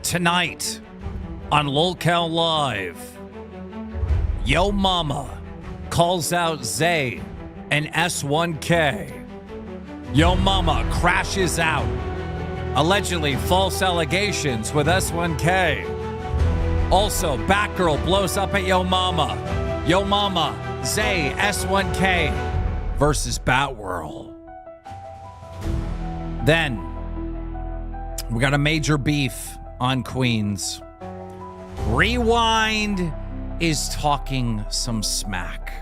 Tonight on LolCow Live, Yo Mama calls out Zay and S1K. Yo Mama crashes out. Allegedly false allegations with S1K. Also, Batgirl blows up at Yo Mama. Yo Mama, Zay, S1K versus Batgirl. Then, we got a major beef on Queens. Rewind is talking some smack.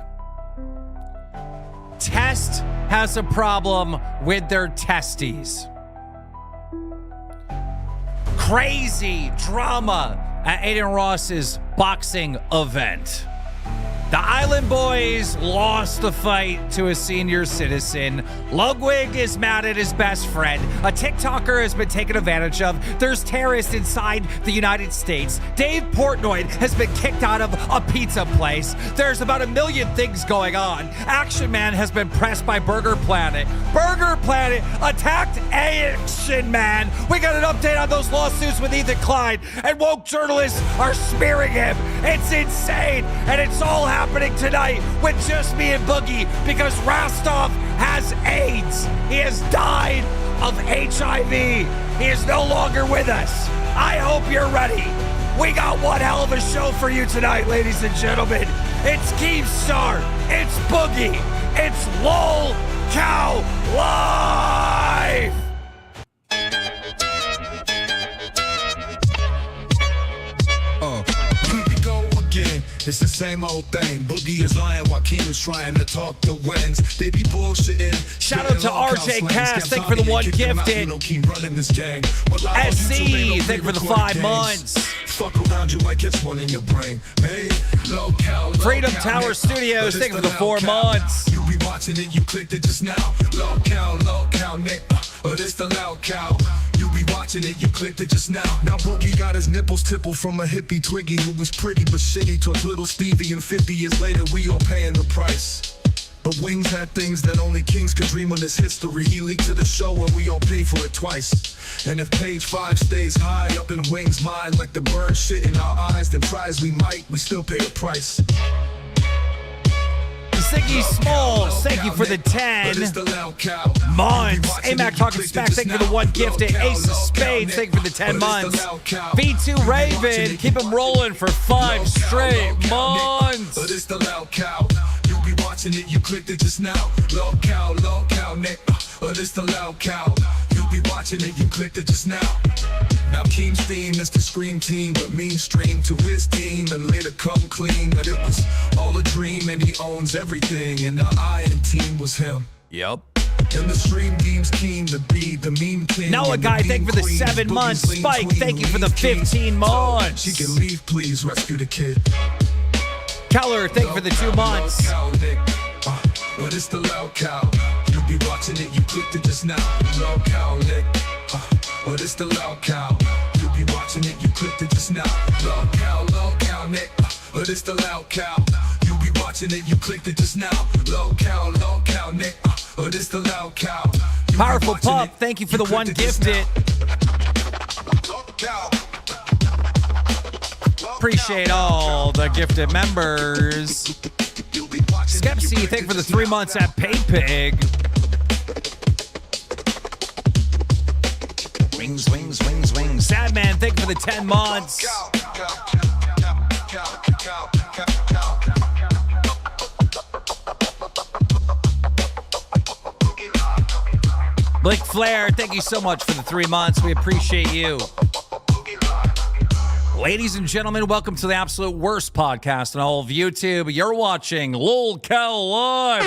Test has a problem with their testes. Crazy drama at Aiden Ross's boxing event. The Island Boys lost the fight to a senior citizen. Ludwig is mad at his best friend. A TikToker has been taken advantage of. There's terrorists inside the United States. Dave Portnoy has been kicked out of a pizza place. There's about a million things going on. Action Man has been pressed by Burger Planet. Burger Planet attacked Action Man. We got an update on those lawsuits with Ethan Klein, and woke journalists are smearing him. It's insane, and it's all happening tonight with just me and Boogie because Rostov has AIDS. He has died of HIV. He is no longer with us. I hope you're ready. We got one hell of a show for you tonight, ladies and gentlemen. It's KEEMSTAR. It's Boogie. It's LolCow Live. It's the same old thing. Boogie is lying while KEEM is trying to talk the wins. They be bullshitting. Shout out to RJ Cass. Thank you for the one gifted. SC, thank you for the 5 months. Fuck around you like it's one in your brain. Hey, LolCow, Freedom Tower Studios, thank you for the 4 months. You be watching it, you clicked it just now. LolCow, Nick. But it's the LolCow. You be watching it, you clicked it just now. Now Boogie got his nipples tippled from a hippie Twiggy who was pretty but shitty. Took little Stevie, and 50 years later we all paying the price. But Wings had things that only kings could dream of this history. He leaked to the show and we all pay for it twice. And if page 5 stays high up in Wings' mind like the bird shit in our eyes, then try as we might, we still pay a price. Ziggy Smalls, thank you for the 10 months. AMAC talking smack, thank you for the 1 gifted. Ace of Spades, thank you for the 10 months. V2 Raven, keep him rolling for 5 straight months. But it's the LolCow. You be watching it, you clicked it just now. LolCow, Nick. But it's the LolCow. You be watching it, you clicked it just now. Now KEEM's theme is the Scream Team, but mean stream to his team and later come clean that it was all a dream and he owns everything, and the Iron Team was him. Yep. And the stream team's keen to be the meme king. Noah Guy, thank you for the 7 months. Spike, thank you for the 15 months. She can leave, please rescue the kid. Keller, thank you for the 2 months. But it's the LolCow. You be watching it, you clicked it just now. LolCow, Nick. But it's the LolCow. You be watching it, you clicked it just now. LolCow, Nick. But it's the LolCow. You be watching it, you clicked it just now. LolCow, Nick. But it's the LolCow. Powerful Pup, thank you for the 1 gifted. Appreciate all the gifted members. Skepsy, thank you for the 3 months at PayPig. Wings. Sad Man, thank you for the 10 months. Blake Flair, thank you so much for the 3 months. We appreciate you. Ladies and gentlemen, welcome to the absolute worst podcast on all of YouTube. You're watching LolCow Live.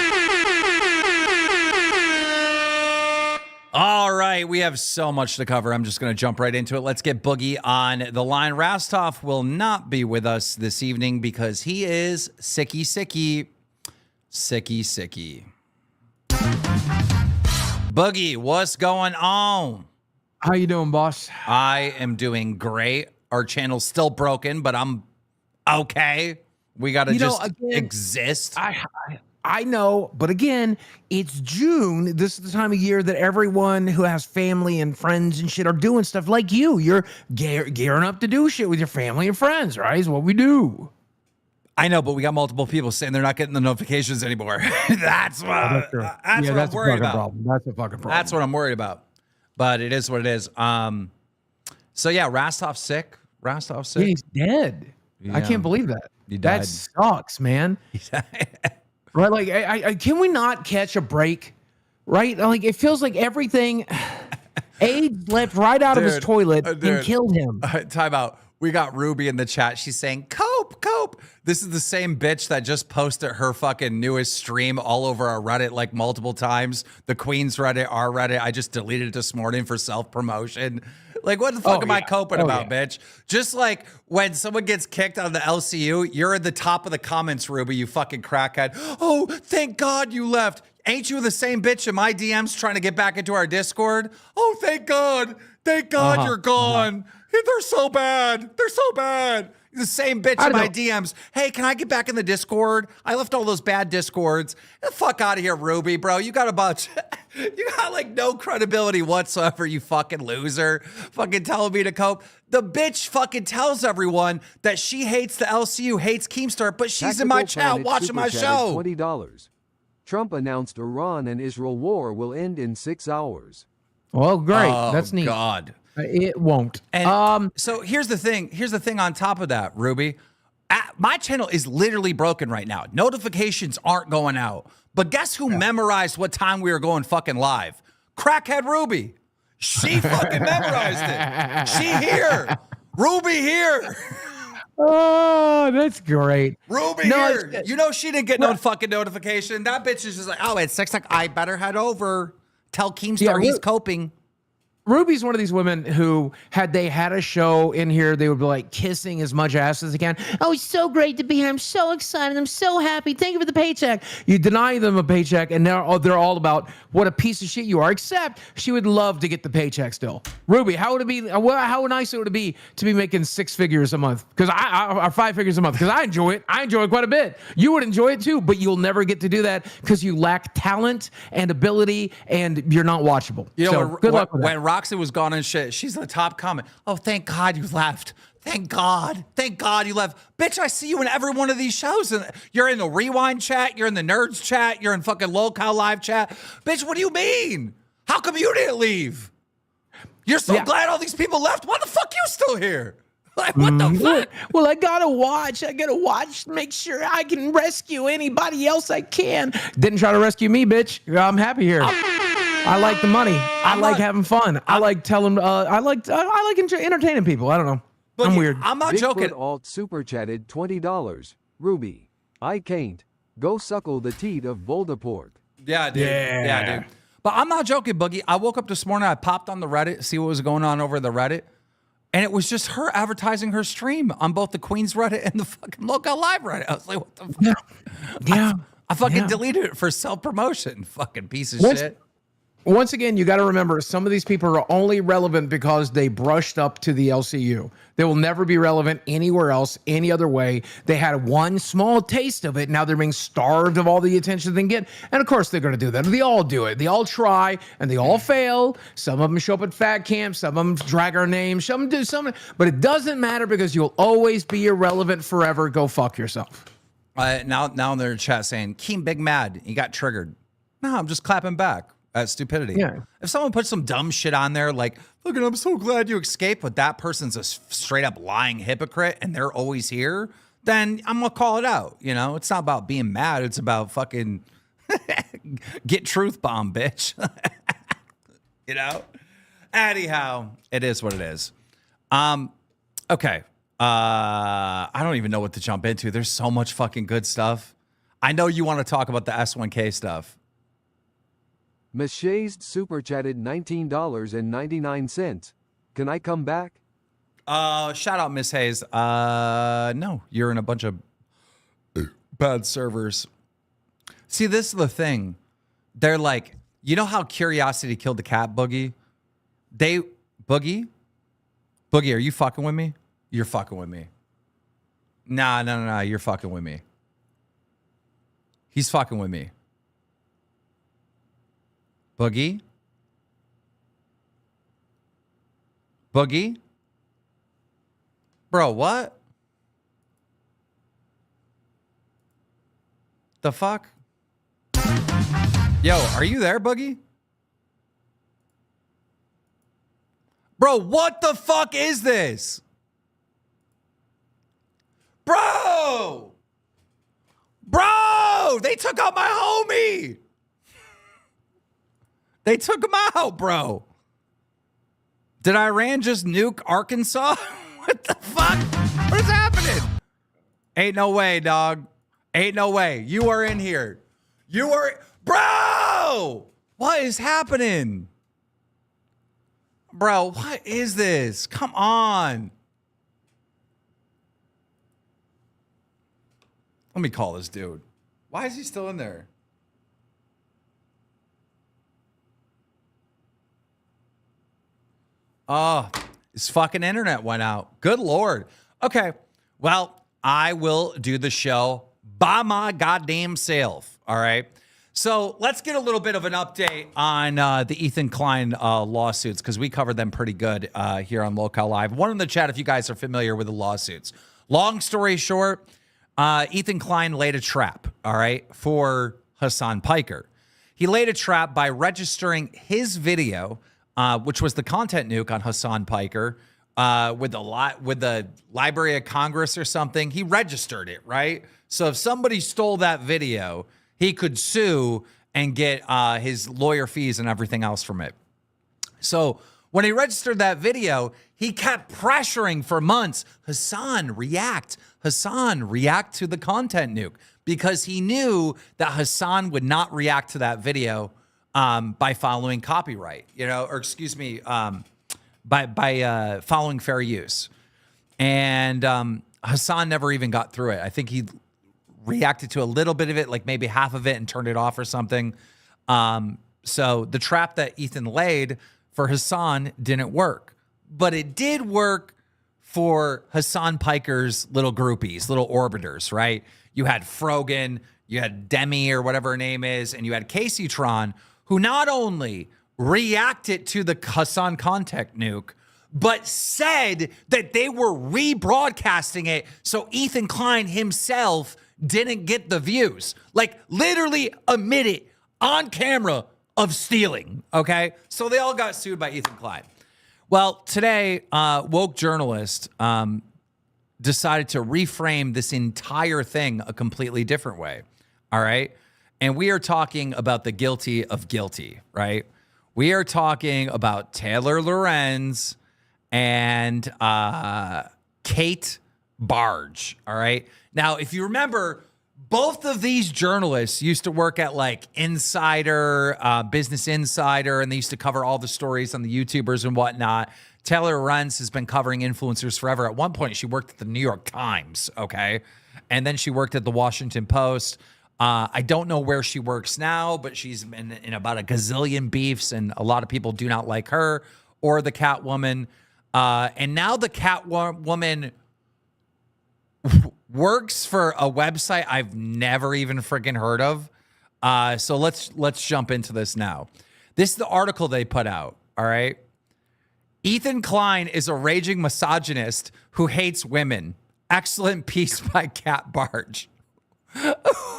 All right, we have so much to cover. I'm just going to jump right into it. Let's get Boogie on the line. Rostov will not be with us this evening because he is sicky. Boogie, what's going on? How you doing, boss? I am doing great. Our channel's still broken, but I'm okay. We got to just exist. I I know, but again, it's June. This is the time of year that everyone who has family and friends and shit are doing stuff like you. You're gearing up to do shit with your family and friends, right? Is what we do. I know, but we got multiple people saying they're not getting the notifications anymore. That's what That's what I'm worried about. Problem. That's a fucking problem. That's what I'm worried about. But it is what it is. So yeah, Rastov's sick. He's dead. Yeah. I can't believe that. He died. That sucks, man. Right? Like, I can we not catch a break? Right? Like, it feels like everything. AIDS leapt right out of his toilet and killed him. Time out. We got Ruby in the chat. She's saying, cope. This is the same bitch that just posted her fucking newest stream all over our Reddit like multiple times. The Queen's Reddit, our Reddit. I just deleted it this morning for self-promotion. Like, what the fuck am I coping about, bitch? Just like when someone gets kicked out of the LCU, you're at the top of the comments, Ruby, you fucking crackhead. Oh, thank God you left. Ain't you the same bitch in my DMs trying to get back into our Discord? Oh, thank God. Thank God you're gone. They're so bad. The same bitch in my DMs. Hey, can I get back in the Discord? I left all those bad Discords. Get the fuck out of here, Ruby, bro. You got a bunch. You got like no credibility whatsoever, you fucking loser. Fucking telling me to cope. The bitch fucking tells everyone that she hates the LCU, hates Keemstar, but she's in my chat watching my show. $20. Trump announced Iran and Israel war will end in 6 hours. Well, great. Oh, That's neat. God. It won't. And so here's the thing. Here's the thing on top of that, Ruby. My channel is literally broken right now. Notifications aren't going out. But guess who memorized what time we were going fucking live? Crackhead Ruby. She fucking memorized it. She here. Ruby here. Oh, that's great. Ruby here. You know she didn't get no fucking notification. That bitch is just like, oh, it's 6 o'clock. I better head over. Tell Keemstar he's coping. Ruby's one of these women who, had they had a show in here, they would be like kissing as much ass as they can. Oh, it's so great to be here. I'm so excited. I'm so happy. Thank you for the paycheck. You deny them a paycheck, and they're all about what a piece of shit you are. Except she would love to get the paycheck still. Ruby, how would it be? How nice it would be to be making 6 figures a month? Because or 5 figures a month. Because I enjoy it. I enjoy it quite a bit. You would enjoy it too, but you'll never get to do that because you lack talent and ability, and you're not watchable. You know, so good luck with that. When Roxy was gone and shit, she's the top comment. Oh, thank God you left. Thank God you left. Bitch, I see you in every one of these shows. And you're in the Rewind chat. You're in the Nerds chat. You're in fucking LolCow live chat. Bitch, what do you mean? How come you didn't leave? You're so glad all these people left. Why the fuck you still here? Like, what the fuck? Well, I gotta watch. Make sure I can rescue anybody else I can. Didn't try to rescue me, bitch. I'm happy here. I like the money. I like having fun. I like telling. I like entertaining people. I don't know. But I'm weird. I'm not joking. Alt super chatted $20. Ruby, I can't. Go suckle the teat of Voldemort. Yeah, dude. Yeah, dude. But I'm not joking, Boogie. I woke up this morning. I popped on the Reddit, see what was going on over the Reddit. And it was just her advertising her stream on both the Queen's Reddit and the fucking LolCow Live Reddit. I was like, what the fuck? Yeah. I fucking deleted it for self-promotion. Fucking piece of shit. Once again, you got to remember, some of these people are only relevant because they brushed up to the LCU. They will never be relevant anywhere else, any other way. They had one small taste of it. Now they're being starved of all the attention they can get. And of course, they're going to do that. They all do it. They all try, and they all fail. Some of them show up at fat camps. Some of them drag our names. Some of them do something. But it doesn't matter because you'll always be irrelevant forever. Go fuck yourself. Now in their chat saying, Keem big mad. You got triggered. No, I'm just clapping back. Stupidity. Yeah. If someone puts some dumb shit on there, like, look, I'm so glad you escaped, but that person's a straight up lying hypocrite and they're always here, then I'm gonna call it out. You know, it's not about being mad. It's about fucking get truth bomb, bitch. You know. Anyhow, it is what it is. Okay. I don't even know what to jump into. There's so much fucking good stuff. I know you want to talk about the S1K stuff. Machazed super chatted $19.99. Can I come back? Shout out Miss Hayes. No, you're in a bunch of bad servers. See, this is the thing. They're like, you know how curiosity killed the cat, Boogie? Boogie, are you fucking with me? You're fucking with me. Nah, you're fucking with me. He's fucking with me. Boogie? Boogie? Bro, what? The fuck? Yo, are you there, Boogie? Bro, what the fuck is this? Bro! Bro! They took out my homie! They took him out, bro. Did Iran just nuke Arkansas? What the fuck? What is happening? Ain't no way, dog. Ain't no way. You are in here. You are... Bro! What is happening? Bro, what is this? Come on. Let me call this dude. Why is he still in there? Oh, his fucking internet went out. Good Lord. Okay. Well, I will do the show by my goddamn self. All right. So let's get a little bit of an update on the Ethan Klein lawsuits, because we covered them pretty good here on Local Live. One in the chat if you guys are familiar with the lawsuits. Long story short, Ethan Klein laid a trap, all right, for Hassan Piker. He laid a trap by registering his video, which was the content nuke on Hassan Piker, with the Library of Congress or something. He registered it, right? So if somebody stole that video, he could sue and get his lawyer fees and everything else from it. So when he registered that video, he kept pressuring for months, Hassan, react to the content nuke, because he knew that Hassan would not react to that video by following copyright, by following fair use. And Hassan never even got through it. I think he reacted to a little bit of it, like maybe half of it, and turned it off or something. So the trap that Ethan laid for Hassan didn't work, but it did work for Hassan Piker's little groupies, little orbiters, right? You had Frogan, you had Demi or whatever her name is, and you had Casey Tron, who not only reacted to the Hassan content nuke, but said that they were rebroadcasting it so Ethan Klein himself didn't get the views. Like, literally admitted on camera of stealing, okay? So they all got sued by Ethan Klein. Well, today, woke journalist decided to reframe this entire thing a completely different way, all right? And we are talking about the guilty of guilty, right? We are talking about Taylor Lorenz and Kate Barge, all right? Now, if you remember, both of these journalists used to work at like Insider, Business Insider, and they used to cover all the stories on the YouTubers and whatnot. Taylor Lorenz has been covering influencers forever. At one point, she worked at the New York Times, okay? And then she worked at the Washington Post. I don't know where she works now, but she's been in about a gazillion beefs, and a lot of people do not like her or the Catwoman. And now the Catwoman works for a website I've never even freaking heard of. So let's jump into this now. This is the article they put out, all right? Ethan Klein is a raging misogynist who hates women. Excellent piece by Cat Barge.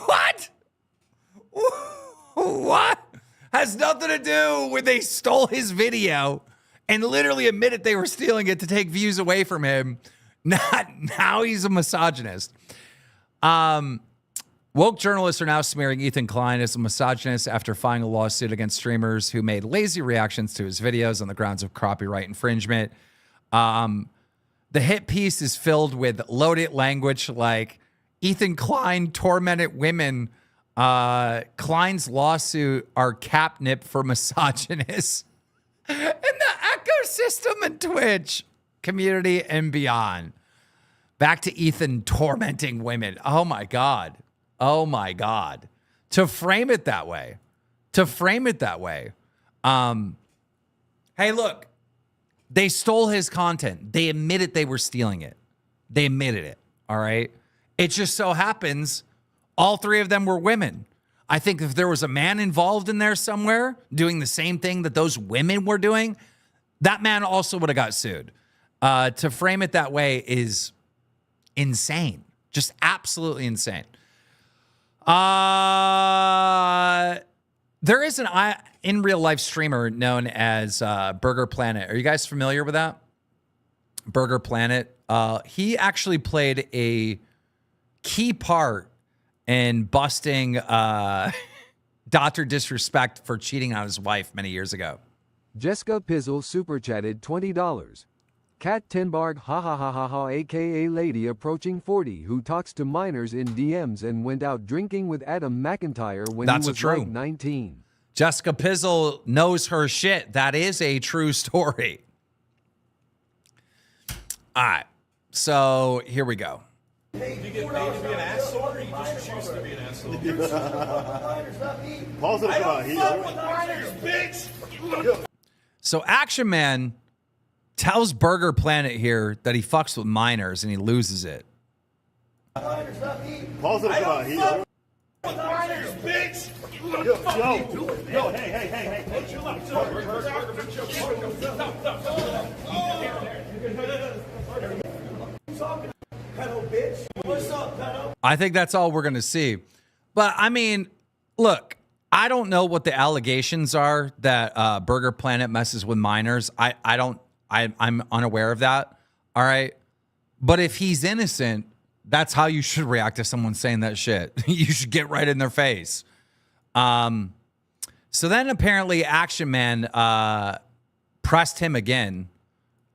What? What? Has nothing to do with they stole his video and literally admitted they were stealing it to take views away from him. Now he's a misogynist. Woke journalists are now smearing Ethan Klein as a misogynist after filing a lawsuit against streamers who made lazy reactions to his videos on the grounds of copyright infringement. The hit piece is filled with loaded language like Ethan Klein tormented women. Klein's lawsuit are catnip for misogynists in the ecosystem and Twitch community and beyond. Back to Ethan tormenting women. Oh my God. Oh my God. To frame it that way. Hey, look, they stole his content. They admitted they were stealing it. They admitted it. All right. It just so happens All three of them were women. I think if there was a man involved in there somewhere doing the same thing that those women were doing, that man also would have got sued. To frame it that way is insane. Just absolutely insane. There is an in real life streamer known as Burger Planet. Are you guys familiar with that? Burger Planet. He actually played a key part in busting Dr. Disrespect for cheating on his wife many years ago. Jessica Pizzle super chatted $20. Kat Tenbarg ha ha ha ha ha aka lady approaching 40 who talks to minors in DMs and went out drinking with Adam McIntyre when he was like 19. Jessica Pizzle knows her shit. That is a true story. All right. So here we go. Hey, you get paid to be an asshole, or you just choose to be an asshole? I don't fuck with minors, bitch! So Action Man tells Burger Planet here that he fucks with minors and he loses it. I don't fuck with minors, bitch! Yo, hey. What's up, pedo? I think that's all we're going to see. But I mean, look, I don't know what the allegations are that Burger Planet messes with minors. I'm unaware of that. All right. But if he's innocent, that's how you should react to someone saying that shit. You should get right in their face. So then apparently Action Man pressed him again,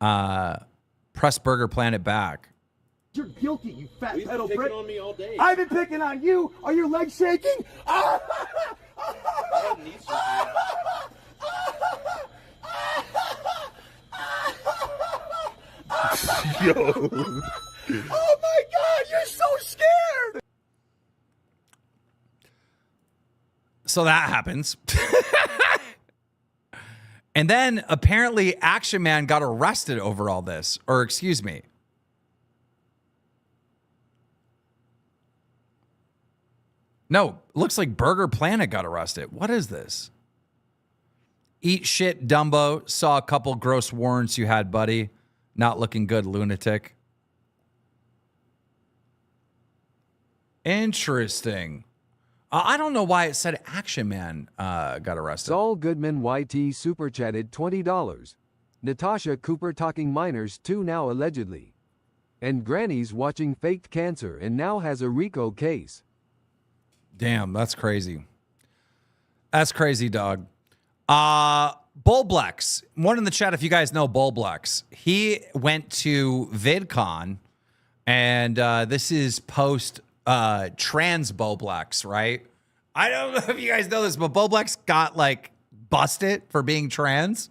pressed Burger Planet back. You're guilty, you fat pedo Picking prick. on me all day. I've been picking on you. Are your legs shaking? Yo. Oh my God, you're so scared. So that happens. And then apparently Action Man got arrested over all this. Or excuse me. No, looks like Burger Planet got arrested. What is this? Eat shit, Dumbo. Saw a couple gross warrants you had, buddy. Not looking good, lunatic. Interesting. I don't know why it said Action Man got arrested. Saul Goodman YT super chatted $20. Natasha Cooper talking minors too now allegedly. And Granny's watching faked cancer and now has a RICO case. Damn, that's crazy. That's crazy, dog. Bullblex, one in the chat if you guys know Bullblex. He went to VidCon, and this is post trans Bullblex, right? I don't know if you guys know this, but Bullblex got like busted for being trans.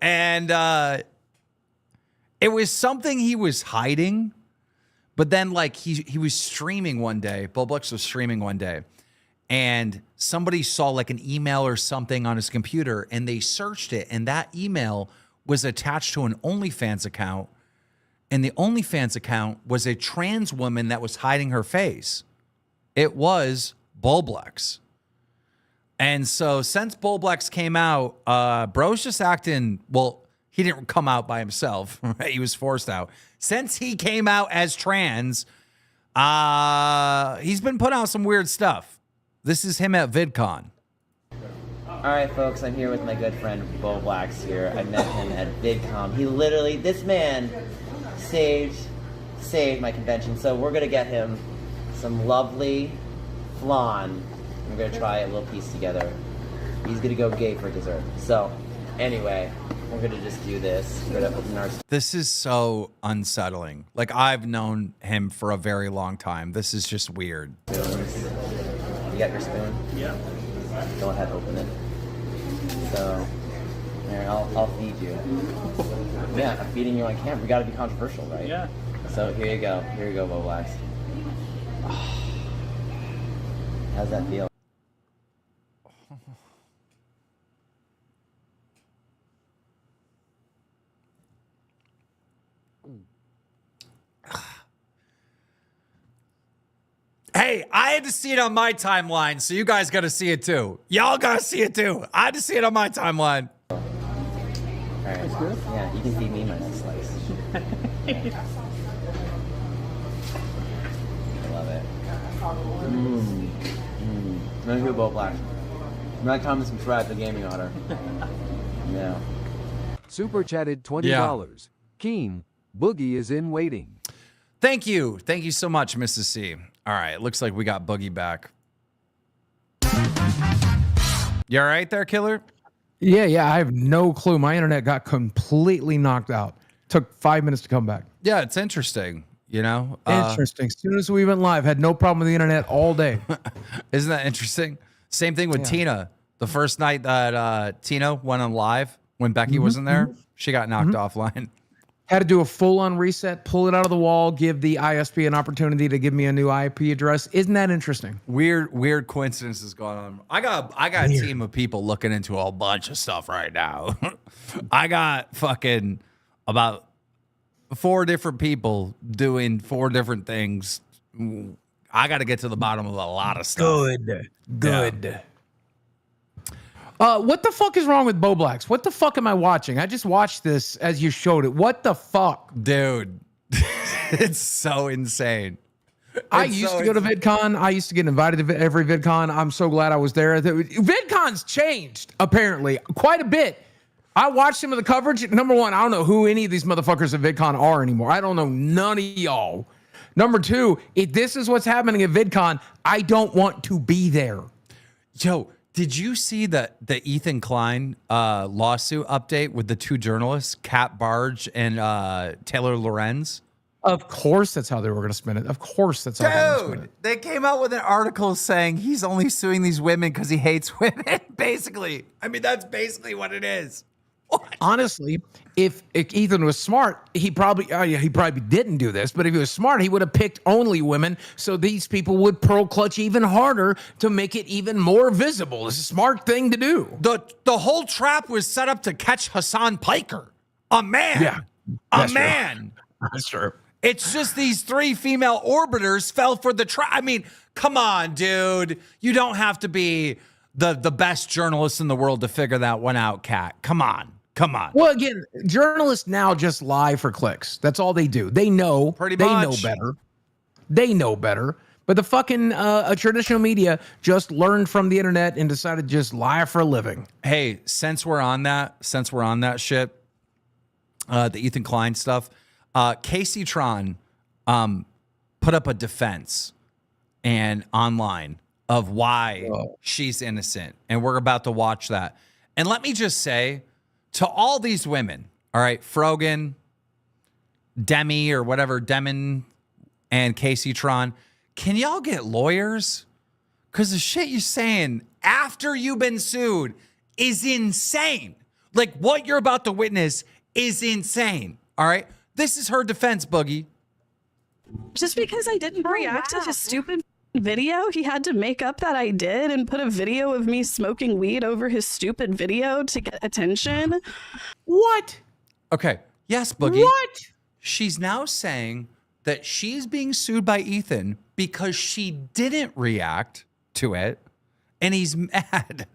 And it was something he was hiding. But then, like, he was streaming one day. Bullblex was streaming one day. And somebody saw, like, an email or something on his computer. And they searched it. And that email was attached to an OnlyFans account. And the OnlyFans account was a trans woman that was hiding her face. It was Bullblex. And so since Bullblex came out, bro's just acting, well, he didn't come out by himself. Right? He was forced out. Since he came out as trans, he's been putting out some weird stuff. This is him at VidCon. All right, folks, I'm here with my good friend Bullblex here. I met him at VidCon. He literally, this man saved my convention. So we're gonna get him some lovely flan. We're gonna try a little piece together. He's gonna go gay for dessert. So anyway, we're gonna just do this. We're gonna open our. This is so unsettling. Like, I've known him for a very long time. This is just weird. Spoons. You got your spoon? Yeah. Go ahead, open it. So, here, I'll feed you. Yeah, I'm feeding you on camera. We gotta be controversial, right? Yeah. So here you go. Here you go, Bullblex. How's that feel? Hey, Hey, I had to see it on my timeline, so you guys got to see it too. Y'all got to see it too. I had to see it on my timeline. All right. Yeah, you can feed me my next slice. I love it. Thank you, Bo Black. My comment, subscribe to Gaming Otter. Yeah. Super chatted $20. KEEM, Boogie is in waiting. Thank you. Thank you so much, Mrs. C. All right, looks like we got Boogie back. You all right there, Killer? Yeah, I have no clue. My internet got completely knocked out. Took 5 minutes to come back. Yeah, it's interesting, you know? Interesting. As soon as we went live, had no problem with the internet all day. Isn't that interesting? Same thing with Tina. The first night that Tina went on live, when Becky wasn't there, she got knocked offline. Had to do a full-on reset, pull it out of the wall, give the ISP an opportunity to give me a new IP address. Isn't that interesting? Weird coincidences going on. I got a team of people looking into a bunch of stuff right now. I got fucking about 4 different people doing 4 different things. I got to get to the bottom of a lot of stuff. Good. Yeah. What the fuck is wrong with Bo Blacks? What the fuck am I watching? I just watched this as you showed it. What the fuck? Dude, it's so insane. I used to go to VidCon. I used to get invited to every VidCon. I'm so glad I was there. VidCon's changed, apparently, quite a bit. I watched some of the coverage. Number one, I don't know who any of these motherfuckers at VidCon are anymore. I don't know none of y'all. Number two, if this is what's happening at VidCon, I don't want to be there. Yo, did you see the Ethan Klein lawsuit update with the 2 journalists, Kat Barge and Taylor Lorenz? Of course that's how they were going to spin it. Of course that's how they were going to spin it. They came out with an article saying he's only suing these women because he hates women, basically. I mean, that's basically what it is. What? Honestly, if Ethan was smart, he probably didn't do this, but if he was smart, he would have picked only women so these people would pearl clutch even harder to make it even more visible. It's a smart thing to do. The whole trap was set up to catch Hassan Piker, a man. Yeah, a man. That's true. It's just these 3 female orbiters fell for the trap. I mean, come on, dude. You don't have to be the best journalist in the world to figure that one out, Kat. Come on. Well, again, journalists now just lie for clicks. That's all they do. They know. Pretty they much. They know better. But the fucking traditional media just learned from the internet and decided to just lie for a living. Hey, since we're on that shit, the Ethan Klein stuff, Casey Tron put up a defense and online of why she's innocent. And we're about to watch that. And let me just say, to all these women, all right, Frogan, Demi or whatever, Demon and Casey Tron, can y'all get lawyers? Because the shit you're saying after you've been sued is insane. Like what you're about to witness is insane, all right? This is her defense, Boogie. Just because I didn't react to his stupid video, he had to make up that I did and put a video of me smoking weed over his stupid video to get attention. What? Okay. Yes, Boogie. What? She's now saying that she's being sued by Ethan because she didn't react to it, and he's mad.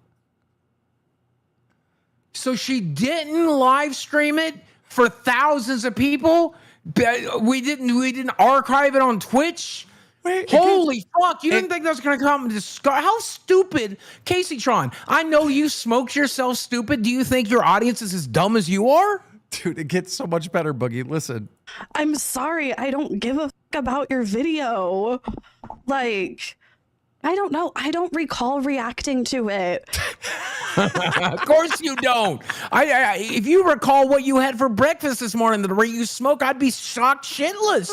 So she didn't live stream it for thousands of people? We didn't archive it on Twitch? Wait, holy fuck, you didn't think that was going to come to how stupid. Casey Tron, I know you smoked yourself stupid. Do you think your audience is as dumb as you are? Dude, it gets so much better, Boogie. Listen. I'm sorry, I don't give a fuck about your video. Like, I don't know. I don't recall reacting to it. Of course you don't. I if you recall what you had for breakfast this morning, the way you smoke, I'd be shocked shitless.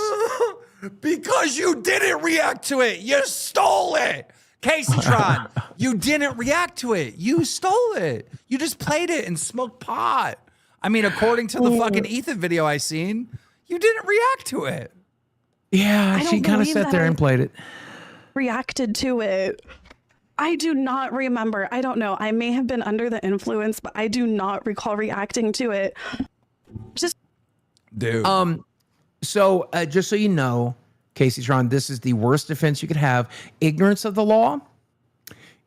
Because you didn't react to it. You stole it. Casey Tron, you didn't react to it. You stole it. You just played it and smoked pot. I mean, according to the fucking Ethan video I seen, you didn't react to it. Yeah, she kind of sat there and played it. Reacted to it. I do not remember. I don't know. I may have been under the influence, but I do not recall reacting to it. Just So just so you know, Casey Tron, this is the worst defense you could have. Ignorance of the law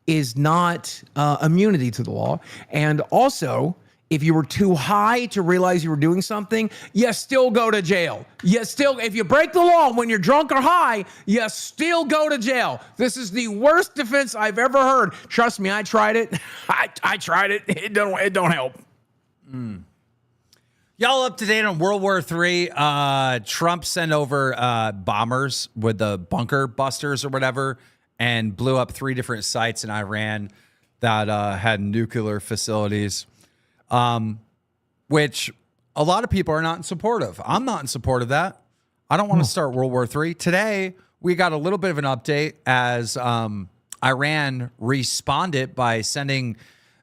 is not immunity to the law. And also, if you were too high to realize you were doing something, you still go to jail. If you break the law when you're drunk or high, you still go to jail. This is the worst defense I've ever heard. Trust me, I tried it. I tried it. It don't help. Y'all up to date on World War III? Trump sent over bombers with the bunker busters or whatever and blew up 3 different sites in Iran that had nuclear facilities, which a lot of people are not in support of. I'm not in support of that. I don't want to start World War III. Today, we got a little bit of an update as Iran responded by sending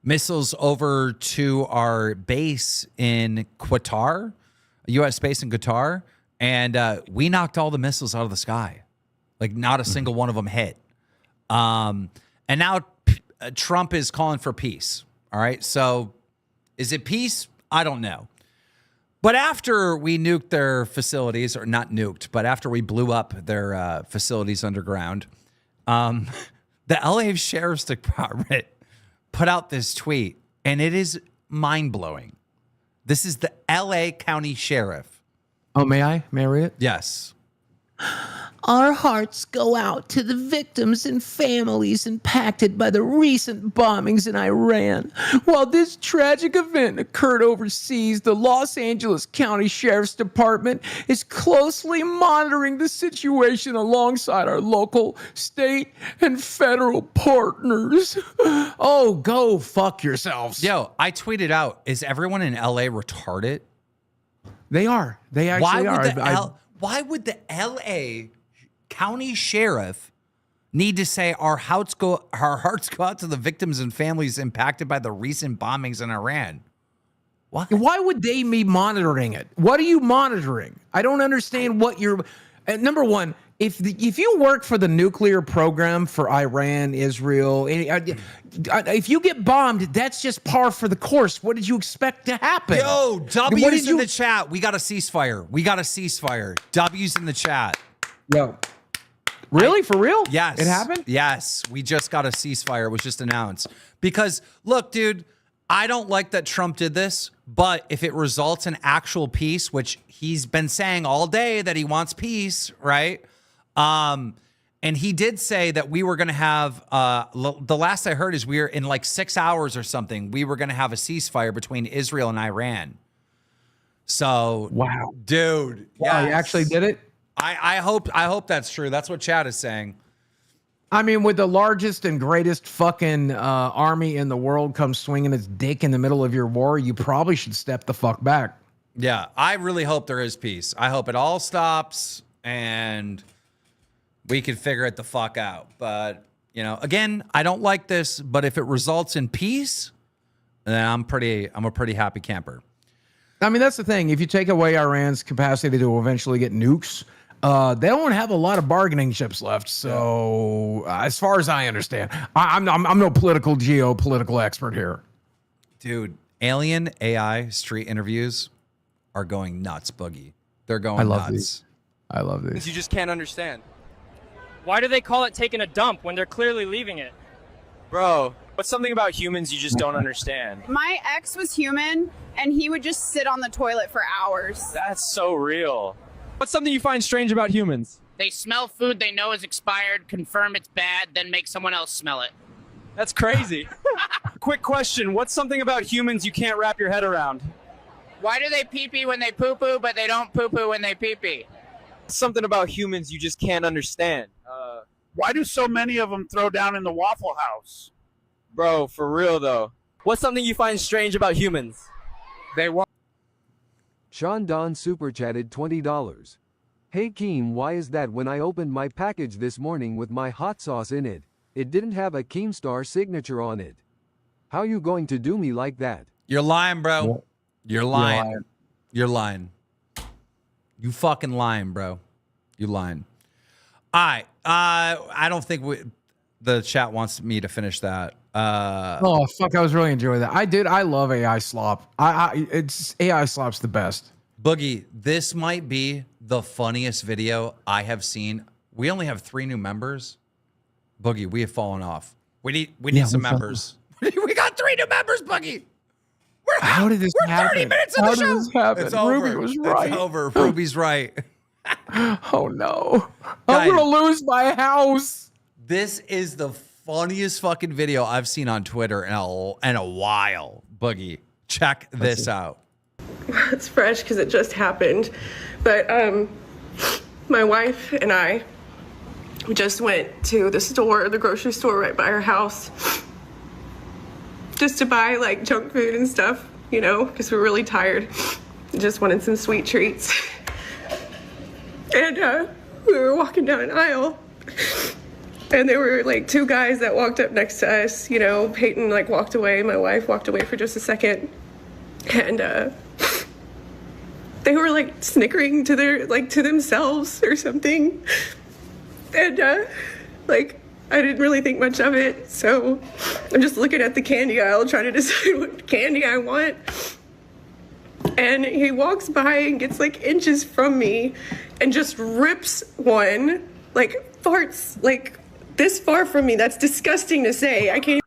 missiles over to our base in Qatar, a U.S. base in Qatar, and we knocked all the missiles out of the sky. Like, not a single one of them hit. And now Trump is calling for peace. All right, so is it peace? I don't know. But after we nuked their facilities, or not nuked, but after we blew up their facilities underground, the LA Sheriff's Department put out this tweet, and it is mind-blowing. This is the LA County Sheriff. Oh, may I read it? Yes. Our hearts go out to the victims and families impacted by the recent bombings in Iran. While this tragic event occurred overseas, the Los Angeles County Sheriff's Department is closely monitoring the situation alongside our local, state, and federal partners. Oh, go fuck yourselves. Yo, I tweeted out, is everyone in LA retarded? They are. They actually Why would the LA County Sheriff need to say our hearts go out to the victims and families impacted by the recent bombings in Iran? What? Why would they be monitoring it? What are you monitoring? I don't understand what you're. Number one, if you work for the nuclear program for Iran, Israel, if you get bombed, that's just par for the course. What did you expect to happen? Yo, W's in the chat. We got a ceasefire. W's in the chat. Yo. Really? For real? Yes. It happened? Yes. We just got a ceasefire. It was just announced. Because, look, dude, I don't like that Trump did this, but if it results in actual peace, which he's been saying all day that he wants peace, right? And he did say that we were going to have, the last I heard is we were in like 6 hours or something, we were going to have a ceasefire between Israel and Iran. So, wow. Dude. Wow, he actually did it? I hope that's true. That's what Chad is saying. I mean, with the largest and greatest fucking army in the world comes swinging its dick in the middle of your war, you probably should step the fuck back. Yeah, I really hope there is peace. I hope it all stops and we can figure it the fuck out. But, you know, again, I don't like this, but if it results in peace, then I'm a pretty happy camper. I mean, that's the thing. If you take away Iran's capacity to eventually get nukes, they don't have a lot of bargaining chips left. So, as far as I understand, I'm no geopolitical expert here. Dude, alien AI street interviews are going nuts, Boogie. They're going nuts. I love these. You just can't understand. Why do they call it taking a dump when they're clearly leaving it? Bro, what's something about humans you just don't understand? My ex was human, and he would just sit on the toilet for hours. That's so real. What's something you find strange about humans? They smell food they know is expired, confirm it's bad, then make someone else smell it. That's crazy. Quick question. What's something about humans you can't wrap your head around? Why do they pee-pee when they poo-poo, but they don't poo-poo when they pee-pee? Something about humans you just can't understand. Why do so many of them throw down in the Waffle House? Bro, for real though. What's something you find strange about humans? They want. Sean Don super chatted $20. Hey Keem, why is that when I opened my package this morning with my hot sauce in it, it didn't have a KEEMSTAR signature on it? How you going to do me like that? You're lying, bro. You're lying. You're lying. You fucking lying, bro. You lying. All right. I don't think the chat wants me to finish that. Oh fuck! I was really enjoying that. I love AI slop. It's AI slop's the best. Boogie, this might be the funniest video I have seen. We only have 3 new members. Boogie, we have fallen off. We need some members. We got 3 new members, Boogie. How did this happen? 30 minutes in the show. Did this happen? It's over. Ruby was right. It's over. Ruby's right. Oh no. Guys, I'm gonna lose my house. This is the funniest fucking video I've seen on Twitter in a while. Boogie, check this out. It's fresh because it just happened. But my wife and I just went to the grocery store right by our house, just to buy like junk food and stuff, you know, because we're really tired. Just wanted some sweet treats. And we were walking down an aisle, and there were like 2 guys that walked up next to us. You know, Peyton like walked away. My wife walked away for just a second, and they were like snickering to themselves or something. And like I didn't really think much of it, so I'm just looking at the candy aisle trying to decide what candy I want. And he walks by and gets like inches from me and just rips one, like farts like this far from me. That's disgusting to say. I can't.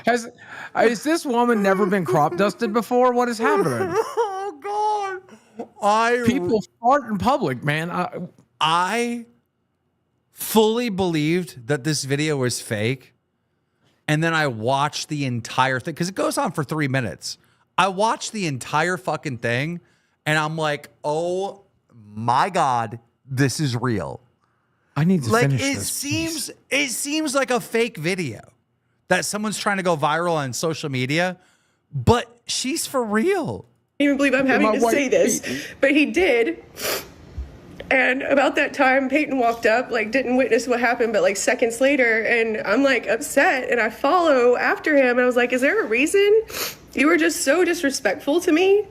Has this woman never been crop dusted before? What is happening? Oh God! People fart in public, man. I fully believed that this video was fake. And then I watched the entire thing because it goes on for 3 minutes. I watched the entire fucking thing and I'm like, oh my God, this is real. I need to finish this. It seems like a fake video that someone's trying to go viral on social media, but she's for real. I can't even believe I'm having to say this, but he did. And about that time, Peyton walked up, like didn't witness what happened, but like seconds later, and I'm like upset, and I follow after him. I was like, is there a reason? You were just so disrespectful to me.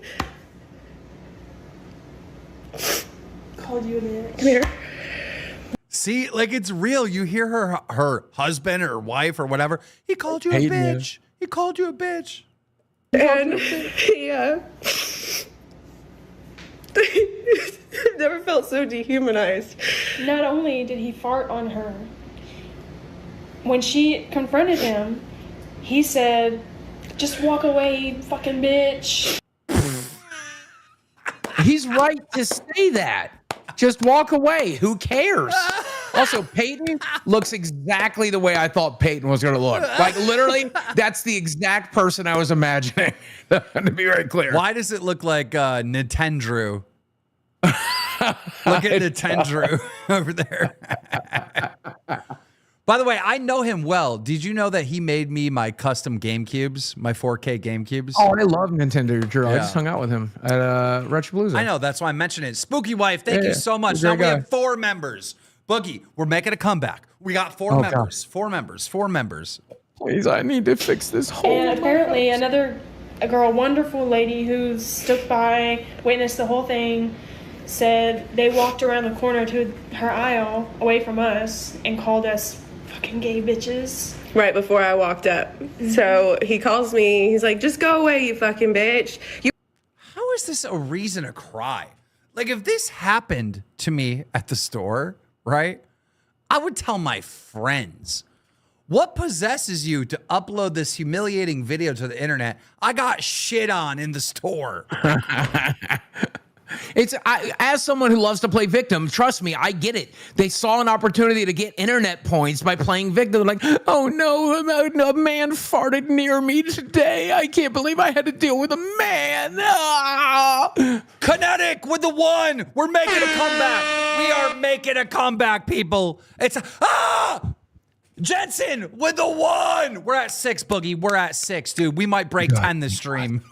Called you a bitch. Come here. See, like it's real. You hear her husband or wife or whatever. He called you a bitch. He called you a bitch. And he I've never felt so dehumanized. Not only did he fart on her, when she confronted him, he said, just walk away, you fucking bitch. He's right to say that. Just walk away. Who cares? Also, Peyton looks exactly the way I thought Peyton was going to look. Like, literally, that's the exact person I was imagining, to be very clear. Why does it look like Nintendo? Look at Nintendo over there. By the way, I know him well. Did you know that he made me my custom GameCubes, my 4K GameCubes? Oh, I love Nintendo, Drew. I just hung out with him at Retropalooza. I know. That's why I mentioned it. Spooky Wife, thank you so much. Now we have 4 members. Boogie, we're making a comeback. We got 4 members. God. 4 members. 4 members. Please, I need to fix this whole. And apparently a wonderful lady who stood by, witnessed the whole thing, said they walked around the corner to her aisle away from us and called us fucking gay bitches. Right before I walked up. Mm-hmm. So he calls me, he's like, just go away, you fucking bitch. How is this a reason to cry? Like, if this happened to me at the store, right, I would tell my friends. What possesses you to upload this humiliating video to the internet? I got shit on in the store. As someone who loves to play victim, trust me, I get it. They saw an opportunity to get internet points by playing victim. Like, oh no, a man farted near me today. I can't believe I had to deal with a man. Ah! Kinetic with the 1. We're making a comeback. We are making a comeback, people. It's Jensen with the 1. We're at 6, Boogie. We're at 6, dude. We might break 10 this stream.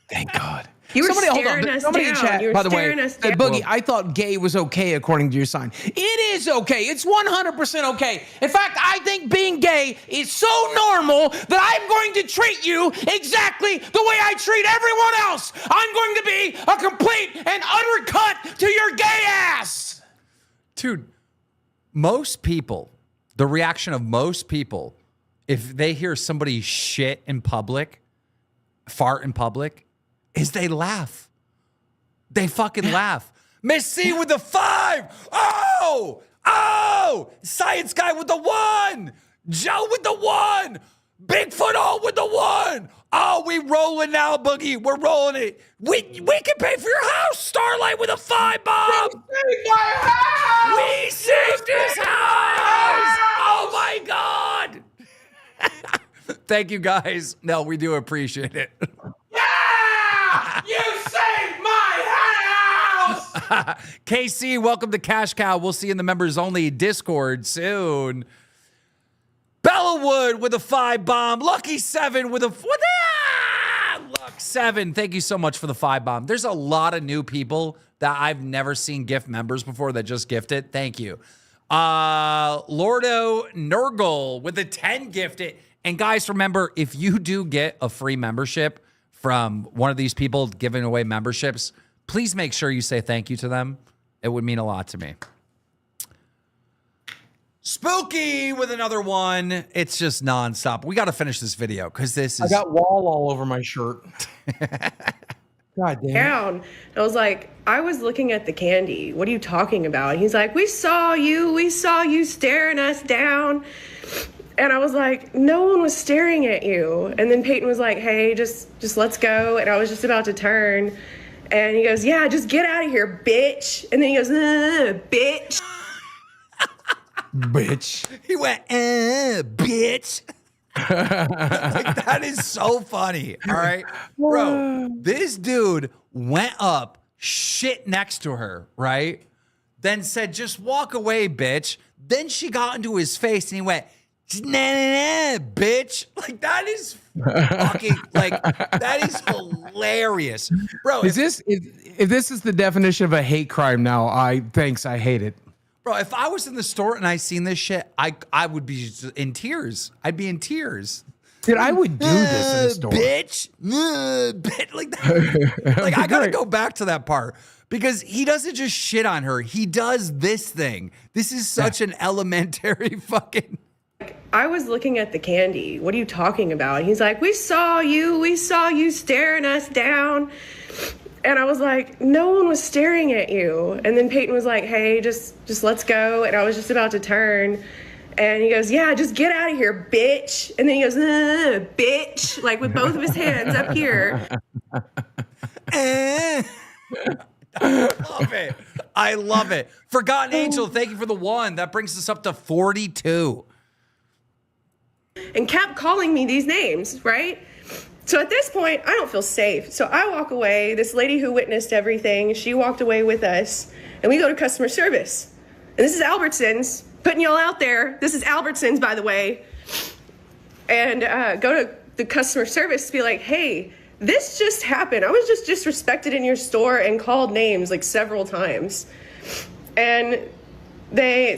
Thank God. You were staring us Somebody down. in chat, You were by the way, staring us said, down. Boogie, I thought gay was okay according to your sign. It is okay. It's 100% okay. In fact, I think being gay is so normal that I'm going to treat you exactly the way I treat everyone else. I'm going to be a complete and utter cut to your gay ass. Dude, most people, the reaction of most people, if they hear somebody shit in public, fart in public, is they laugh. They fucking laugh. Miss C with the 5. Oh! Science guy with the 1. Joe with the 1. Bigfoot all with the 1. Oh, we rolling now, Boogie. We're rolling it. We can pay for your house. Starlight with a 5 bomb. We saved his house. Oh my God. Thank you guys. No, we do appreciate it. Yeah! You saved my house! KC, welcome to Cash Cow. We'll see you in the members only Discord soon. Bellawood with a 5 bomb. Lucky 7 with a Luck 7. Thank you so much for the 5 bomb. There's a lot of new people that I've never seen gift members before that just gifted. Thank you. Lordo Nurgle with a 10 gifted. And guys, remember, if you do get a free membership from one of these people giving away memberships, please make sure you say thank you to them. It would mean a lot to me. Spooky with another 1. It's just nonstop. We got to finish this video because this is... I got wall all over my shirt. God damn. Down. I was like, I was looking at the candy. What are you talking about? He's like, we saw you staring us down. And I was like, no one was staring at you. And then Peyton was like, hey, just let's go. And I was just about to turn. And he goes, yeah, just get out of here, bitch. And then he goes, bitch. Bitch. He went, bitch. Like, that is so funny. All right. Bro, this dude went up, shit next to her, right? Then said, just walk away, bitch. Then she got into his face and he went, nah, bitch. Like, that is fucking, like, that is hilarious. Bro, if this is the definition of a hate crime now, I hate it. Bro, if I was in the store and I seen this shit, I would be in tears. I'd be in tears. Dude, I would do this in the store. Bitch. Bitch. Like that. Like, I gotta go back to that part. Because he doesn't just shit on her. He does this thing. This is such an elementary fucking... I was looking at the candy. What are you talking about? He's like, we saw you staring us down. And I was like, no one was staring at you. And then Peyton was like, hey, just let's go. And I was just about to turn. And he goes, yeah, just get out of here, bitch. And then he goes, bitch, like with both of his hands up here. Love it. I love it. Forgotten Angel, thank you for the 1. That brings us up to 42. And kept calling me these names, right? So at this point, I don't feel safe. So I walk away. This lady who witnessed everything, she walked away with us. And we go to customer service. And this is Albertsons. Putting y'all out there. This is Albertsons, by the way. And go to the customer service to be like, hey, this just happened. I was just disrespected in your store and called names like several times. And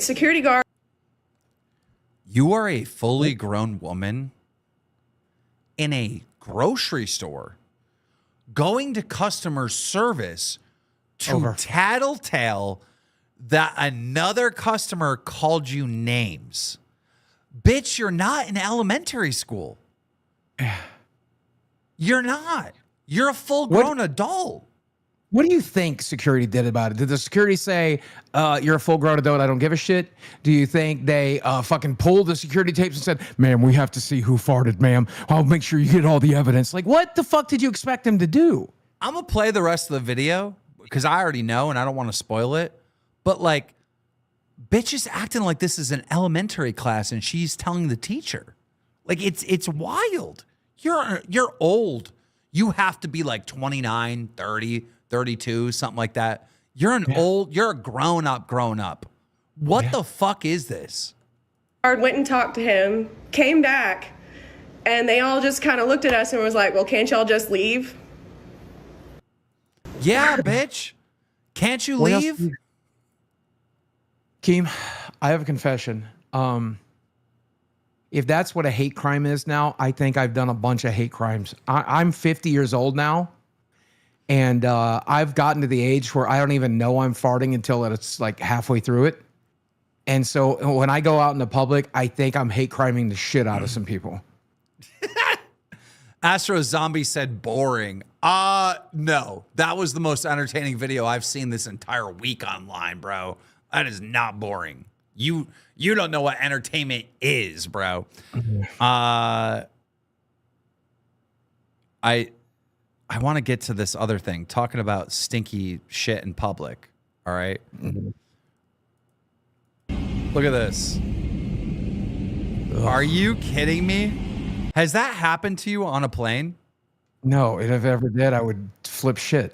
security guard. You are a fully grown woman in a grocery store going to customer service to tattletale that another customer called you names. Bitch, you're not in elementary school. You're not. You're a full-grown adult. What do you think security did about it? Did the security say, you're a full-grown adult, I don't give a shit? Do you think they fucking pulled the security tapes and said, ma'am, we have to see who farted, ma'am. I'll make sure you get all the evidence. Like, what the fuck did you expect them to do? I'm going to play the rest of the video because I already know and I don't want to spoil it. But, like, bitch is acting like this is an elementary class and she's telling the teacher. Like, it's wild. You're old. You have to be like 29, 30, 32, something like that. You're a grown up. What the fuck is this? Went and talked to him, came back, and they all just kind of looked at us and was like, well, can't y'all just leave? Yeah, bitch. Can't you leave? Keem, I have a confession. If that's what a hate crime is now, I think I've done a bunch of hate crimes. I'm 50 years old now, and I've gotten to the age where I don't even know I'm farting until it's like halfway through it. And so when I go out in the public, I think I'm hate criming the shit out of some people. Astro Zombie said boring. No. That was the most entertaining video I've seen this entire week online, bro. That is not boring. You don't know what entertainment is, bro. I want to get to this other thing, talking about stinky shit in public. All right. Look at this. Are you kidding me? Has that happened to you on a plane? No, if it ever did, I would flip shit.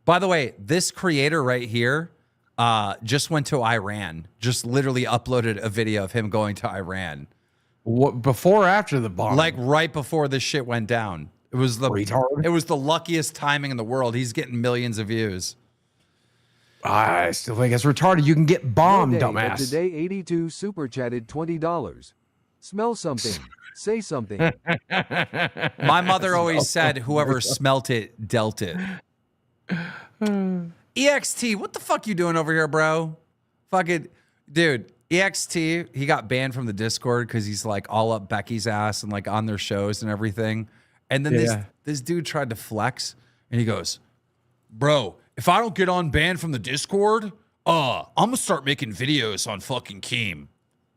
By the way, this creator right here just went to Iran. Just literally uploaded a video of him going to Iran. What, before or after the bomb? Like right before this shit went down. It was the retard. It was the luckiest timing in the world. He's getting millions of views. I still think it's retarded. You can get bombed, Today, dumbass. Today 82 super chatted $20. Smell something. Say something. My mother always said, whoever smelt it, dealt it. EXT, what the fuck you doing over here, bro? Fucking, dude, EXT, he got banned from the Discord because he's like all up Becky's ass and like on their shows and everything. And then this dude tried to flex and he goes, bro, if I don't get unbanned from the Discord, I'm gonna start making videos on fucking KEEM.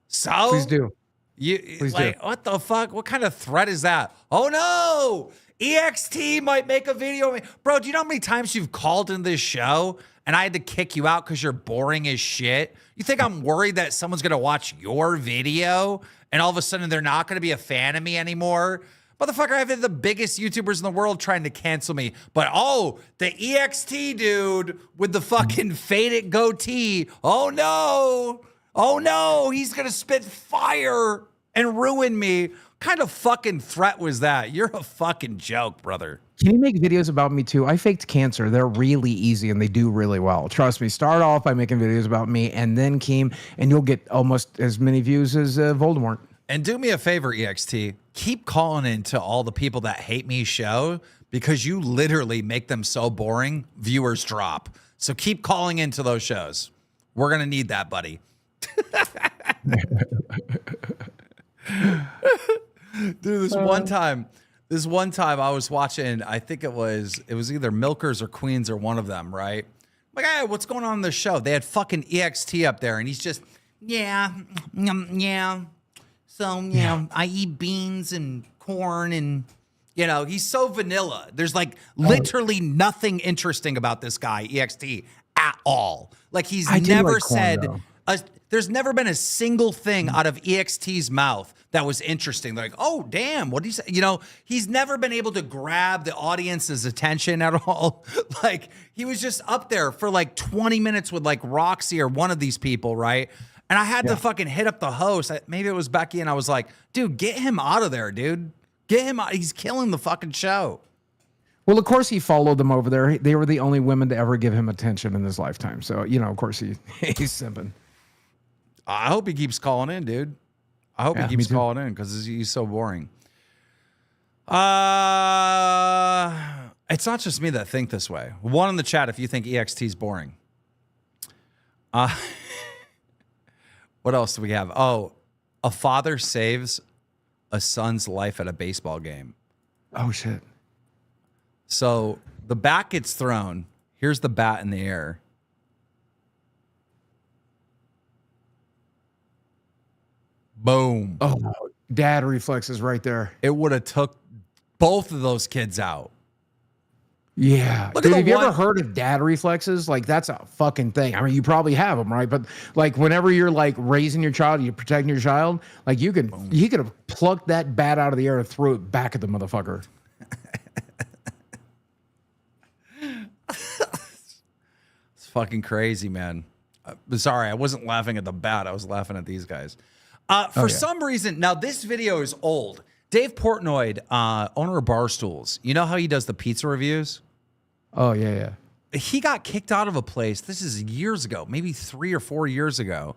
So Please do. Please do. What the fuck? What kind of threat is that? Oh no! EXT might make a video. Bro, do you know how many times you've called in this show and I had to kick you out because you're boring as shit? You think I'm worried that someone's gonna watch your video and all of a sudden they're not gonna be a fan of me anymore? Motherfucker, I've had the biggest YouTubers in the world trying to cancel me. But oh, the EXT dude with the fucking faded goatee. Oh no. Oh no, he's gonna spit fire and ruin me. What kind of fucking threat was that? You're a fucking joke, brother. Can you make videos about me too? I faked cancer. They're really easy and they do really well. Trust me. Start off by making videos about me and then KEEM, and you'll get almost as many views as Voldemort. And do me a favor, EXT. Keep calling into all the people that hate me show because you literally make them so boring, viewers drop. So keep calling into those shows. We're going to need that, buddy. Dude, this one time I was watching, I think it was either Milkers or Queens or one of them, right? Like, hey, what's going on in the show? They had fucking EXT up there and he's just, yeah. So, I eat beans and corn and, he's so vanilla. There's like literally nothing interesting about this guy, EXT, at all. Like he's never said, there's never been a single thing out of EXT's mouth that was interesting. They're like, oh, damn, what did he say? He's never been able to grab the audience's attention at all. Like he was just up there for like 20 minutes with like Roxy or one of these people, right? And I had to fucking hit up the host. Maybe it was Becky. And I was like, dude, get him out of there, dude. Get him out. He's killing the fucking show. Well, of course he followed them over there. They were the only women to ever give him attention in his lifetime. So, of course he's simping. I hope he keeps calling in, dude. I hope he keeps calling in because he's so boring. It's not just me that think this way. One in the chat if you think EXT is boring. What else do we have? Oh, a father saves a son's life at a baseball game. Oh, shit. So the bat gets thrown. Here's the bat in the air. Boom. Oh, dad reflexes right there. It would have took both of those kids out. Yeah. Look Dude, at have you ever heard of dad reflexes? Like, that's a fucking thing. I mean, you probably have them, right? But like, whenever you're like raising your child, you're protecting your child, like he could have plucked that bat out of the air and threw it back at the motherfucker. It's fucking crazy, man. Sorry, I wasn't laughing at the bat. I was laughing at these guys. For some reason, now this video is old. Dave Portnoy, owner of Barstools, you know how he does the pizza reviews? Oh, yeah. He got kicked out of a place. This is years ago, maybe 3 or 4 years ago.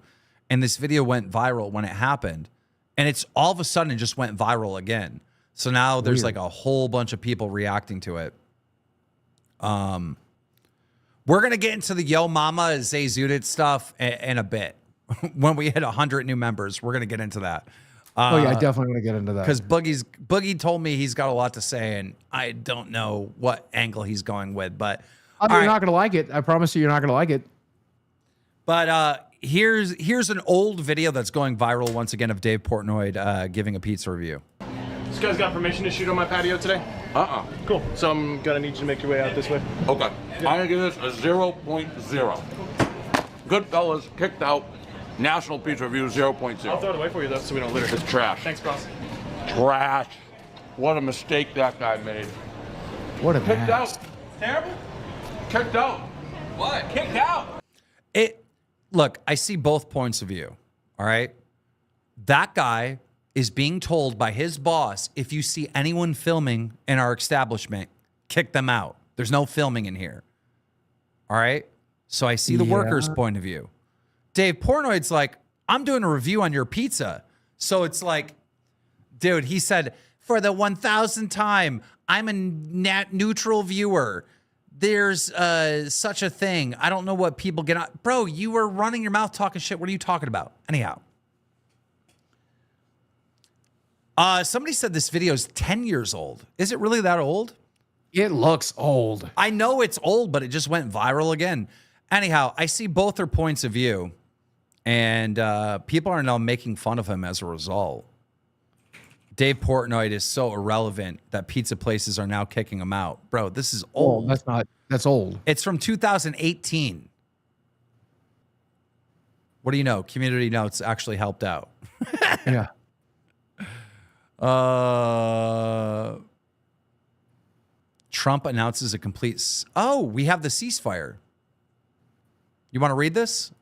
And this video went viral when it happened. And it's all of a sudden it just went viral again. So now there's like a whole bunch of people reacting to it. We're going to get into the Yo Mama Zay Zudit stuff in a bit. When we hit 100 new members, we're going to get into that. Oh yeah, I definitely want to get into that. Because Boogie told me he's got a lot to say, and I don't know what angle he's going with. But you're not gonna like it. I promise you, you're not gonna like it. But here's an old video that's going viral once again of Dave Portnoy giving a pizza review. This guy's got permission to shoot on my patio today? Cool. So I'm gonna need you to make your way out this way. Okay. I'm gonna give this a 0.0. Goodfellas kicked out. National Pizza Review 0.0. I'll throw it away for you though, so we don't litter. It's trash. Thanks, boss. Trash. What a mistake that guy made. What a kicked out. Terrible. Kicked out. What? Kicked out. Look, I see both points of view. All right. That guy is being told by his boss, if you see anyone filming in our establishment, kick them out. There's no filming in here. All right. So I see the worker's point of view. Dave Portnoy's like, I'm doing a review on your pizza. So it's like, dude, he said, for the 1000th time, I'm a neutral viewer. There's such a thing. I don't know what people get on. Bro, you were running your mouth talking shit. What are you talking about? Anyhow. Somebody said this video is 10 years old. Is it really that old? It looks old. I know it's old, but it just went viral again. Anyhow, I see both their points of view. And people are now making fun of him as a result. Dave Portnoy is so irrelevant that pizza places are now kicking him out. Bro, this is old. That's old. It's from 2018. What do you know? Community Notes actually helped out. Yeah. Trump announces a complete... Oh, we have the ceasefire. You want to read this?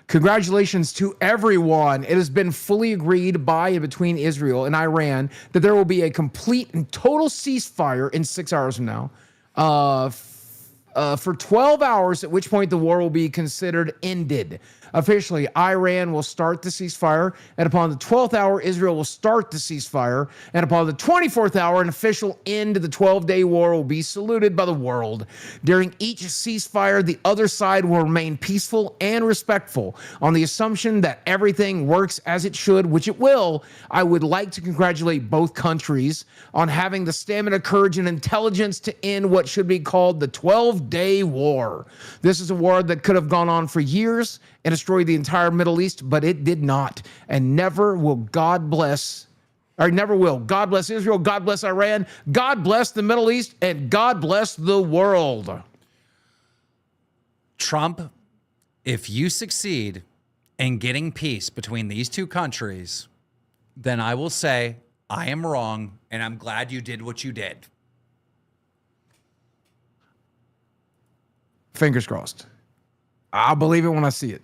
Congratulations to everyone. It has been fully agreed by and between Israel and Iran that there will be a complete and total ceasefire in 6 hours from now for 12 hours, at which point the war will be considered ended. Officially, Iran will start the ceasefire, and upon the 12th hour, Israel will start the ceasefire, and upon the 24th hour, an official end to the 12-day war will be saluted by the world. During each ceasefire, the other side will remain peaceful and respectful. On the assumption that everything works as it should, which it will, I would like to congratulate both countries on having the stamina, courage, and intelligence to end what should be called the 12-day war. This is a war that could have gone on for years and destroyed the entire Middle East, but it did not. And never will God bless, or never will. God bless Israel, God bless Iran, God bless the Middle East, and God bless the world. Trump, if you succeed in getting peace between these two countries, then I will say I am wrong, and I'm glad you did what you did. Fingers crossed. I'll believe it when I see it.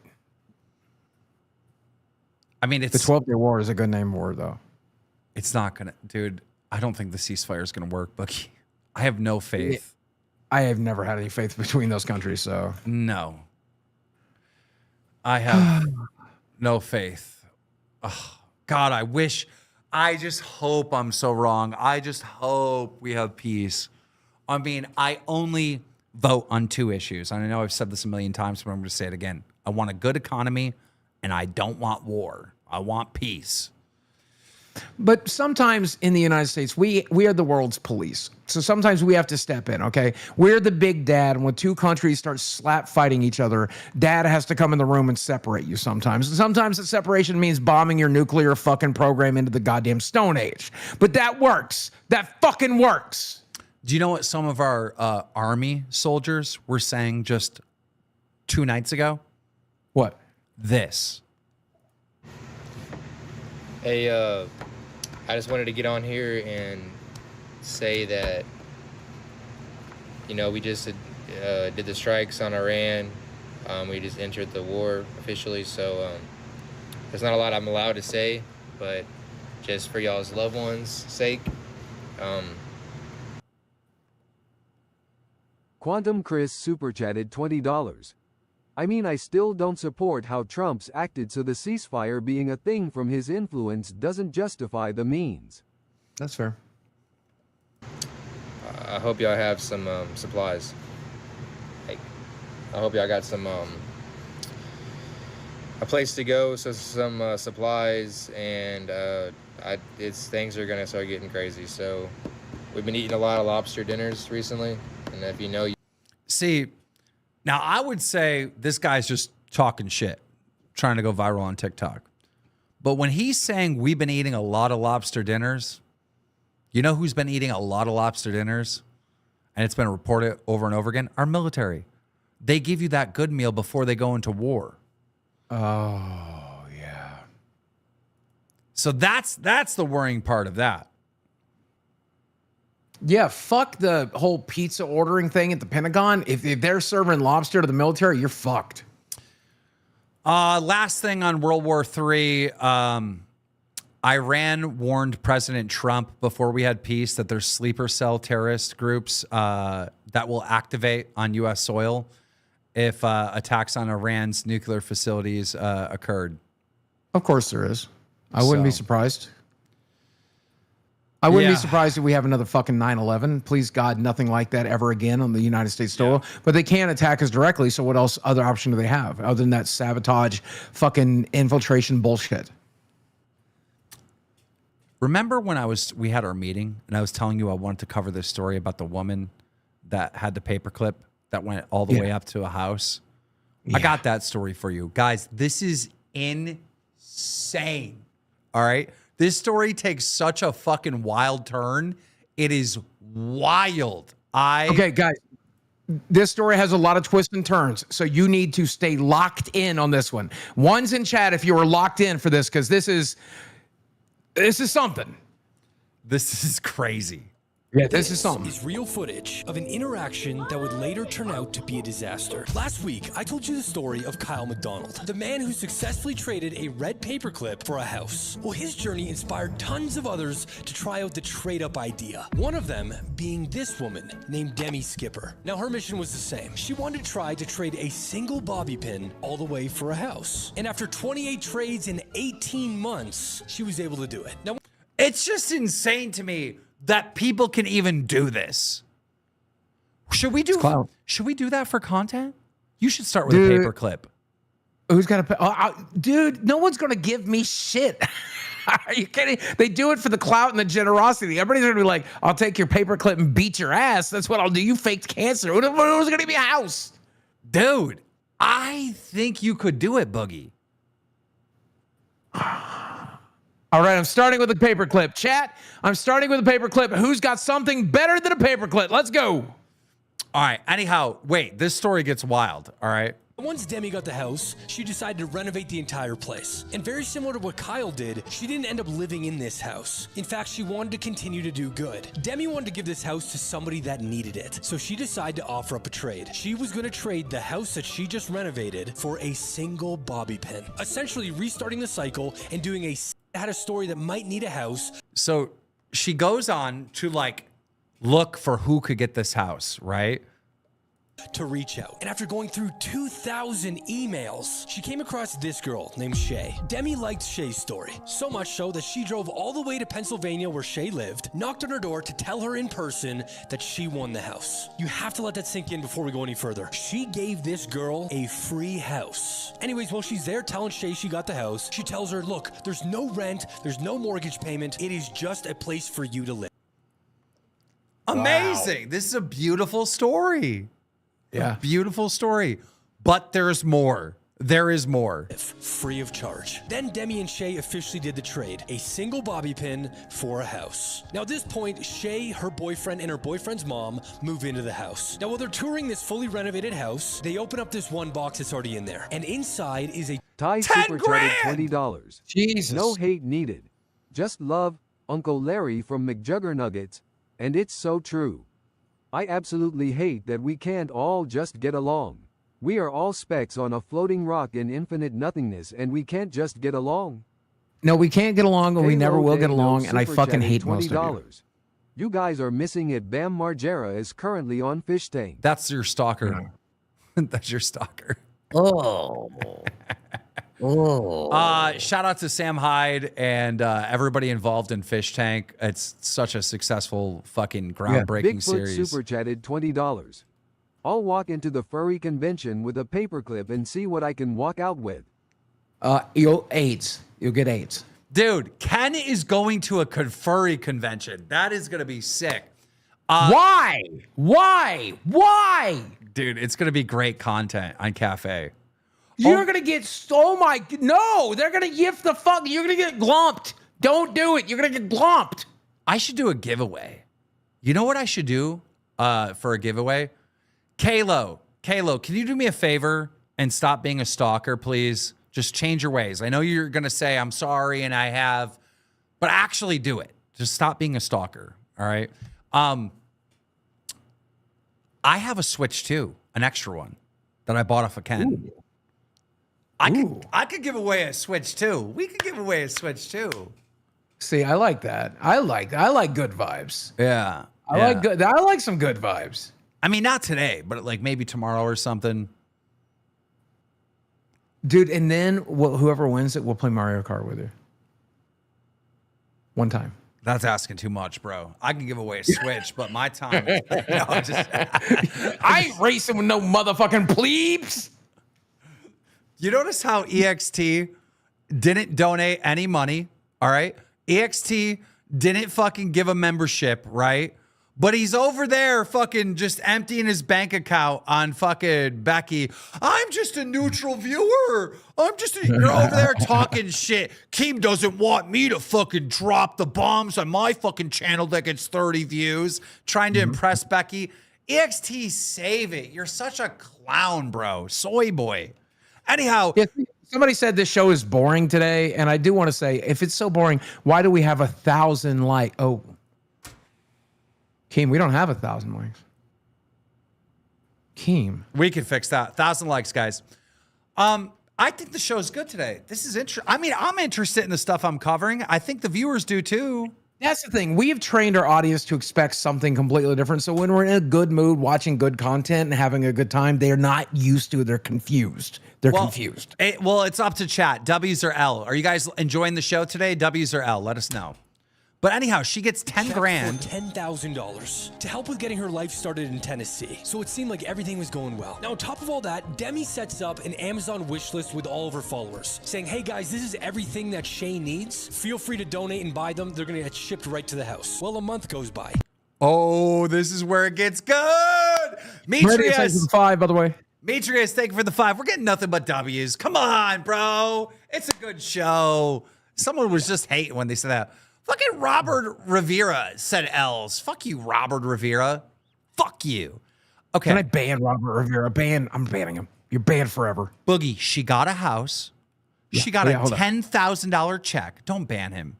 I mean, it's the 12-day war is a good name for it, though. It's not gonna, dude. I don't think the ceasefire is gonna work, Boogie. I have no faith. I have never had any faith between those countries, so no. I have no faith. Oh, God, I wish. I just hope I'm so wrong. I just hope we have peace. I mean, I only vote on two issues. And I know I've said this a million times, but I'm going to say it again. I want a good economy, and I don't want war. I want peace. But sometimes in the United States, we are the world's police. So sometimes we have to step in, okay? We're the big dad, and when two countries start slap fighting each other, dad has to come in the room and separate you sometimes. And sometimes the separation means bombing your nuclear fucking program into the goddamn Stone Age. But that works. That fucking works. Do you know what some of our army soldiers were saying just 2 nights ago? What? This. Hey, I just wanted to get on here and say that, you know, we just did the strikes on Iran. We just entered the war officially, so there's not a lot I'm allowed to say, but just for y'all's loved ones' sake. Quantum Chris super chatted $20. I mean, I still don't support how Trump's acted, so the ceasefire being a thing from his influence doesn't justify the means. That's fair. I hope y'all have some supplies. Like, I hope y'all got some a place to go, so some supplies, and things are gonna start getting crazy. So we've been eating a lot of lobster dinners recently, and if you know, see, now I would say this guy's just talking shit, trying to go viral on TikTok. But when he's saying we've been eating a lot of lobster dinners, you know who's been eating a lot of lobster dinners? And it's been reported over and over again? Our military. They give you that good meal before they go into war. Oh, yeah. So that's the worrying part of that. Yeah, fuck the whole pizza ordering thing at the Pentagon. If they're serving lobster to the military, you're fucked. Last thing on World War III, Iran warned President Trump before we had peace that there's sleeper cell terrorist groups that will activate on U.S. soil if attacks on Iran's nuclear facilities occurred. Of course there is. I wouldn't be surprised. I wouldn't be surprised if we have another fucking 9/11. Please God, nothing like that ever again on the United States soil. Yeah. But they can't attack us directly, so what else other option do they have other than that sabotage, fucking infiltration bullshit? Remember when we had our meeting and I was telling you I wanted to cover this story about the woman that had the paperclip that went all the way up to a house? Yeah. I got that story for you. Guys, this is insane. All right? This story takes such a fucking wild turn. It is wild. Okay, guys. This story has a lot of twists and turns, so you need to stay locked in on this one. One's in chat if you are locked in for this, because this is something. This is crazy. Yeah, this is something. Is real footage of an interaction that would later turn out to be a disaster. Last week, I told you the story of Kyle McDonald, the man who successfully traded a red paperclip for a house. Well, his journey inspired tons of others to try out the trade-up idea. One of them being this woman named Demi Skipper. Now, her mission was the same. She wanted to try to trade a single bobby pin all the way for a house. And after 28 trades in 18 months, she was able to do it. Now, it's just insane to me that people can even do this. Should we do that for content? You should start with a paperclip. Who's got a dude? No one's gonna give me shit. Are you kidding? They do it for the clout and the generosity. Everybody's gonna be like, "I'll take your paperclip and beat your ass." That's what I'll do. You faked cancer. Who's gonna give me a house, dude? I think you could do it, Boogie. All right, I'm starting with a paperclip. Chat, I'm starting with a paperclip. Who's got something better than a paperclip? Let's go. All right, anyhow, wait, this story gets wild, all right? Once Demi got the house, she decided to renovate the entire place. And very similar to what Kyle did, she didn't end up living in this house. In fact, she wanted to continue to do good. Demi wanted to give this house to somebody that needed it. So she decided to offer up a trade. She was going to trade the house that she just renovated for a single bobby pin. Essentially restarting the cycle and doing had a story that might need a house. So she goes on to look for who could get this house, right? To reach out. And after going through 2,000 emails, she came across this girl named Shay. Demi liked Shay's story, so much so that she drove all the way to Pennsylvania where Shay lived, knocked on her door to tell her in person that she won the house. You have to let that sink in before we go any further. She gave this girl a free house. Anyways, while she's there telling Shay she got the house, she tells her, look, there's no rent, there's no mortgage payment, it is just a place for you to live. Amazing. Wow. This is a beautiful story. Yeah. A beautiful story. But there's more. There is more. Free of charge. Then Demi and Shay officially did the trade. A single bobby pin for a house. Now at this point, Shay, her boyfriend, and her boyfriend's mom move into the house. Now while they're touring this fully renovated house, they open up this one box that's already in there. And inside is a Ty super chatted $20. Jesus. No hate needed. Just love, Uncle Larry from McJuggernuggets. And it's so true. I absolutely hate that we can't all just get along. We are all specks on a floating rock in infinite nothingness and we can't just get along. No, we can't get along and we never will get along, and I fucking hate most of you. You guys are missing it. Bam Margera is currently on Fish Tank. That's your stalker. That's your stalker. Oh. Shout out to Sam Hyde and everybody involved in Fish Tank. It's such a successful fucking groundbreaking Bigfoot series. super chatted $20. I'll walk into the furry convention with a paperclip and see what I can walk out with. You'll get AIDS. Dude, Ken is going to a furry convention. That is going to be sick. Why? Dude, it's going to be great content on Cafe. You're going to get, no, they're going to yiff the fuck. You're going to get glumped. Don't do it. You're going to get glumped. I should do a giveaway. You know what I should do for a giveaway? Kalo, can you do me a favor and stop being a stalker, please? Just change your ways. I know you're going to say, I'm sorry, and I have, but actually do it. Just stop being a stalker, all right? I have a Switch too, an extra one that I bought off of Ken. Ooh. I could give away a Switch too. We could give away a Switch too. See, I like that. I like good vibes. Yeah. I like some good vibes. I mean, not today, but like maybe tomorrow or something. Dude, and then whoever wins it, we'll play Mario Kart with you. One time. That's asking too much, bro. I can give away a Switch, but my time is... I ain't racing with no motherfucking plebes. You notice how EXT didn't donate any money, all right? EXT didn't fucking give a membership, right? But he's over there fucking just emptying his bank account on fucking Becky. I'm just a neutral viewer. You're over there talking shit. Keem doesn't want me to fucking drop the bombs on my fucking channel that gets 30 views, trying to impress Becky. EXT, save it. You're such a clown, bro. Soy boy. Anyhow. Yeah, somebody said this show is boring today, and I do want to say, if it's so boring, why do we have 1,000 likes? Oh, Keem, we don't have 1,000 likes. Keem. We can fix that. 1,000 likes, guys. I think the show's good today. This is interesting. I mean, I'm interested in the stuff I'm covering. I think the viewers do too. That's the thing. We have trained our audience to expect something completely different. So when we're in a good mood, watching good content and having a good time, they're not used to it. They're confused. They're confused. It's up to chat. W's or L. Are you guys enjoying the show today? W's or L? Let us know. But anyhow, she gets 10 grand. $10,000 to help with getting her life started in Tennessee. So it seemed like everything was going well. Now, on top of all that, Demi sets up an Amazon wish list with all of her followers, saying, hey guys, this is everything that Shay needs. Feel free to donate and buy them. They're gonna get shipped right to the house. Well, a month goes by. Oh, this is where it gets good. Metrius, 5, by the way. Metrius, thank you for the 5. We're getting nothing but W's. Come on, bro. It's a good show. Someone was just hating when they said that. Fucking Robert Rivera said L's. Fuck you, Robert Rivera. Fuck you. Okay. Can I ban Robert Rivera? I'm banning him. You're banned forever. Boogie, she got a house. She got a $10,000 check. Don't ban him.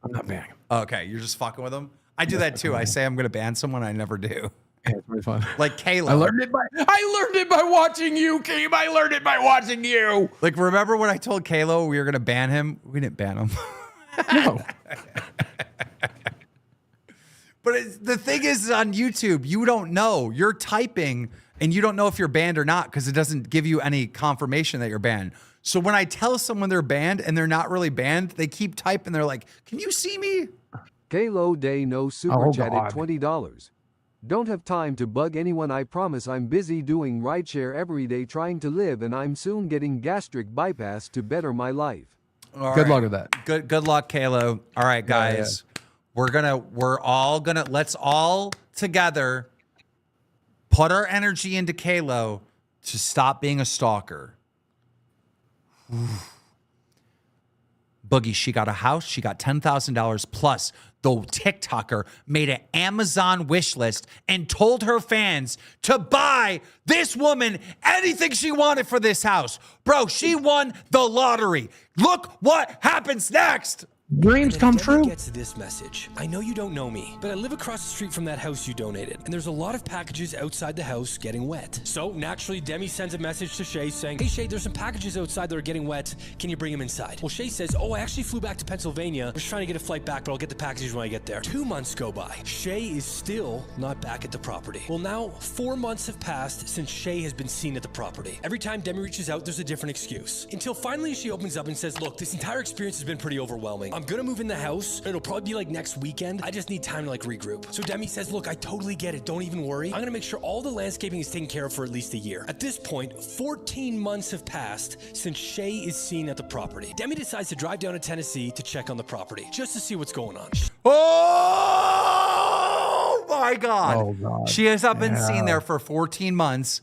I'm not banning him. Okay, you're just fucking with him? I do that too. I say I'm going to ban someone. I never do. Yeah, it's pretty fun. Like Kayla. I learned it by watching you, Keem. I learned it by watching you. Like, remember when I told Kayla we were going to ban him? We didn't ban him. No. But the thing is, on YouTube, you don't know. You're typing, and you don't know if you're banned or not because it doesn't give you any confirmation that you're banned. So when I tell someone they're banned and they're not really banned, they keep typing. They're like, can you see me? Kalo Day No Super Chatted $20. Don't have time to bug anyone. I promise I'm busy doing rideshare every day trying to live, and I'm soon getting gastric bypass to better my life. Good luck with that. Good luck, Kalo. All right, guys. Let's all together put our energy into Kalo to stop being a stalker. Boogie, she got a house. She got $10,000 plus. The TikToker made an Amazon wish list and told her fans to buy this woman anything she wanted for this house. Bro, she won the lottery. Look what happens next. Dreams come true. Gets this message. I know you don't know me, but I live across the street from that house you donated, and there's a lot of packages outside the house getting wet. So naturally, Demi sends a message to Shay saying, hey Shay, there's some packages outside that are getting wet. Can you bring them inside? Well, Shay says, oh, I actually flew back to Pennsylvania. I'm just trying to get a flight back, but I'll get the packages when I get there. 2 months go by. Shay is still not back at the property. Well, now 4 months have passed since Shay has been seen at the property. Every time Demi reaches out, there's a different excuse. Until finally she opens up and says, look, this entire experience has been pretty overwhelming. I'm gonna move in the house. It'll probably be like next weekend. I just need time to like regroup. So Demi says, look, I totally get it. Don't even worry. I'm gonna make sure all the landscaping is taken care of for at least a year. At this point, 14 months have passed since Shay is seen at the property. Demi decides to drive down to Tennessee to check on the property, just to see what's going on. Oh my God. Oh, God. She has not been seen there for 14 months.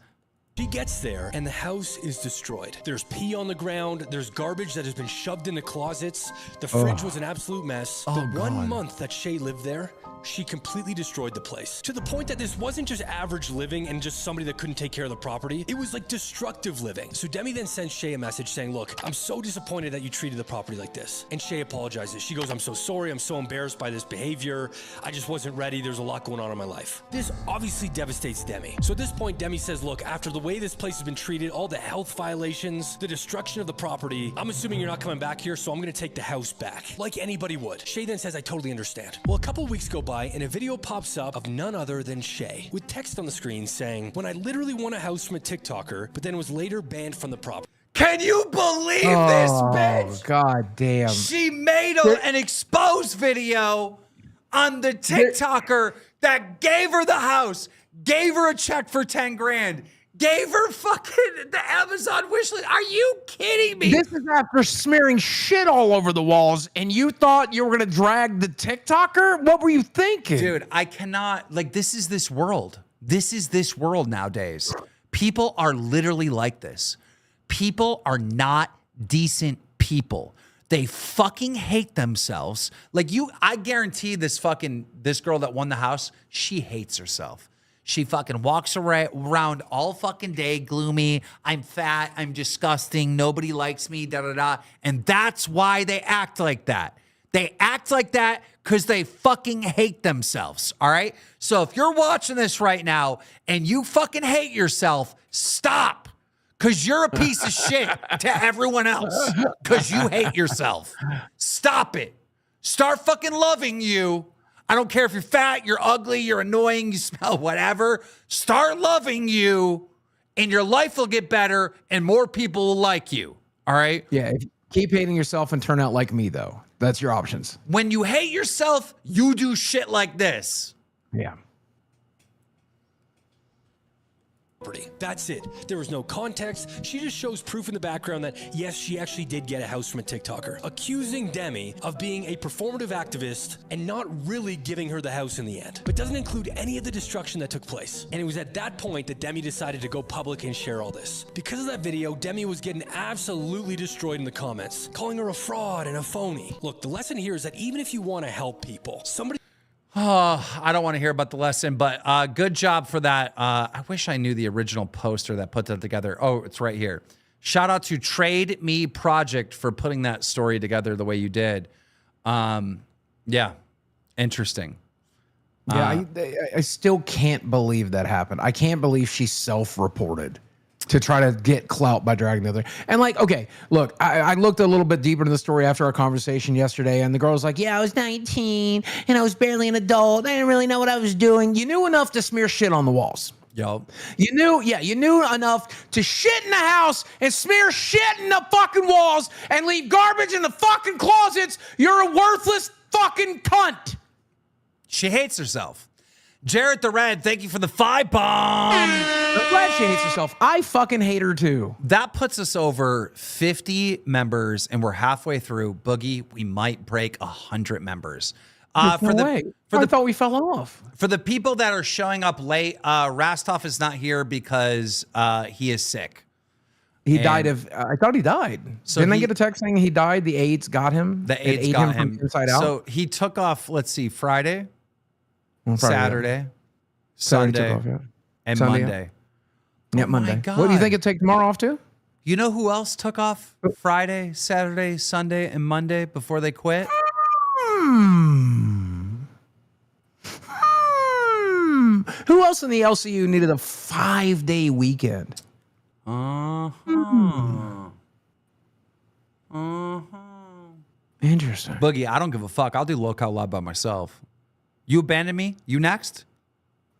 She gets there and the house is destroyed. There's pee on the ground. There's garbage that has been shoved into closets. The fridge was an absolute mess. The 1 month that Shay lived there, she completely destroyed the place. To the point that this wasn't just average living and just somebody that couldn't take care of the property. It was like destructive living. So Demi then sends Shay a message saying, look, I'm so disappointed that you treated the property like this. And Shay apologizes. She goes, I'm so sorry. I'm so embarrassed by this behavior. I just wasn't ready. There's a lot going on in my life. This obviously devastates Demi. So at this point, Demi says, look, after the way this place has been treated, all the health violations, the destruction of the property, I'm assuming you're not coming back here, so I'm going to take the house back. Like anybody would. Shay then says, I totally understand. Well, a couple weeks go by and a video pops up of none other than Shay with text on the screen saying, when I literally won a house from a TikToker, but then was later banned from the property. Can you believe this bitch? Oh, God damn. She made an exposed video on the TikToker that gave her the house, gave her a check for 10 grand, gave her fucking the Amazon wish list. Are you kidding me? This is after smearing shit all over the walls, and you thought you were going to drag the TikToker? What were you thinking? Dude, I cannot, like, this is this world. This is this world nowadays. People are literally like this. People are not decent people. They fucking hate themselves. Like I guarantee this girl that won the house, she hates herself. She fucking walks around all fucking day, gloomy. I'm fat. I'm disgusting. Nobody likes me, da-da-da. And that's why they act like that. They act like that because they fucking hate themselves, all right? So if you're watching this right now and you fucking hate yourself, stop. Because you're a piece of shit to everyone else. Because you hate yourself. Stop it. Start fucking loving you. I don't care if you're fat, you're ugly, you're annoying, you smell whatever. Start loving you, and your life will get better, and more people will like you. All right? Yeah, keep hating yourself and turn out like me, though. That's your options. When you hate yourself, you do shit like this. Yeah. That's it. There was no context. She just shows proof in the background that, yes, she actually did get a house from a TikToker, accusing Demi of being a performative activist and not really giving her the house in the end, but doesn't include any of the destruction that took place. And it was at that point that Demi decided to go public and share all this. Because of that video, Demi was getting absolutely destroyed in the comments, calling her a fraud and a phony. Look, the lesson here is that even if you want to help people, somebody... Oh, I don't want to hear about the lesson, but good job for that. I wish I knew the original poster that put that together. Oh, it's right here. Shout out to Trade Me Project for putting that story together the way you did. Yeah, interesting. Yeah, I still can't believe that happened. I can't believe she self-reported to try to get clout by dragging the other. And like, okay, look, I looked a little bit deeper into the story after our conversation yesterday, and the girl was like, yeah, I was 19 and I was barely an adult. I didn't really know what I was doing. You knew enough to smear shit on the walls. Yo. You knew enough to shit in the house and smear shit in the fucking walls and leave garbage in the fucking closets. You're a worthless fucking cunt. She hates herself. Jarrett the Red, thank you for the 5 bomb. I'm glad she hates herself. I fucking hate her too. That puts us over 50 members, and we're halfway through. Boogie, we might break 100 members. I thought we fell off. For the people that are showing up late, Rastov is not here because he is sick. He died of, I thought he died. So didn't I get a text saying he died? The AIDS got him? The AIDS got him from inside out? So he took off, let's see, Friday, Saturday, Sunday, off, yeah. and Sunday, Monday. Yeah, Monday. What do you think it'd take tomorrow off to? You know who else took off Friday, Saturday, Sunday, and Monday before they quit? Who else in the LCU needed a 5-day weekend? Interesting. Boogie, I don't give a fuck. I'll do Local Live by myself. You abandon me? You next?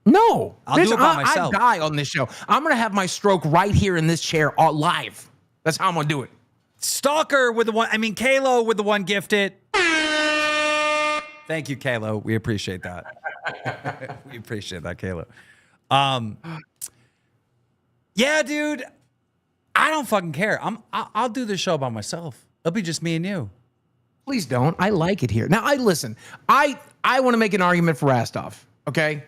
No. I'll do it by myself. I die on this show. I'm going to have my stroke right here in this chair live. That's how I'm going to do it. Stalker with the one, Kalo with the one gifted. Thank you, Kalo. We appreciate that. We appreciate that, Kalo. Yeah, dude. I don't fucking care. I'll do this show by myself. It'll be just me and you. Please don't. I like it here. Now, I want to make an argument for Rastov, okay?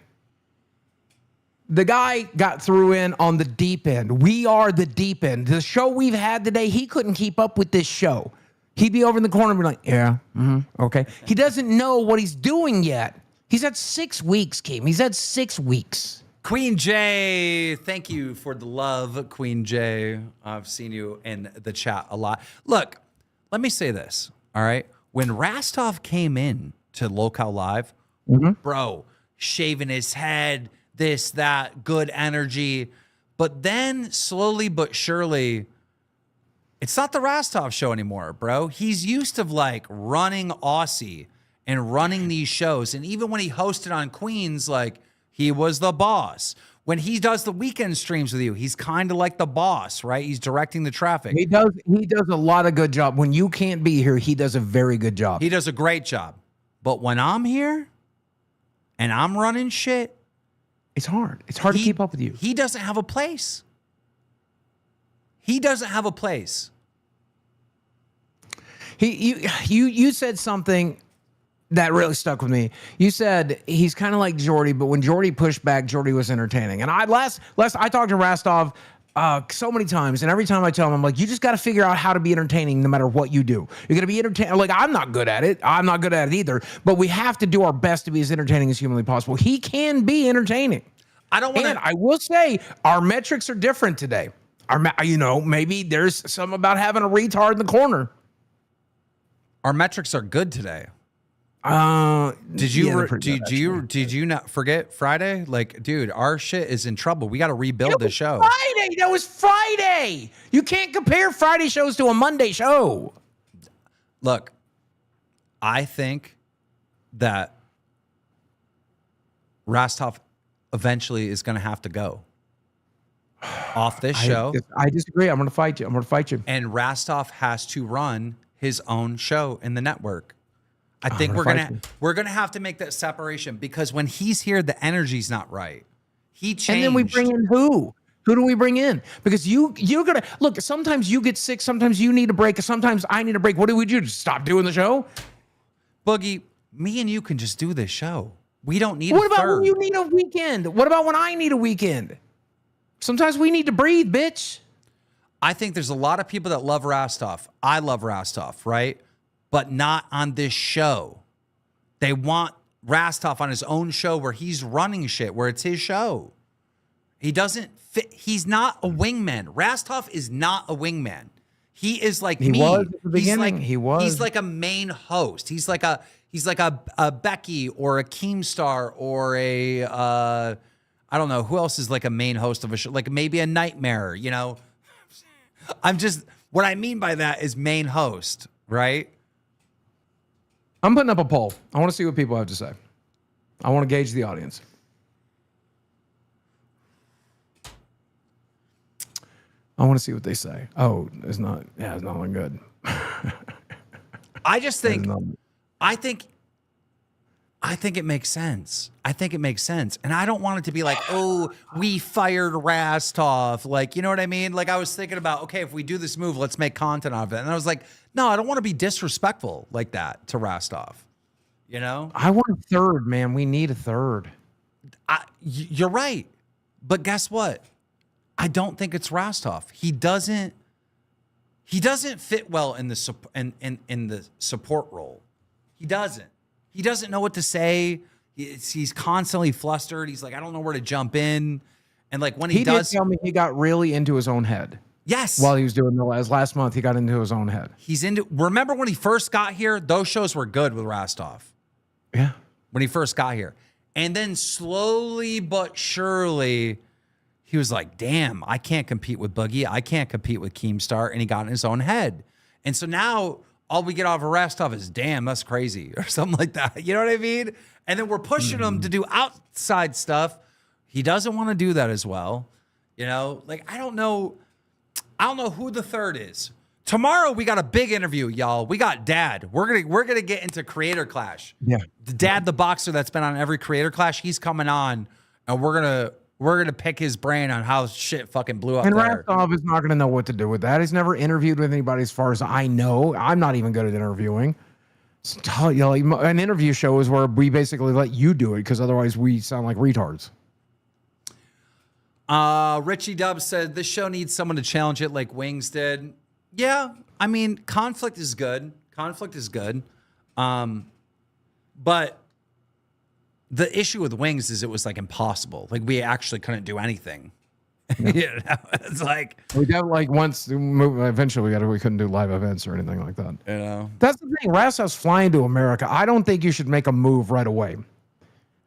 The guy got through in on the deep end. We are the deep end. The show we've had today, he couldn't keep up with this show. He'd be over in the corner and be like, yeah, okay. He doesn't know what he's doing yet. He's had 6 weeks, Keem. He's had 6 weeks. Queen J, thank you for the love, Queen J. I've seen you in the chat a lot. Look, let me say this, all right? When Rastov came in to Local Live, bro, shaving his head, this, that, good energy. But then slowly but surely, it's not the Rastov show anymore, bro. He's used to like running Aussie and running these shows. And even when he hosted on Queens, like he was the boss. When he does the weekend streams with you, he's kind of like the boss, right? He's directing the traffic. He does a lot of good job. When you can't be here, he does a very good job. He does a great job. But when I'm here and I'm running shit, it's hard. It's hard to keep up with you. He doesn't have a place. He doesn't have a place. You said something that really stuck with me. You said he's kind of like Jordy, but when Jordy pushed back, Jordy was entertaining. And I talked to Rastov so many times, and every time I tell him, I'm like, you just got to figure out how to be entertaining no matter what you do. You're going to be entertaining. Like, I'm not good at it. I'm not good at it either. But we have to do our best to be as entertaining as humanly possible. He can be entertaining. I don't want to. And I will say, our metrics are different today. Maybe there's something about having a retard in the corner. Our metrics are good today. Did you not forget Friday? Like, dude, our shit is in trouble. We got to rebuild the show. Friday. That was Friday. You can't compare Friday shows to a Monday show. Look, I think that Rastov eventually is going to have to go off this show. I disagree. I'm going to fight you. And Rastov has to run his own show in the network. I think we're gonna have to make that separation, because when he's here, the energy's not right. He changed. And then we bring in who? Who do we bring in? Because you're gonna look. Sometimes you get sick. Sometimes you need a break. Sometimes I need a break. What do we do? Just stop doing the show? Boogie, me and you can just do this show. We don't need. What about when you need a weekend? What about when I need a weekend? Sometimes we need to breathe, bitch. I think there's a lot of people that love Rastov. I love Rastov, right? But not on this show. They want Rastov on his own show where he's running shit, where it's his show. He doesn't fit. He's not a wingman. Rastov is not a wingman. He is like me. He was at the beginning. He's like a main host. He's like a Becky or a KEEMSTAR or a I don't know who else is like a main host of a show, like maybe a Nightmare. You know, what I mean by that is main host, right? I'm putting up a poll. I want to see what people have to say. I want to gauge the audience. I want to see what they say. Oh, it's not looking good. I think it makes sense. And I don't want it to be like, oh, we fired Rastov. Like, you know what I mean? Like, I was thinking about, okay, if we do this move, let's make content out of it. And I was like, no, I don't want to be disrespectful like that to Rastov. You know? I want a third, man. We need a third. You're right. But guess what? I don't think it's Rastov. He doesn't fit well in the in the support role. He doesn't know what to say. He's constantly flustered. He's like, I don't know where to jump in. And like when he does, did tell me he got really into his own head. Yes. While he was doing last month, he got into his own head. Remember when he first got here? Those shows were good with Rastov. Yeah. When he first got here. And then slowly but surely, he was like, damn, I can't compete with Boogie. I can't compete with KEEMSTAR. And he got in his own head. And so now all we get off of Rastov is, damn, that's crazy, or something like that. You know what I mean? And then we're pushing him to do outside stuff. He doesn't want to do that as well. You know, like, I don't know who the third is. Tomorrow we got a big interview, y'all. We got Dad. We're gonna get into Creator Clash. Yeah. The Dad, the boxer that's been on every Creator Clash, he's coming on, and we're gonna pick his brain on how shit fucking blew up And there. Rastov is not going to know what to do with that. He's never interviewed with anybody as far as I know. I'm not even good at interviewing. So, you know, like, an interview show is where we basically let you do it because otherwise we sound like retards. Richie Dubs said this show needs someone to challenge it like Wings did. Yeah, I mean, conflict is good. Conflict is good. But the issue with Wings is it was like impossible. Like we actually couldn't do anything. Yeah. You know, it's like we got like once eventually we couldn't do live events or anything like that. You know, that's the thing. Rastov's flying to America. I don't think you should make a move right away.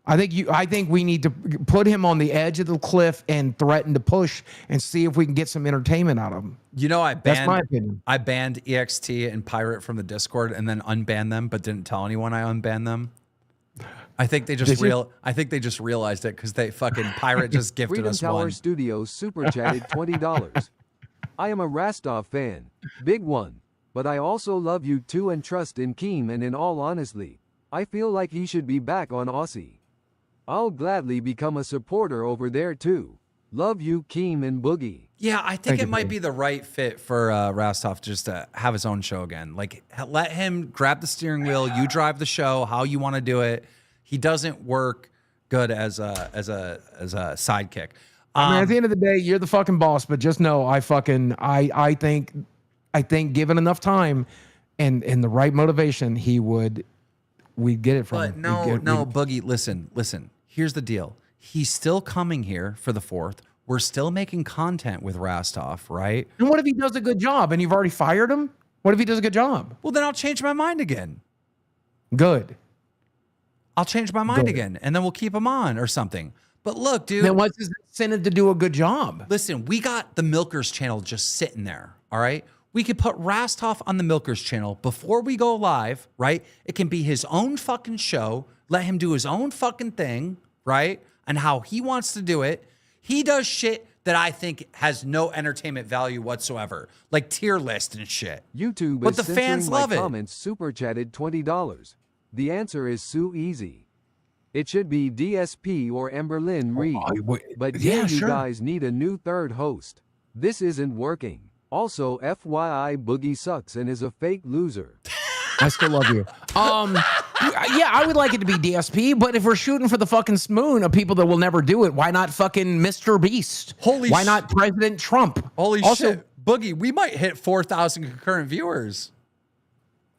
I think we need to put him on the edge of the cliff and threaten to push and see if we can get some entertainment out of him. You know, That's my opinion. I banned EXT and Pirate from the Discord and then unbanned them, but didn't tell anyone I unbanned them. I think they just realized it because they fucking Pirate just gifted Freedom us Tower one. Studios super chatted $20. I am a Rastov fan, big one, but I also love you too and trust in KEEM, and in all honesty, I feel like he should be back on Aussie. I'll gladly become a supporter over there too. Love you, KEEM and Boogie. Yeah, I think it might be the right fit for Rastov just to have his own show again. Like, let him grab the steering wheel. You drive the show how you want to do it. He doesn't work good as a sidekick. I mean, at the end of the day, you're the fucking boss. But just know, I think given enough time and the right motivation, we'd get it from him. No, Boogie, listen. Here's the deal. He's still coming here for the 4th. We're still making content with Rastov, right? And what if he does a good job and you've already fired him? What if he does a good job? Well, then I'll change my mind again. Good. I'll change my mind again, and then we'll keep him on or something. But look, dude. Then what's his incentive to do a good job? Listen, we got the Milkers channel just sitting there, all right? We could put Rastov on the Milkers channel before we go live, right? It can be his own fucking show. Let him do his own fucking thing, right? And how he wants to do it. He does shit that I think has no entertainment value whatsoever, like tier list and shit. YouTube but is the fans censoring my love it. comments super chatted $20. The answer is so easy. It should be DSP or Emberlyn Reed. But yeah, you guys need a new third host. This isn't working. Also, FYI, Boogie sucks and is a fake loser. I still love you. Yeah, I would like it to be DSP, but if we're shooting for the fucking moon of people that will never do it, why not fucking Mr. Beast? Why not President Trump? Holy shit, Boogie, we might hit 4,000 concurrent viewers.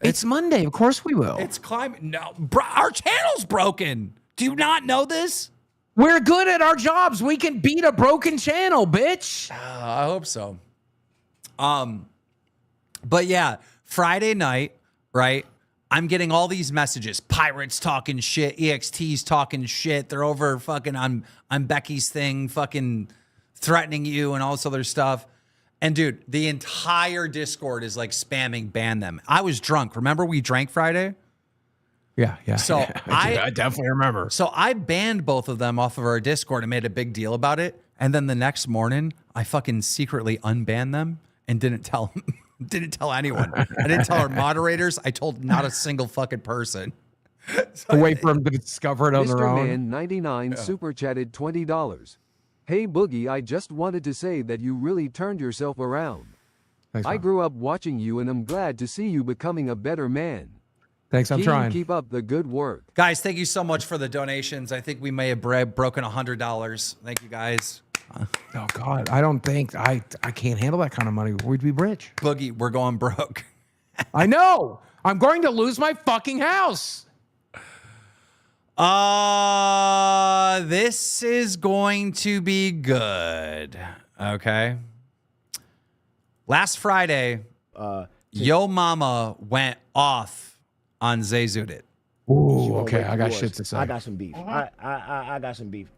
It's Monday. Of course we will. It's climbing. No, our channel's broken. Do you not know this? We're good at our jobs. We can beat a broken channel, bitch. I hope so. But yeah, Friday night, right? I'm getting all these messages. Pirates talking shit. EXT's talking shit. They're over fucking on Becky's thing, fucking threatening you and all this other stuff. And dude, the entire Discord is like spamming ban them. I was drunk. Remember we drank Friday? Yeah. So yeah. I definitely remember. So I banned both of them off of our Discord and made a big deal about it. And then the next morning, I fucking secretly unbanned them and didn't tell anyone. I didn't tell our moderators. I told not a single fucking person. So wait for them to discover it on their own. Mr. Man 99 super chatted $20. Hey Boogie, I just wanted to say that you really turned yourself around. Thanks, I grew up watching you and I'm glad to see you becoming a better man. Thanks, I'm trying. Keep up the good work. Guys, thank you so much for the donations. I think we may have broken $100. Thank you, guys. Oh, God. I don't think I can't handle that kind of money. We'd be rich. Boogie, we're going broke. I know. I'm going to lose my fucking house. This is going to be good. Okay. Last Friday, Yo Mama went off on Zayzudit. Ooh, okay. I got shit to say. I got some beef. I got some beef.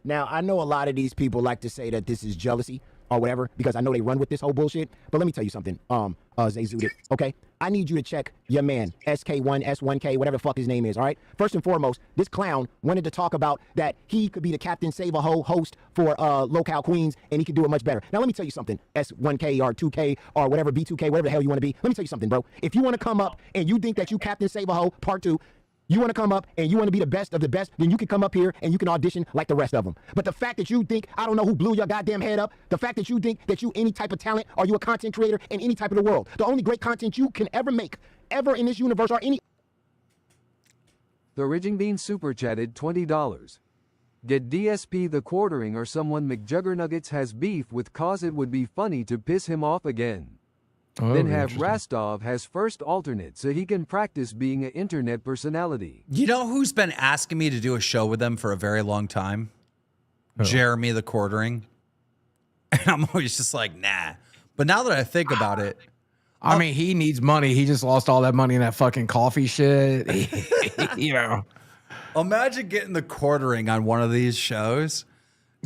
Now I know a lot of these people like to say that this is jealousy. or whatever, because I know they run with this whole bullshit. But let me tell you something, Zay Zudit, okay? I need you to check your man, SK1, S1K, whatever the fuck his name is, all right? First and foremost, this clown wanted to talk about that he could be the Captain Save-A-Ho host for Local Queens, and he could do it much better. Now, let me tell you something, S1K or 2K or whatever, B2K, whatever the hell you want to be. Let me tell you something, bro. If you want to come up and you think that you Captain Save-A-Ho Part 2, you want to come up and you want to be the best of the best, then you can come up here and you can audition like the rest of them. But the fact that you think, I don't know who blew your goddamn head up, the fact that you think that you any type of talent or you a content creator in any type of the world, the only great content you can ever make, ever in this universe or any... The Ridging Bean super chatted $20. Get DSP the quartering or someone McJuggernuggets has beef with, cause it would be funny to piss him off again. Then have Rastov has first alternate so he can practice being an internet personality. You know who's been asking me to do a show with them for a very long time? Oh. Jeremy the Quartering. And I'm always just like, nah. But now that I think about it, I mean, he needs money. He just lost all that money in that fucking coffee shit. You know. Imagine getting the Quartering on one of these shows.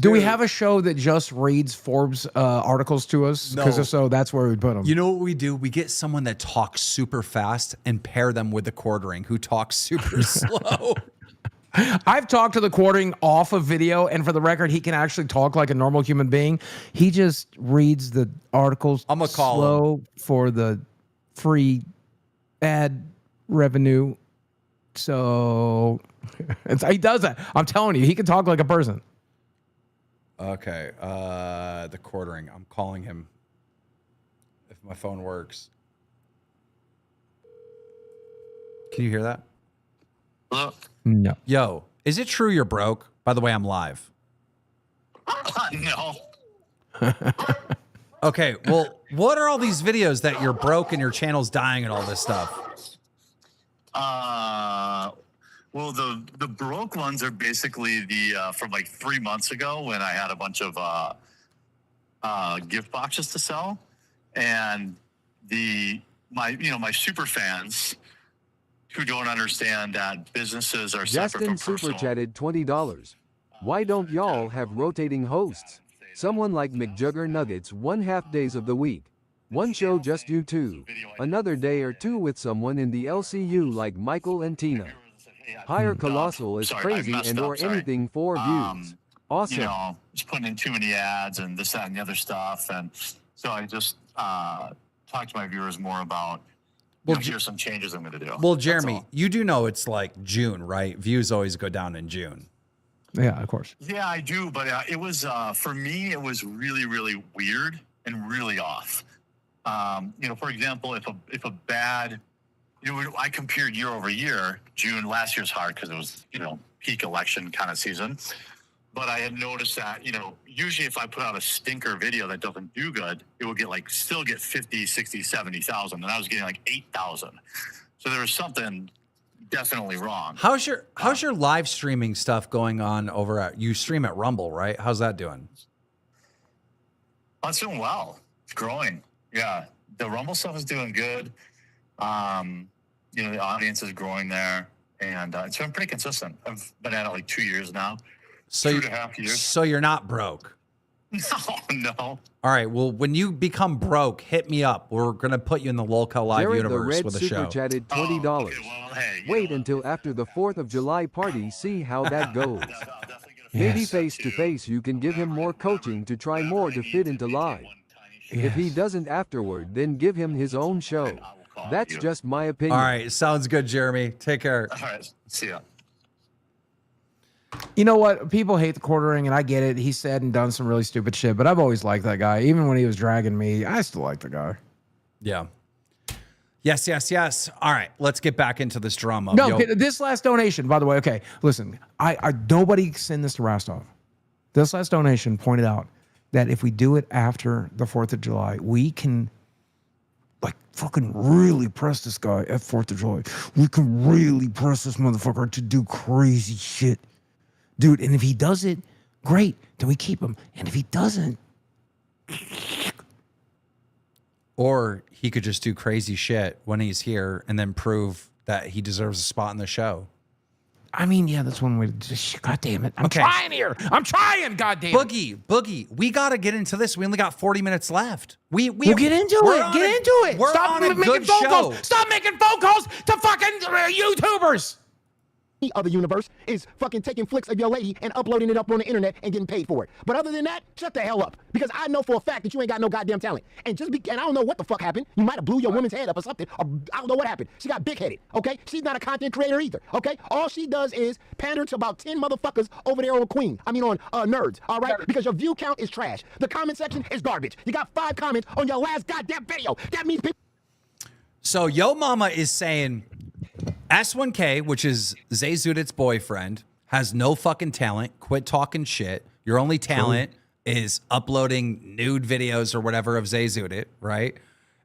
Do we have a show that just reads Forbes articles to us? Because if so, that's where we put them. You know what we do? We get someone that talks super fast and pair them with the Quartering who talks super slow. I've talked to the Quartering off of video, and for the record, he can actually talk like a normal human being. He just reads the articles slow for the free ad revenue. So he does that. I'm telling you, he can talk like a person. Okay, the Quartering. I'm calling him if my phone works. Can you hear that? Hello? No. Yo, is it true you're broke? By the way, I'm live. No. Okay, well, what are all these videos that you're broke and your channel's dying and all this stuff? Well, the broke ones are basically the from like 3 months ago when I had a bunch of gift boxes to sell, and my super fans who don't understand that businesses are separate Justin from super personal. chatted $20. Why don't y'all have rotating hosts? Someone like McJuggernuggets 1/2 days of the week. One show just you two. Another day or two with someone in the LCU like Michael and Tina. Hire Colossal is crazy and or anything for views. Awesome. You know, just putting in too many ads and this, that, and the other stuff. And so I just talked to my viewers more about, here's some changes I'm going to do. Well, Jeremy, you do know it's like June, right? Views always go down in June. Yeah, of course. Yeah, I do. But it was, for me, it was really, really weird and really off. For example, if a bad, I compared year over year. June last year's hard because it was, peak election kind of season. But I had noticed that, usually if I put out a stinker video that doesn't do good, it would still get 50, 60, 70,000. And I was getting like 8,000. So there was something definitely wrong. How's your live streaming stuff going on over at, you stream at Rumble, right? How's that doing? It's doing well. It's growing. Yeah. The Rumble stuff is doing good. The audience is growing there, and it's been pretty consistent. I've been at it like 2 years now. So 2.5 years. So you're not broke. No. All right. Well, when you become broke, hit me up. We're gonna put you in the Local Live Jared universe the Red with a super show. chatted $20. Wait until after the 4th of July party, see how that goes. Maybe face to face you can give him more coaching to try more to fit into live. If he doesn't afterward, then give him his own show. That's just my opinion. All right. Sounds good, Jeremy. Take care. All right. See ya. You know what? People hate the Quartering, and I get it. He said and done some really stupid shit, but I've always liked that guy. Even when he was dragging me, I still like the guy. Yeah. Yes, yes, yes. All right. Let's get back into this drama. No, this last donation, by the way. Okay, listen. I nobody send this to Rastov. This last donation pointed out that if we do it after the 4th of July, we can fucking really press this guy at 4th of July. We can really press this motherfucker to do crazy shit. Dude, and if he does it, great. Then we keep him. And if he doesn't... Or he could just do crazy shit when he's here and then prove that he deserves a spot in the show. I mean, yeah, that's one way to just, God damn it. I'm trying here. I'm trying, God damn it. Boogie, we got to get into this. We only got 40 minutes left. We'll get into it. Get into it. We're Stop on a making good phone show. calls. Stop making phone calls to fucking YouTubers. Other universe is fucking taking flicks of your lady and uploading it up on the internet and getting paid for it. But other than that, shut the hell up. Because I know for a fact that you ain't got no goddamn talent. And I don't know what the fuck happened. You might have blew your woman's head up or something. Or I don't know what happened. She got big-headed, okay? She's not a content creator either, okay? All she does is pander to about 10 motherfuckers over there on Nerds, all right? Because your view count is trash. The comment section is garbage. You got 5 comments on your last goddamn video. That means people... So Yo Mama is saying S1K, which is Zay Zudit's boyfriend, has no fucking talent. Quit talking shit. Your only talent is uploading nude videos or whatever of Zay Zudit, right?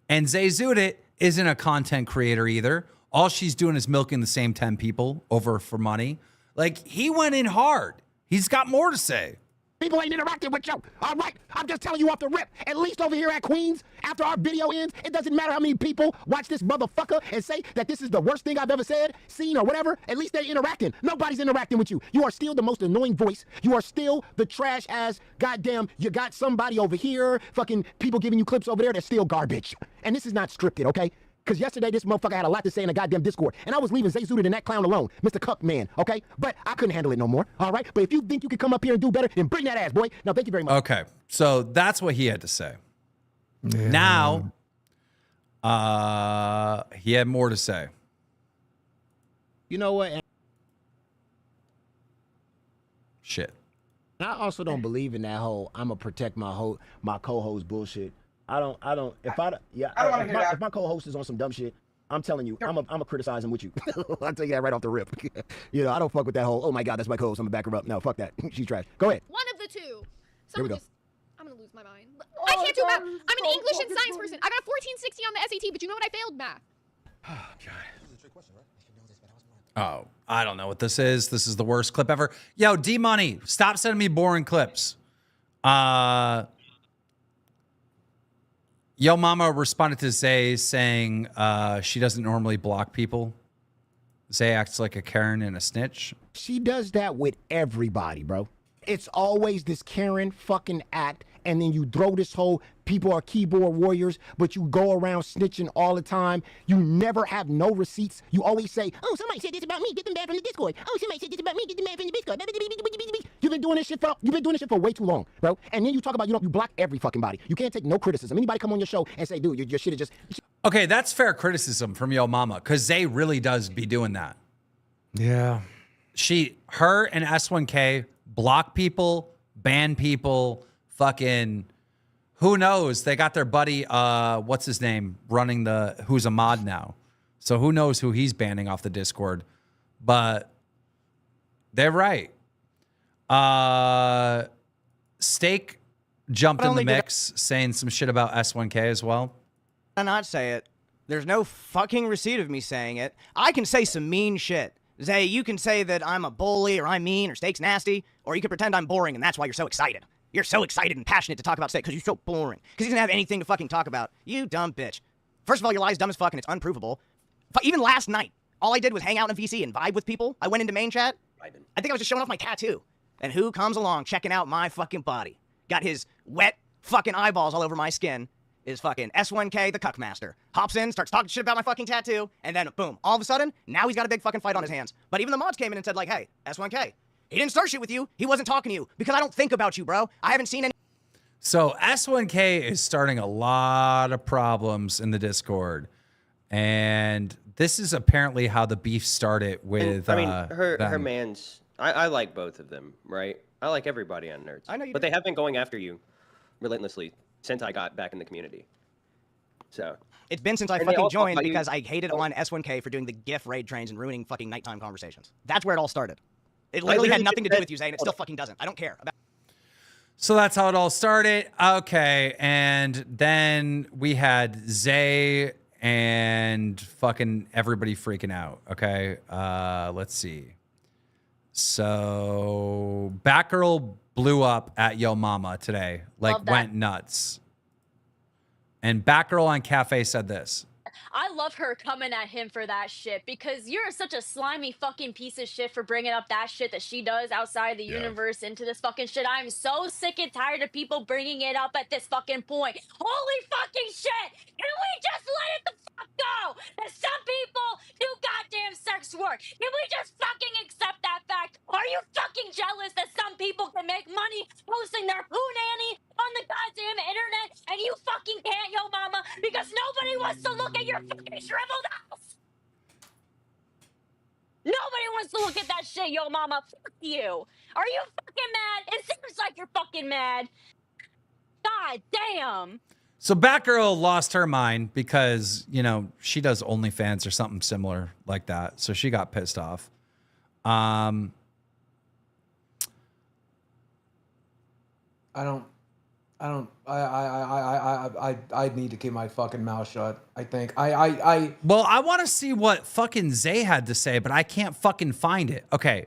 And Zay Zudit isn't a content creator either. All she's doing is milking the same 10 people over for money. Like, he went in hard. He's got more to say. People ain't interacting with you. All right, I'm just telling you off the rip. At least over here at Queens, after our video ends, it doesn't matter how many people watch this motherfucker and say that this is the worst thing I've ever said, seen, or whatever. At least they're interacting. Nobody's interacting with you. You are still the most annoying voice. You are still the trash ass goddamn, you got somebody over here, fucking people giving you clips over there that's still garbage. And this is not scripted, okay? Because yesterday, this motherfucker had a lot to say in the goddamn Discord. And I was leaving Zay Zudit and that clown alone, Mr. Cuck Man, okay? But I couldn't handle it no more, all right? But if you think you can come up here and do better, then bring that ass, boy. No, thank you very much. Okay, so that's what he had to say. Yeah. Now, he had more to say. You know what? Shit. And I also don't believe in that whole "I'ma protect my co-host" bullshit. I don't. If my co-host is on some dumb shit, I'm telling you, I'm a criticize him with you. I'll tell you that right off the rip. You know, I don't fuck with that whole, oh my God, that's my co-host, I'm gonna back her up. No, fuck that. She's trash. Go ahead. One of the two. Here we go. I'm gonna lose my mind. I can't do math. I'm an English and science person. I got a 1460 on the SAT, but you know what? I failed math. Oh, God. Oh, I don't know what this is. This is the worst clip ever. Yo, D-Money, stop sending me boring clips. Yo Mama responded to Zay saying she doesn't normally block people. Zay acts like a Karen and a snitch. She does that with everybody, bro. It's always this Karen fucking act, and then you throw this whole people are keyboard warriors, but you go around snitching all the time. You never have no receipts. You always say, oh, somebody said this about me, get them bad from the Discord. Oh, somebody said this about me, get them bad from the Discord. You've been doing this shit for way too long, bro. And then you talk about you block every fucking body. You can't take no criticism. Anybody come on your show and say, dude, your shit is just... Okay, that's fair criticism from Yo Mama, because Zay really does be doing that. Yeah. Her and S1K block people, ban people, fucking... Who knows? They got their buddy, what's his name, running who's a mod now. So who knows who he's banning off the Discord. But they're right. Steak jumped in the mix, saying some shit about S1K as well. I not say it. There's no fucking receipt of me saying it. I can say some mean shit. Zay, you can say that I'm a bully or I'm mean or Steak's nasty, or you can pretend I'm boring and that's why you're so excited. You're so excited and passionate to talk about Steak because you're so boring. Because he doesn't have anything to fucking talk about. You dumb bitch. First of all, your lie's dumb as fuck and it's unprovable. But even last night, all I did was hang out in VC and vibe with people. I went into main chat. I think I was just showing off my tattoo. And who comes along checking out my fucking body? Got his wet fucking eyeballs all over my skin. Is fucking S1K, the cuckmaster. Hops in, starts talking shit about my fucking tattoo, and then boom, all of a sudden, now he's got a big fucking fight on his hands. But even the mods came in and said like, hey, S1K, he didn't start shit with you. He wasn't talking to you because I don't think about you, bro. I haven't seen any. So S1K is starting a lot of problems in the Discord. And this is apparently how the beef started with her man's I like both of them, right? I like everybody on Nerds. I know you but do. They have been going after you relentlessly since I got back in the community. So it's been since I fucking joined because I hated on S1K for doing the GIF raid trains and ruining fucking nighttime conversations. That's where it all started. It literally had nothing to do with you, Zay, and it still fucking doesn't. I don't care about. So that's how it all started. Okay, and then we had Zay and fucking everybody freaking out. Okay, let's see. So Batgirl blew up at Yo Mama today, like went nuts. And Batgirl on Cafe said this. I love her coming at him for that shit because you're such a slimy fucking piece of shit for bringing up that shit that she does outside the universe into this fucking shit. I'm so sick and tired of people bringing it up at this fucking point. Holy fucking shit! Can we just let it the fuck go? That some people do goddamn sex work. Can we just fucking accept that fact? Are you fucking jealous that some people can make money posting their poo nanny on the goddamn internet and you fucking can't, yo mama, because nobody wants to look at your fucking shriveled ass? Nobody wants to look at that shit, yo mama. Fuck you. Are you fucking mad? It seems like you're fucking mad. God damn. So Batgirl lost her mind because, you know, she does OnlyFans or something similar like that. So she got pissed off. I need to keep my fucking mouth shut. I think well, I want to see what fucking Zay had to say, but I can't fucking find it. Okay.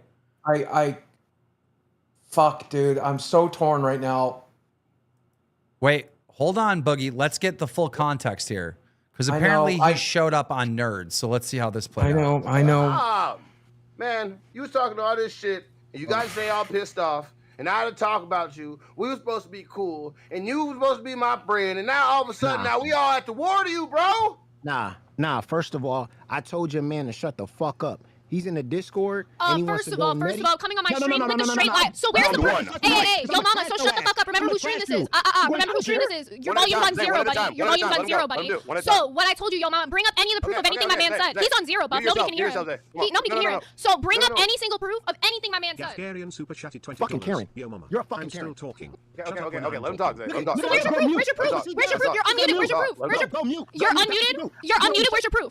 Fuck, dude. I'm so torn right now. Wait, hold on, Boogie. Let's get the full context here. Because apparently he showed up on Nerds. So let's see how this plays out. I know. Ah, man, you was talking all this shit, and you guys say all pissed off, and I had to talk about you. We were supposed to be cool, and you were supposed to be my friend, and now all of a sudden, now we all at the war to you, bro. Nah. First of all, I told your man to shut the fuck up. He's in the Discord. And he First of all, coming on my stream with the straight live. So where's the proof? Hey, yo, mama. So shut the fuck up. Remember whose stream this is. Remember whose stream this is. Your volume's on zero, buddy. Your volume's on zero, buddy. So what I told you, yo, mama, bring up any of the proof of anything my man said. He's on zero, buff. Nobody can hear him. Nobody can hear him. So bring up any single proof of anything my man said. Gascarian super chatted $20. Fucking Karen. Yo, mama. You're a fucking Karen. Still talking. Okay. Let him talk. Let him talk. So where's your proof? Where's your proof? Where's your proof? You're unmuted. Where's your proof? Where's your You're unmuted. You're unmuted. Where's your proof?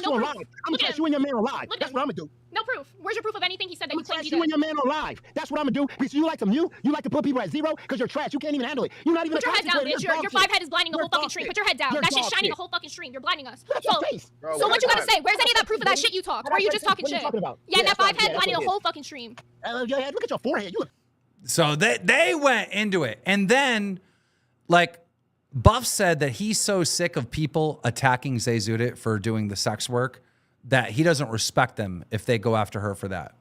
No proof. I'm gonna catch you and your man alive. That's what I'm gonna do. No proof. Where's your proof of anything he said that you claimed he did? You and your man alive. That's what I'm gonna do. Because you like to mute. You like to put people at zero because you're trash. You can't even handle it. You're not even. Put your head down, bitch. Your five head is blinding the whole fucking stream. Put your head down. That shit's shining the whole fucking stream. You're blinding us. So what you gotta say? Where's any of that proof of that shit you talked? Or are you just talking shit? Yeah, that five head blinding the whole fucking stream. Look at your forehead. You look. So they went into it. And then, like, Buff said that he's so sick of people attacking Zay Zudit for doing the sex work that he doesn't respect them if they go after her for that.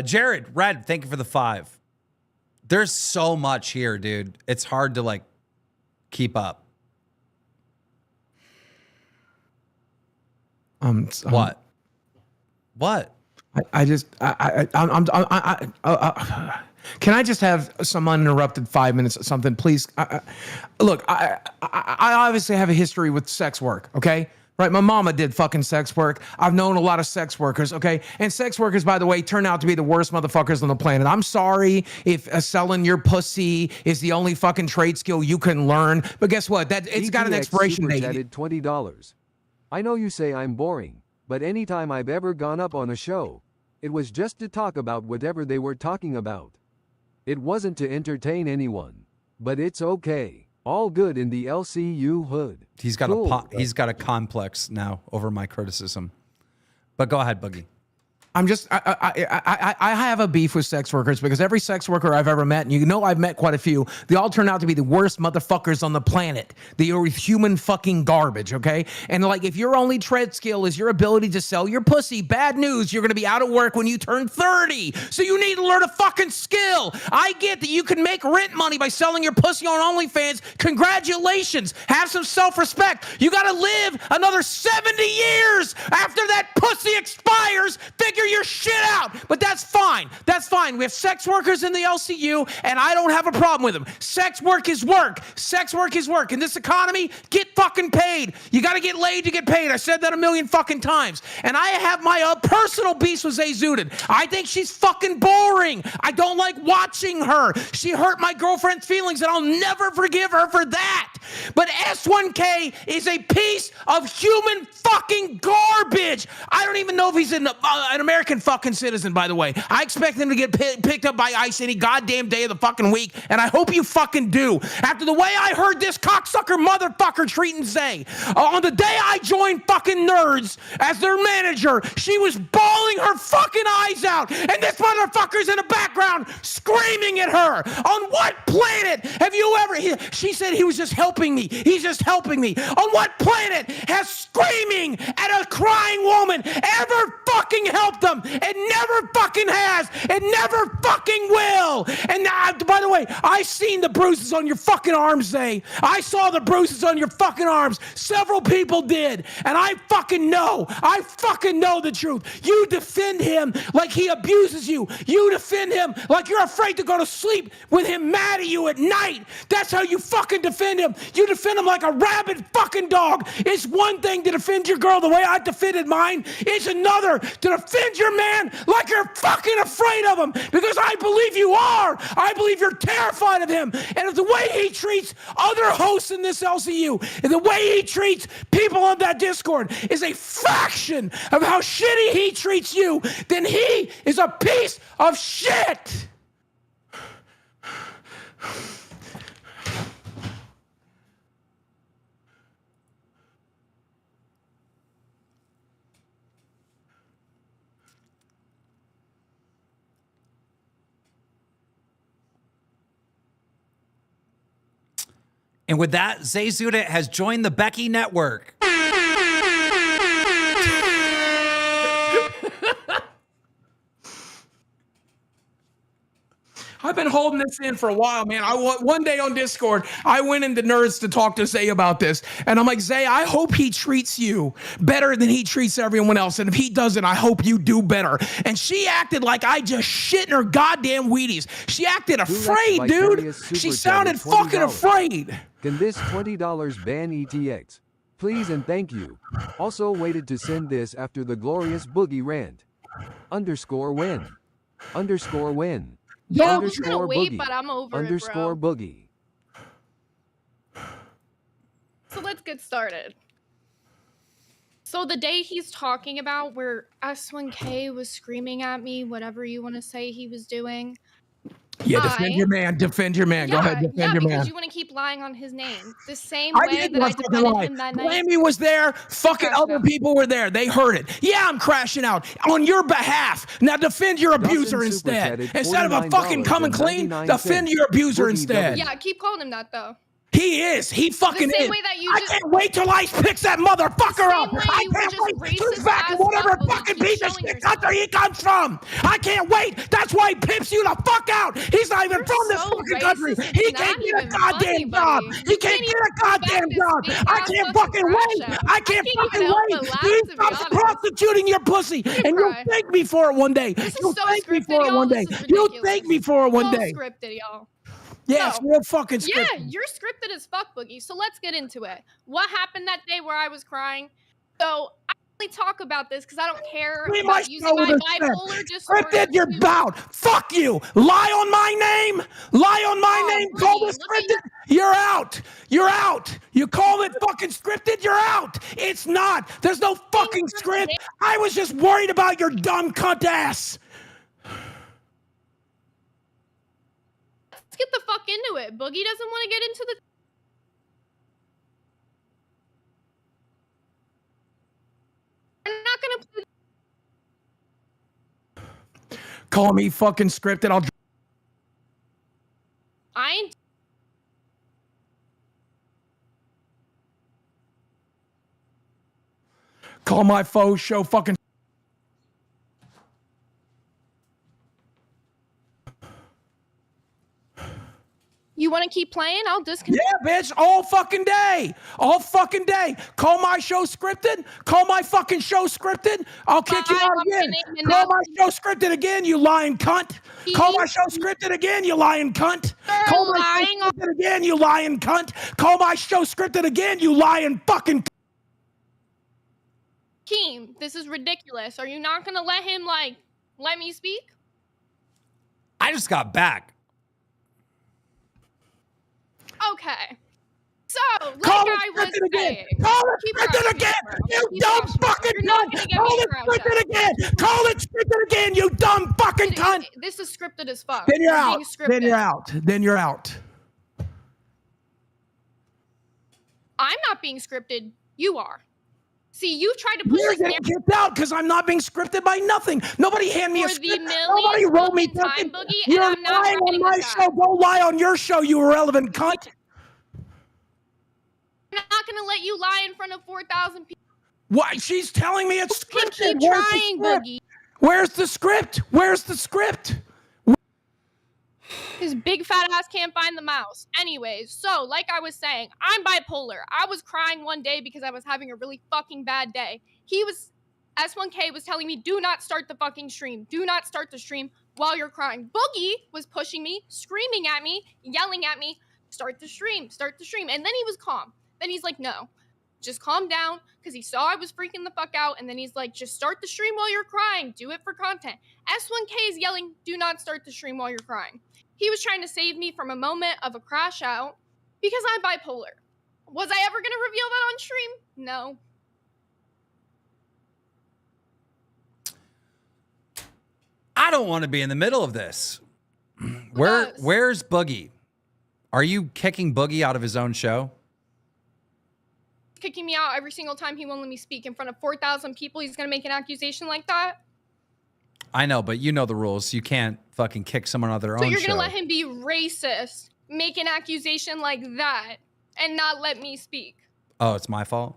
Jared, Red, thank you for the 5. There's so much here, dude. It's hard to, like, keep up. What? Can I just have some uninterrupted 5 minutes or something, please? Look, I obviously have a history with sex work, okay? Right, my mama did fucking sex work. I've known a lot of sex workers, okay? And sex workers, by the way, turn out to be the worst motherfuckers on the planet. I'm sorry if selling your pussy is the only fucking trade skill you can learn, but guess what? It's got an expiration date. Added $20. I know you say I'm boring, but anytime I've ever gone up on a show, it was just to talk about whatever they were talking about. It wasn't to entertain anyone, but it's okay. All good in the LCU hood. He's got he's got a complex now over my criticism. But go ahead, Boogie. I'm just, I have a beef with sex workers because every sex worker I've ever met, and you know I've met quite a few, they all turn out to be the worst motherfuckers on the planet. They are human fucking garbage, okay? And like, if your only tread skill is your ability to sell your pussy, bad news, you're gonna be out of work when you turn 30. So you need to learn a fucking skill. I get that you can make rent money by selling your pussy on OnlyFans. Congratulations. Have some self-respect. You gotta live another 70 years after that pussy expires. Figure your shit out, but that's fine. That's fine. We have sex workers in the LCU, and I don't have a problem with them. Sex work is work. Sex work is work. In this economy, get fucking paid. You got to get laid to get paid. I said that a million fucking times. And I have my personal beef with Zay Zudit. I think she's fucking boring. I don't like watching her. She hurt my girlfriend's feelings, and I'll never forgive her for that. But S1K is a piece of human fucking garbage. I don't even know if he's an American fucking citizen, by the way. I expect him to get picked up by ICE any goddamn day of the fucking week, and I hope you fucking do. After the way I heard this cocksucker motherfucker treating Zay, on the day I joined fucking Nerds as their manager, she was bawling her fucking eyes out, and this motherfucker's in the background screaming at her. On what planet have you ever... She said he was just helping me. He's just helping me. On what planet has screaming at a crying woman ever fucking helped them? It never fucking has. It never fucking will. And by the way, I seen the bruises on your fucking arms, Zay. I saw the bruises on your fucking arms. Several people did. And I fucking know. I fucking know the truth. You defend him like he abuses you. You defend him like you're afraid to go to sleep with him mad at you at night. That's how you fucking defend him. You defend him like a rabid fucking dog. It's one thing to defend your girl the way I defended mine. It's another to defend your man like you're fucking afraid of him, because I believe you are. I believe you're terrified of him. And if the way he treats other hosts in this LCU and the way he treats people on that Discord is a fraction of how shitty he treats you, then he is a piece of shit. And with that, Zay Zuda has joined the Becky Network. I've been holding this in for a while, man. One day on Discord, I went into Nerds to talk to Zay about this. And I'm like, Zay, I hope he treats you better than he treats everyone else. And if he doesn't, I hope you do better. And she acted like I just shit in her goddamn Wheaties. She acted afraid, dude. She sounded fucking afraid. Can this $20 ban ETX? Please and thank you. Also waited to send this after the glorious Boogie rant. _win. _win. Yeah, we're gonna wait, but I'm over it, bro. _boogie. So let's get started. So the day he's talking about where S1K was screaming at me, whatever you want to say he was doing. Yeah, defend your man. Defend your man. Go ahead, defend your man. Because you want to keep lying on his name. The same way that I defended him that night. Blammy was there. Fucking other people were there. They heard it. Yeah, I'm crashing out on your behalf. Now defend your abuser instead. Instead of a fucking coming clean, defend your abuser instead. Yeah, keep calling him that though. He is. He fucking is. I can't wait till ICE picks that motherfucker up. I can't wait. He's back in whatever fucking piece of shit country he comes from. I can't wait. That's why he pimps you the fuck out. He's not even from this fucking country. He can't get a goddamn job. He can't get a goddamn job. I can't fucking wait. I can't fucking wait. He stops prostituting your pussy. And you'll thank me for it one day. You'll thank me for it one day. You'll thank me for it one day. Scripted, y'all. Yeah, it's real fucking scripted. Yeah, you're scripted as fuck, Boogie. So let's get into it. What happened that day where I was crying? So I only talk about this because I don't care about using my bipolar disorder. Scripted, you're bound. Fuck you. Lie on my name. Lie on my name. Boogie, call this scripted. You're out. You're out. You call it fucking scripted, you're out. It's not. There's no fucking script. I was just worried about your dumb cunt ass. Get the fuck into it. Boogie doesn't want to get into the... I'm not gonna play... Call me fucking scripted. I ain't... Call my faux show fucking... You want to keep playing? I'll disconnect. Yeah, bitch, all fucking day. All fucking day. Call my show scripted. Call my fucking show scripted. I'll kick you out again. Call my show scripted again, you lying cunt. Call my show scripted again, you lying cunt. Call my show scripted again, you lying cunt. Call my show scripted again, you lying fucking... Keem, this is ridiculous. Are you not going to let him, like, let me speak? I just got back. Okay. So, like Call it I was scripted again. saying, Call it keep scripted rushing again. me, bro. You Keep dumb rushing me. fucking You're not cunt. gonna get Call me it crowned scripted up. again. Call it scripted again. You dumb fucking cunt. This is scripted as fuck. Then you're out. Being scripted. Then you're out. Then you're out. I'm not being scripted. You are. See, you tried to push You're this getting kicked out because I'm not being scripted by nothing. Nobody hand me a for the script. millionth Nobody wrote me fucking time, something. Boogie, and You're I'm not lying on riding my with show. that. Go lie on your show, you irrelevant cunt. I'm not gonna let you lie in front of 4,000 people. Why? She's telling me it's You can scripted. keep Where's the trying, script? Boogie. Where's the script? Where's the script? His big fat ass can't find the mouse. Anyways, so like I was saying, I'm bipolar. I was crying one day because I was having a really fucking bad day. S1K was telling me, do not start the fucking stream. Do not start the stream while you're crying. Boogie was pushing me, screaming at me, yelling at me, start the stream, start the stream. And then he was calm. Then he's like, no, just calm down, because he saw I was freaking the fuck out. And then he's like, just start the stream while you're crying. Do it for content. S1K is yelling, do not start the stream while you're crying. He was trying to save me from a moment of a crash out because I'm bipolar. Was I ever going to reveal that on stream? No. I don't want to be in the middle of this. Where's Boogie? Are you kicking Boogie out of his own show? He's kicking me out every single time he won't let me speak in front of 4,000 people. He's going to make an accusation like that. I know, but you know the rules. You can't fucking kick someone out of their So own you're show. going to let him be racist, make an accusation like that, and not let me speak? Oh, it's my fault?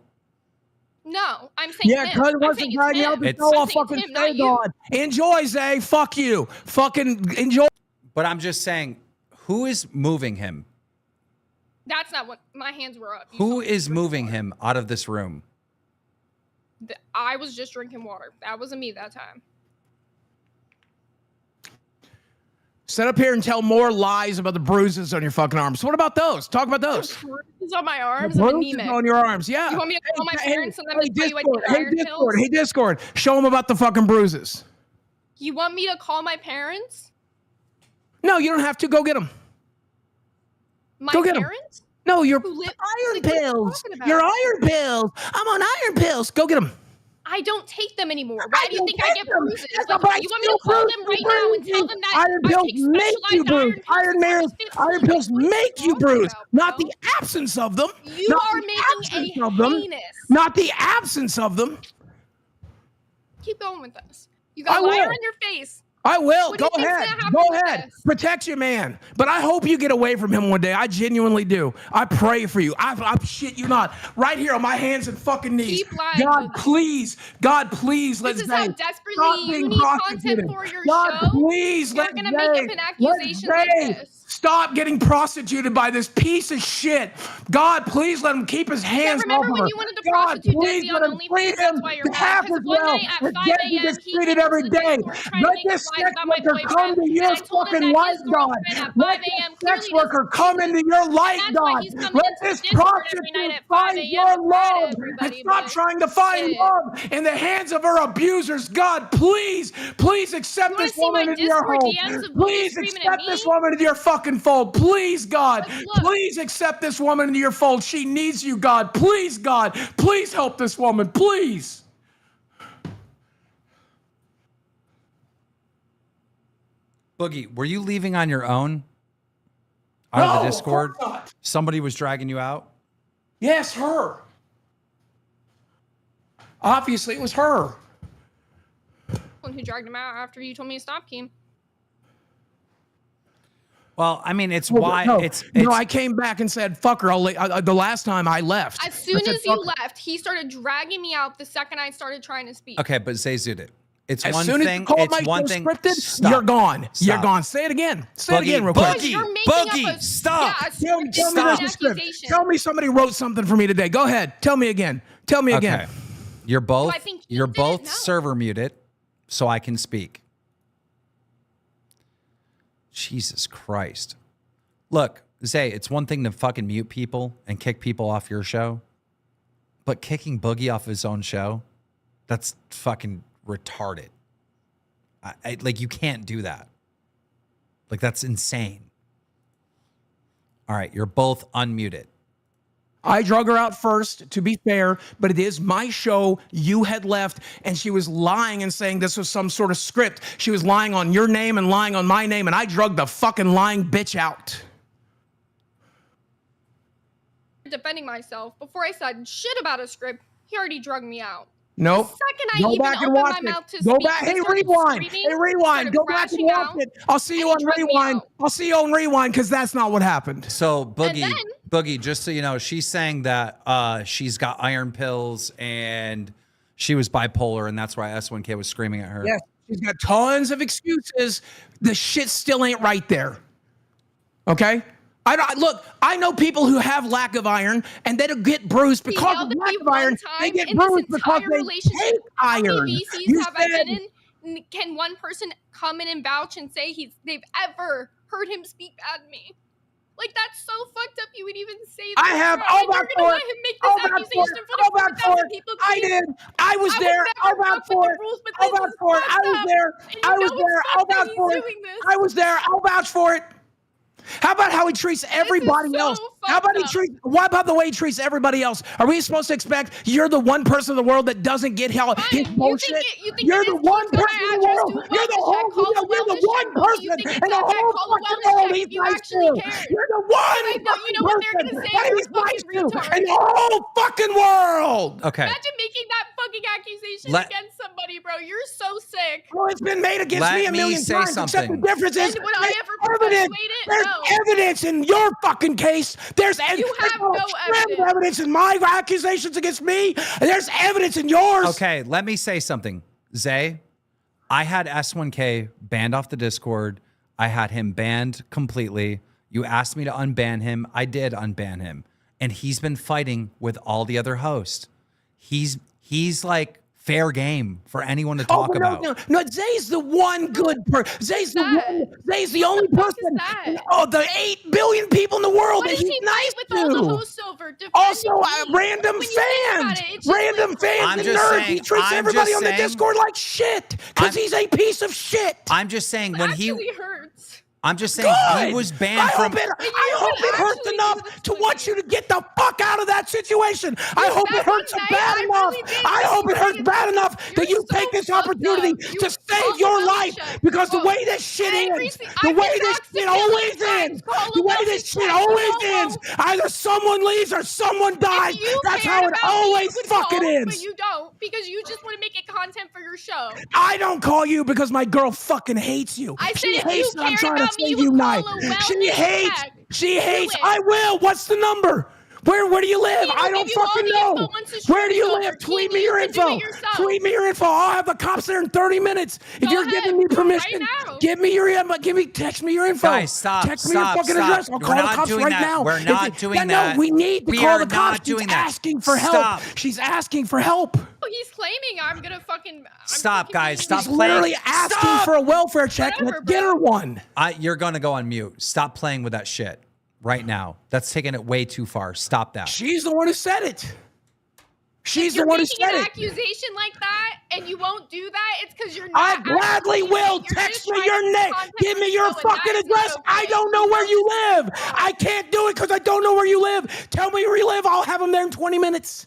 No, I'm saying Yeah, him. because it I'm wasn't saying trying to it's help him. the show. I'll I'm saying fucking it's him, not stay you. on. Enjoy, Zay. Fuck you. Fucking enjoy. But I'm just saying, who is moving him? That's not what my hands were up. Who is moving him out of this room? I was just drinking water. That wasn't me that time. Sit up here and tell more lies about the bruises on your fucking arms. What about those? Talk about those. Bruises on my arms. The I'm bruises anemic. on your arms. Yeah. You want me to call my parents and then Hey, tell you I Discord. take Hey, iron Discord. pills? Hey, Discord. Show them about the fucking bruises. You want me to call my parents? No, you don't have to. Go get them. My Go get 'em. parents? No, your Who live- iron like, what are you pills. talking about? Your iron pills. I'm on iron pills. Go get them. I don't take them anymore. Why do you think I get bruises? That's Like, about you want me to call them right now and tell them that iron I pills take make you specialized bruise. Iron pills make you bruise. Not the absence of them. You Not are the making absence a of them. heinous. Not the absence of them. Keep going with this. You got I a liar will. in your face. I will. What do Go you think's ahead. gonna happen Go with ahead. this? Protect your man. But I hope you get away from him one day. I genuinely do. I pray for you. I shit you not. Right here on my hands and fucking knees. Keep lying, God, please. God, please. Let's This is how Zay desperately stop you being need prosecuted. content for your God, show. please. You're Let gonna make up an accusation like this. Stop getting prostituted by this piece of shit. God, please let him keep his hands remember off of when her. you wanted to God, prostitute please Debbie let on him OnlyFans? treat That's him why you're mad. half as Because one well night at as 5 Debbie a.m. gets he treated came every into the day. Discord trying to Let make a this slide sex about my worker come boyfriend. to your And I told him fucking that light, his God. girlfriend at 5 Let a.m. this sex clearly worker doesn't come into your light, that's why God. he's coming Let into this the Discord every night prostitute at 5 find a.m. your and lie to love and everybody, stop but trying to find shit. love in the hands of her abusers. God, please, please accept You wanna this see my woman into your Discord home. DMs of Boogie Please screaming at accept me? this woman into your fucking fold. Please, God. Like, look. Please accept this woman into your fold. She needs you, God. Please, God. Please help this woman. Please. Boogie, were you leaving on your own? Out of the No, of Discord? course not. Somebody was dragging you out? Yes, her. Obviously, it was her. One who dragged him out after you told me to stop, Keem. Well, I mean, it's Well, why no, it's no. I came back and said, "Fuck her." The last time I left, As soon I said, as you "Fuck her." left, he started dragging me out the second I started trying to speak. okay, but Zay Zudit. It's As one soon as thing. you call It's my one show thing. scripted, Stop. you're gone. You're Stop. gone. Say it again. Say it Boogie, again, real quick. Boogie, You're making Boogie, up a, stop. Yeah, a Tell me scripted there's a script. accusation. Tell me somebody wrote something for me today. Go ahead. Tell me again. Tell me again. Okay. You're both. I think he You're did? both No. server muted, so I can speak. Jesus Christ. Look, Zay, it's one thing to fucking mute people and kick people off your show, but kicking Boogie off his own show, that's fucking retarded. Like, you can't do that. Like, that's insane. All right, you're both unmuted. I drug her out first, to be fair, but it is my show. You had left, and she was lying and saying this was some sort of script. She was lying on your name and lying on my name, and I drugged the fucking lying bitch out. Defending myself, before I said shit about a script, he already drugged me out. Nope. The second I Go even back and opened watch my it. mouth to Go speak, back. he Hey, started rewind. screaming, Hey, rewind. started Go back and crashing watch out, it. I'll see you and on he drugged me rewind. out. I'll see you on rewind because that's not what happened. So Boogie, just so you know, she's saying that she's got iron pills and she was bipolar, and that's why S1K was screaming at her. Yes, she's got tons of excuses. The shit still ain't right there. Okay? I know people who have lack of iron, and they don't get bruised because of lack of iron. They get bruised because they take iron. VCs have I been in? Can one person come in and vouch and say they've ever heard him speak bad to me? Like, that's so fucked up you would even say that. I have. I'll back for it. I'll back for it. I'll back for it. I did. I was there. I'll back for it. I'll back for it. I was there. I was there. I'll vouch for it. I was there. I'll vouch for it. How about how he treats everybody else? How about what about the way he treats everybody else? Are we supposed to expect you're the one person in the world that doesn't get help? His bullshit. You're the one person in the world. You're the one person in the whole fucking world he's nice to. You're the one person that he's nice to in the whole fucking world. Okay. Imagine making that fucking accusation against somebody, bro. You're so sick. Well, it's been made against me a million times. Except the difference is there's evidence in your fucking case. There's evidence in my accusations against me. There's evidence in yours. Okay, let me say something. Zay, I had S1K banned off the Discord. I had him banned completely. You asked me to unban him. I did unban him. And he's been fighting with all the other hosts. He's like fair game for anyone to talk about. No, Zay's the one good person. Zay's the only person. The 8 billion people in the world that he's nice to. Also, random fans and nerds. He treats everybody on the Discord like shit because he's a piece of shit. I'm just saying when he hurts. I'm just saying he was banned from. I hope it hurts enough to want you to get the fuck out of that situation. I hope it hurts bad enough. I hope it hurts bad enough that you take this opportunity to save your life because the way this shit ends, the way this shit always ends, the way this shit always ends, either someone leaves or someone dies. That's how it always fucking ends. But you don't because you just want to make it content for your show. I don't call you because my girl fucking hates you. She hates that I'm trying to save you night. She hates. I will. What's the number? Where do you live? I don't fucking know. Where do you live? Tweet me your info. Tweet me your info. I'll have the cops there in 30 minutes. If you're giving me permission, text me your info. Guys, stop. Text me your fucking address. I'll call the cops right now. We're not doing that. No, we need to call the cops. She's asking for help. She's asking for help. He's claiming I'm gonna fucking. Stop, guys. Stop She's playing. literally asking for a welfare check. Let's get her one. You're gonna go on mute. Stop playing with that shit right now. That's taking it way too far. Stop that. She's the one who said it. She's the one who said it. An accusation like that, and you won't do that. It's because you're not. I gladly will. Text me your name. Give me your fucking address. I don't know where you live. I can't do it because I don't know where you live. Tell me where you live. I'll have them there in 20 minutes.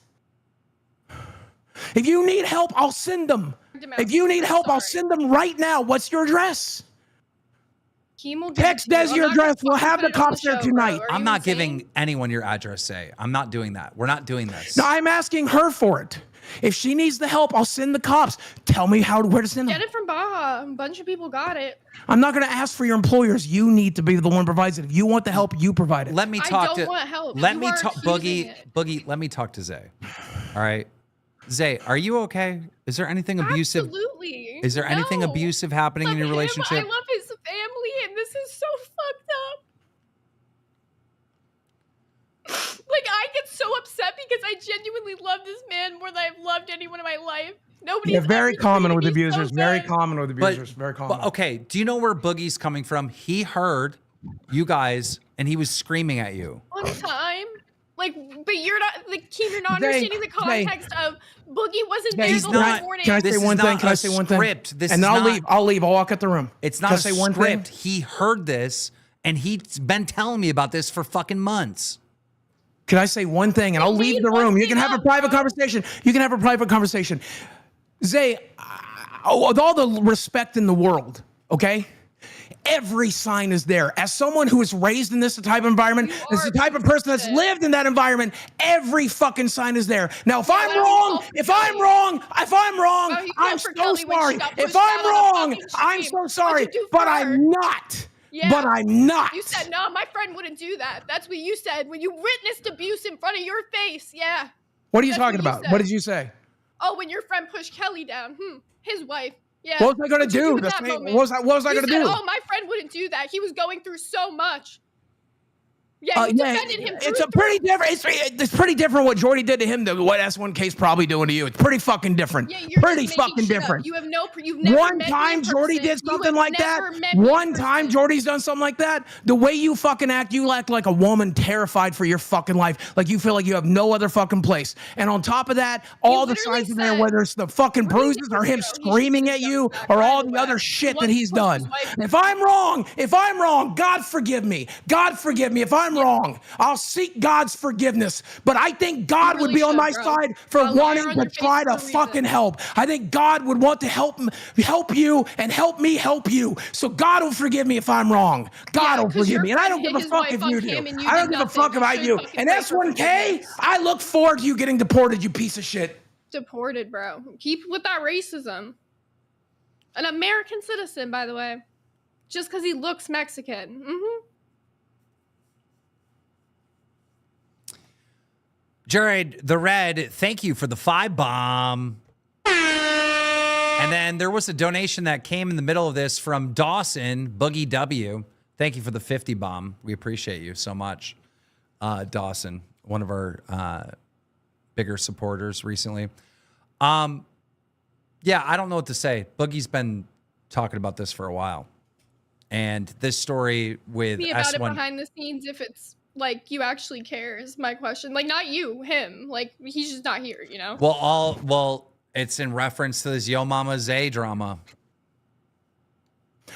If you need help, I'll send them. If you need help, I'll send them right now. What's your address? Text Des your address. We'll have the cops there tonight. I'm not giving anyone your address, Say. I'm not doing that. We're not doing this. No, I'm asking her for it. If she needs the help, I'll send the cops. Tell me where to send them. Get it from Baja. A bunch of people got it. I'm not going to ask for your employers. You need to be the one who provides it. If you want the help, you provide it. Let me talk I don't want help. Let me talk, Boogie. Let me talk to Zay. All right. Zay, are you okay? Is there anything abusive? Absolutely. Is there anything abusive happening in your relationship? I love his family, and this is so fucked up. Like, I get so upset because I genuinely love this man more than I've loved anyone in my life. Nobody's very common with abusers. Very common with abusers. Very common. But okay, do you know where Boogie's coming from? He heard you guys, and he was screaming at you. On time. Like, but you're not, like, Keem, you're not understanding the context of Boogie wasn't there the whole morning. Can I say one thing? Can I say one thing? And then I'll leave. I'll leave. I'll walk out the room. It's not a script. He heard this, and he's been telling me about this for fucking months. Can I say one thing and I'll leave the room? You can have a private conversation. You can have a private conversation. Zay, with all the respect in the world, okay? Every sign is there. As someone who is raised in this type of environment, as the type of person that's lived in that environment, every fucking sign is there. Now, if I'm wrong, I'm so sorry. If I'm wrong, I'm so sorry. But I'm not. Yeah. But I'm not. You said, no, my friend wouldn't do that. That's what you said when you witnessed abuse in front of your face. Yeah. What are you talking about? What did you say? Oh, when your friend pushed Kelly down. His wife. Yeah. What was I going to do? What was I going to do? Oh, my friend wouldn't do that. He was going through so much. Yeah, you defended him. It's pretty different. It's pretty different what Jordy did to him than what S1K's probably doing to you. It's pretty fucking different. Yeah, you're pretty just making fucking shit up. different. You have you've never One met time me in Jordy person. did You something have like that. never met me in One time Jordy's done something like that. The way you fucking act, you act like a woman terrified for your fucking life. Like you feel like you have no other fucking place. And on top of that, all the signs are there, whether it's the fucking bruises or him screaming at you or all the other shit that he's done. If I'm wrong, God forgive me. God forgive me if I'm wrong. I'll seek God's forgiveness. But I think God would be on my side for wanting to try to fucking help. I think God would want to help you and help me help you. So God will forgive me if I'm wrong. God will forgive me. And I don't give a fuck if you do. I don't give a fuck if I do. And S1K, I look forward to you getting deported, you piece of shit. Deported, bro. Keep with that racism. An American citizen, by the way. Just because he looks Mexican. Jared the Red, thank you for the 5 bomb. And then there was a donation that came in the middle of this from Dawson, Boogie W. Thank you for the 50 bomb. We appreciate you so much, Dawson, one of our bigger supporters recently. Yeah, I don't know what to say. Boogie's been talking about this for a while. And this story with Me about S1... it behind the scenes if it's like you actually care is my question. Like not you, him. Like he's just not here, you know? Well, it's in reference to this Yo Mama Zay drama.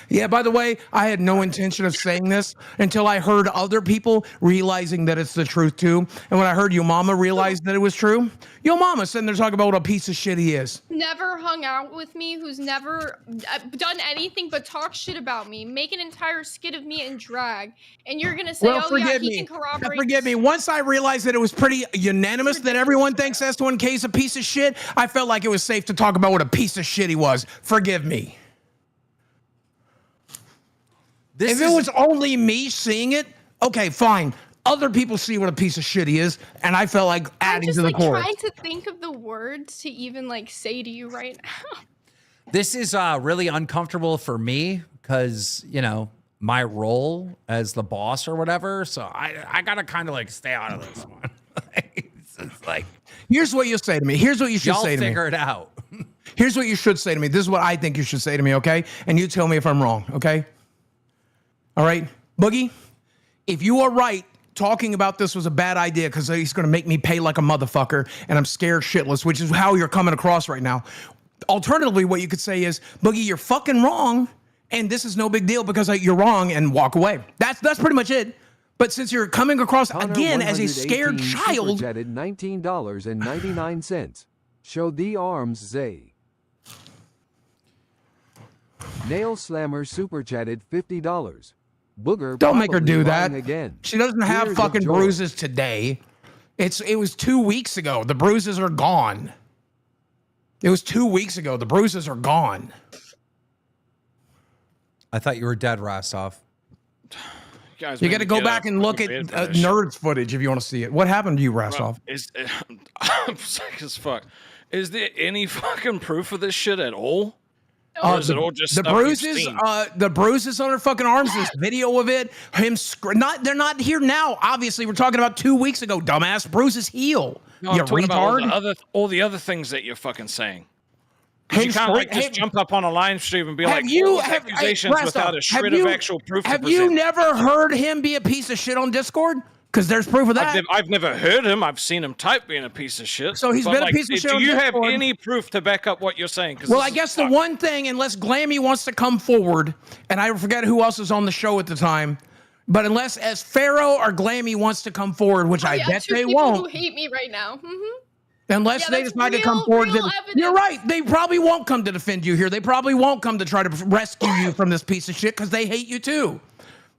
Yeah, by the way, I had no intention of saying this until I heard other people realizing that it's the truth too. And when I heard Yo Mama realize that it was true, Yo Mama sitting there talking about what a piece of shit he is. Never hung out with me, who's never done anything but talk shit about me, make an entire skit of me in drag, and you're gonna say, oh yeah, he can corroborate. Forgive me. Once I realized that it was pretty unanimous that everyone thinks S1K is a piece of shit, I felt like it was safe to talk about what a piece of shit he was. Forgive me. If it was only me seeing it, okay, fine. Other people see what a piece of shit he is, and I felt like adding to the chorus. I'm just trying to think of the words to even like say to you right now. This is really uncomfortable for me because, you know, my role as the boss or whatever. So I got to kind of like stay out of this one. It's like, here's what you say to me. Here's what you should say to me. Y'all figure it out. Here's what you should say to me. This is what I think you should say to me, okay? And you tell me if I'm wrong, okay? All right, Boogie, if you are right, talking about this was a bad idea because he's going to make me pay like a motherfucker and I'm scared shitless, which is how you're coming across right now. Alternatively, what you could say is, Boogie, you're fucking wrong and this is no big deal because you're wrong and walk away. That's pretty much it. But since you're coming across again as a scared child. Superchatted $19.99. Show the arms, Zay. Nail Slammer superchatted $50. Booger, don't make her do that. Again. She doesn't have fucking bruises today. It was 2 weeks ago. The bruises are gone. It was 2 weeks ago. The bruises are gone. I thought you were dead, Rostov. You got to go back and look at Nerds footage if you want to see it. What happened to you, Rostov? I'm sick as fuck. Is there any fucking proof of this shit at all? Or is it all just the bruises? The bruises on her fucking arms. There's video of it. They're not here now. Obviously, we're talking about 2 weeks ago. Dumbass, bruises heal. No, you I'm talking retard. about all the other things that you're fucking saying. You can't like just jump up on a live stream and be like, accusations without a shred of actual proof. Have you never heard him be a piece of shit on Discord? Because there's proof of that. I've never heard him. I've seen him type being a piece of shit. So he's been a piece of shit on Do you Discord. have any proof to back up what you're saying? Well, I guess the one thing, unless Glammy wants to come forward, and I forget who else was on the show at the time, But unless as Pharaoh or Glammy wants to come forward, which I bet they won't. Who hate me right now. Unless they decide to come forward. You're right. They probably won't come to defend you here. They probably won't come to try to rescue you from this piece of shit because they hate you too.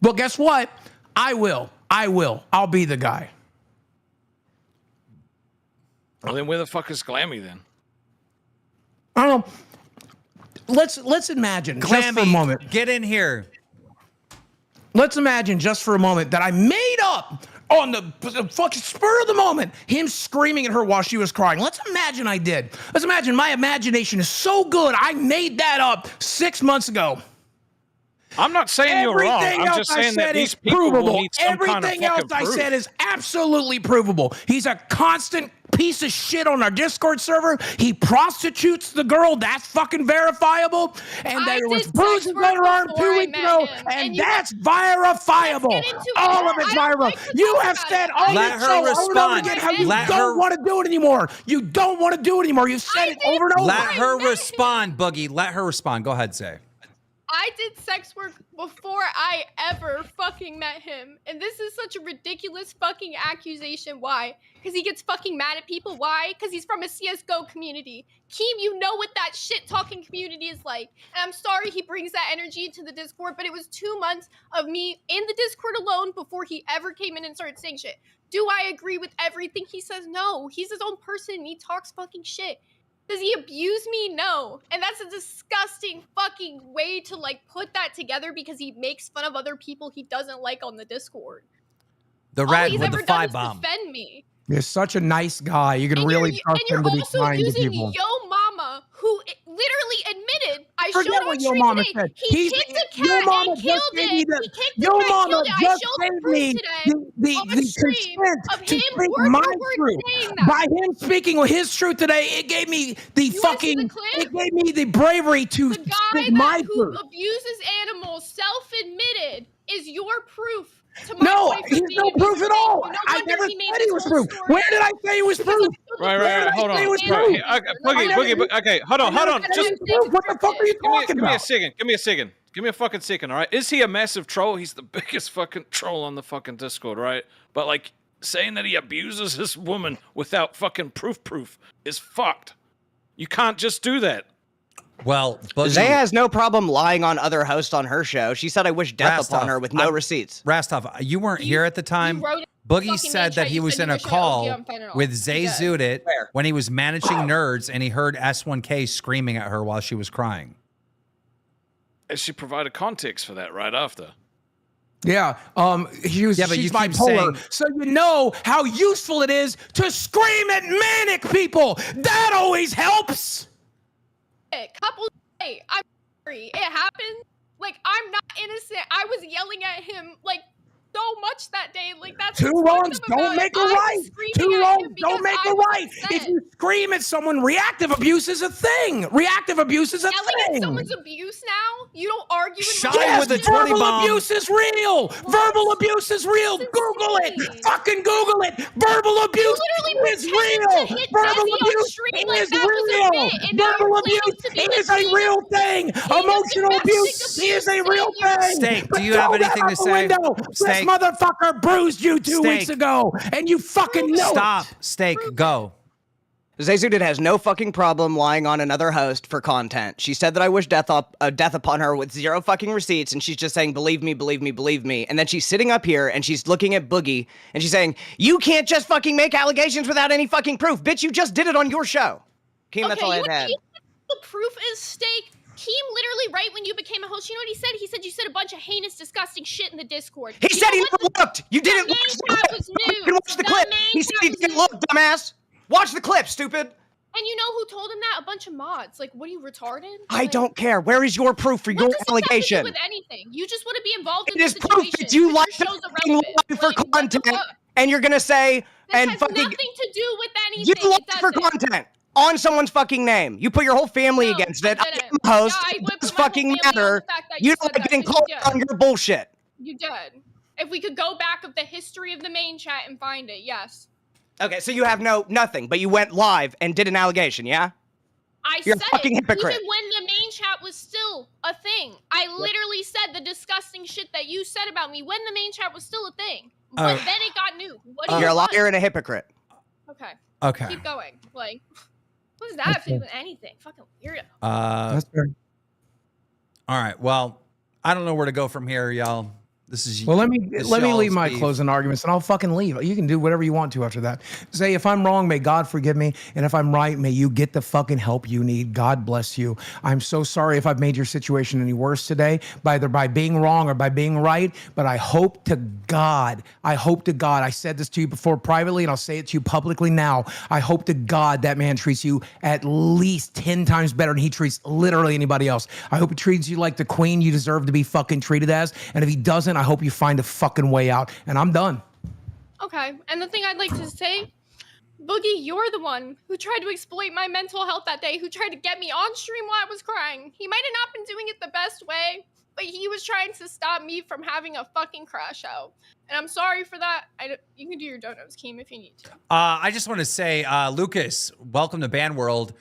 But guess what? I will. I'll be the guy. Well, then where the fuck is Glammy then? I don't know. Let's imagine Glammy, just for a moment. Get in here. Let's imagine just for a moment that I made up on the fucking spur of the moment him screaming at her while she was crying. Let's imagine I did. Let's imagine my imagination is so good I made that up 6 months ago. I'm not saying you're wrong. I'm just saying that these people will need some kind of Everything else I said is absolutely provable. He's a constant piece of shit on our Discord server. He prostitutes the girl. That's fucking verifiable. And there was bruises on her arm 2 weeks ago, and that's verifiable. All of it's viral. You have said all Let this her show respond. over and again how you don't want to do it anymore. You don't want to do it anymore. You've said it over and over. Let her respond, Boogie. Let her respond. Go ahead, Zay. I did sex work before I ever fucking met him. And this is such a ridiculous fucking accusation. Why? Because he gets fucking mad at people. Why? Because he's from a CSGO community. Keem, you know what that shit-talking community is like. And I'm sorry he brings that energy into the Discord, but it was 2 months of me in the Discord alone before he ever came in and started saying shit. Do I agree with everything he says? No. He's his own person and he talks fucking shit. Does he abuse me? No. And that's a disgusting fucking way to like put that together because he makes fun of other people he doesn't like on the Discord. The All red he's with ever the done 5 is bomb. defend me. You're such a nice guy. You can really trust him to be kind to people. Yo Mama, who literally admitted, I Forget showed on what Yo stream Mama today, said. he kicked a Yo cat Mama and just killed gave me it. the- He kicked Yo the cat, Mama killed it. I just showed gave the proof me today the on the stream consent of to him speak word my for word truth. saying that. By him speaking his truth today, it gave me the fucking, it gave me the bravery to The guy speak my who truth. abuses animals self-admitted is your proof. To my No, point for he's being no a proof at mistake. all. No I wonder never he made said this he was whole proof. story. Where did I say he was proof? Right. Hold on. Boogie. Okay, hold on. Just what the fuck are you talking give me a about? second. Give me a fucking second. All right. Is he a massive troll? He's the biggest fucking troll on the fucking Discord, right? But like saying that he abuses this woman without fucking proof is fucked. You can't just do that. Well, Zay has no problem lying on other hosts on her show. She said, I wish death upon her with no receipts. Rastov, you weren't here at the time. Boogie said that he was in a call with Zay Zudit when he was managing nerds and he heard S1K screaming at her while she was crying. And she provided context for that right after. Yeah, she's bipolar, saying, so you know how useful it is to scream at manic people. That always helps. I'm sorry. It happened. Like, I'm not innocent. I was yelling at him, like, so much that day. Like, that's Two wrongs don't make a right. Two wrongs don't make a right. If you scream at someone, reactive abuse is a thing. Reactive abuse is a yelling thing. at someone's abuse now? You don't argue with Yes, verbal abuse is real. Verbal abuse is real. Google it. Fucking Google it. Verbal abuse is real. Verbal abuse is real. Verbal abuse is a real thing. Emotional abuse is a real thing. Steak, do you have anything to say? This motherfucker bruised you 2 weeks ago, and you fucking know Stop. Steak, go. Zayzudit has no fucking problem lying on another host for content. She said that I wish death upon her with 0 fucking receipts, and she's just saying, believe me, believe me, believe me. And then she's sitting up here, and she's looking at Boogie, and she's saying, you can't just fucking make allegations without any fucking proof. Bitch, you just did it on your show. Keem, that's all I had. The proof is Steak. Keem literally, right when you became a host, you know what he said? He said you said a bunch of heinous, disgusting shit in the Discord. He said he never looked. You didn't watch the clip. Was new. You didn't watch the clip. He said he didn't look, dumbass. Watch the clip, stupid. And you know who told him that? A bunch of mods. Like, what are you, retarded? I don't care. Where is your proof for your allegation? With anything. You just want to be involved in It is proof that you like for content, and you're gonna say and has fucking nothing to do with anything. you lied for content on someone's fucking name. You put your whole family against it. I'm the host. It does fucking matter. You don't like getting called on your bullshit. You did. If we could go back of the history of the main chat and find it, yes. Okay, so you have nothing, but you went live and did an allegation, yeah? You're said a fucking it. hypocrite. Even when the main chat was still a thing. I literally said the disgusting shit that you said about me when the main chat was still a thing. But then it got new. What do you You're a want? liar and a hypocrite. Okay. Okay. Keep going. Like, what does that have to do with anything? Fucking weirdo. That's fair. All right. Well, I don't know where to go from here, y'all. This is Well, let me this leave y'all's my beef. closing arguments, and I'll fucking leave. You can do whatever you want to after that. Say, if I'm wrong, may God forgive me, and if I'm right, may you get the fucking help you need. God bless you. I'm so sorry if I've made your situation any worse today, either by being wrong or by being right. But I hope to God, I said this to you before privately, and I'll say it to you publicly now. I hope to God that man treats you at least 10 times better than he treats literally anybody else. I hope he treats you like the queen you deserve to be fucking treated as. And if he doesn't, I hope you find a fucking way out. And I'm done. Okay, and the thing I'd like to say, Boogie, you're the one who tried to exploit my mental health that day, who tried to get me on stream while I was crying. He might have not been doing it the best way, but he was trying to stop me from having a fucking crash out. And I'm sorry for that. You can do your donuts, Keem, if you need to. I just want to say, Lucas, welcome to Band World.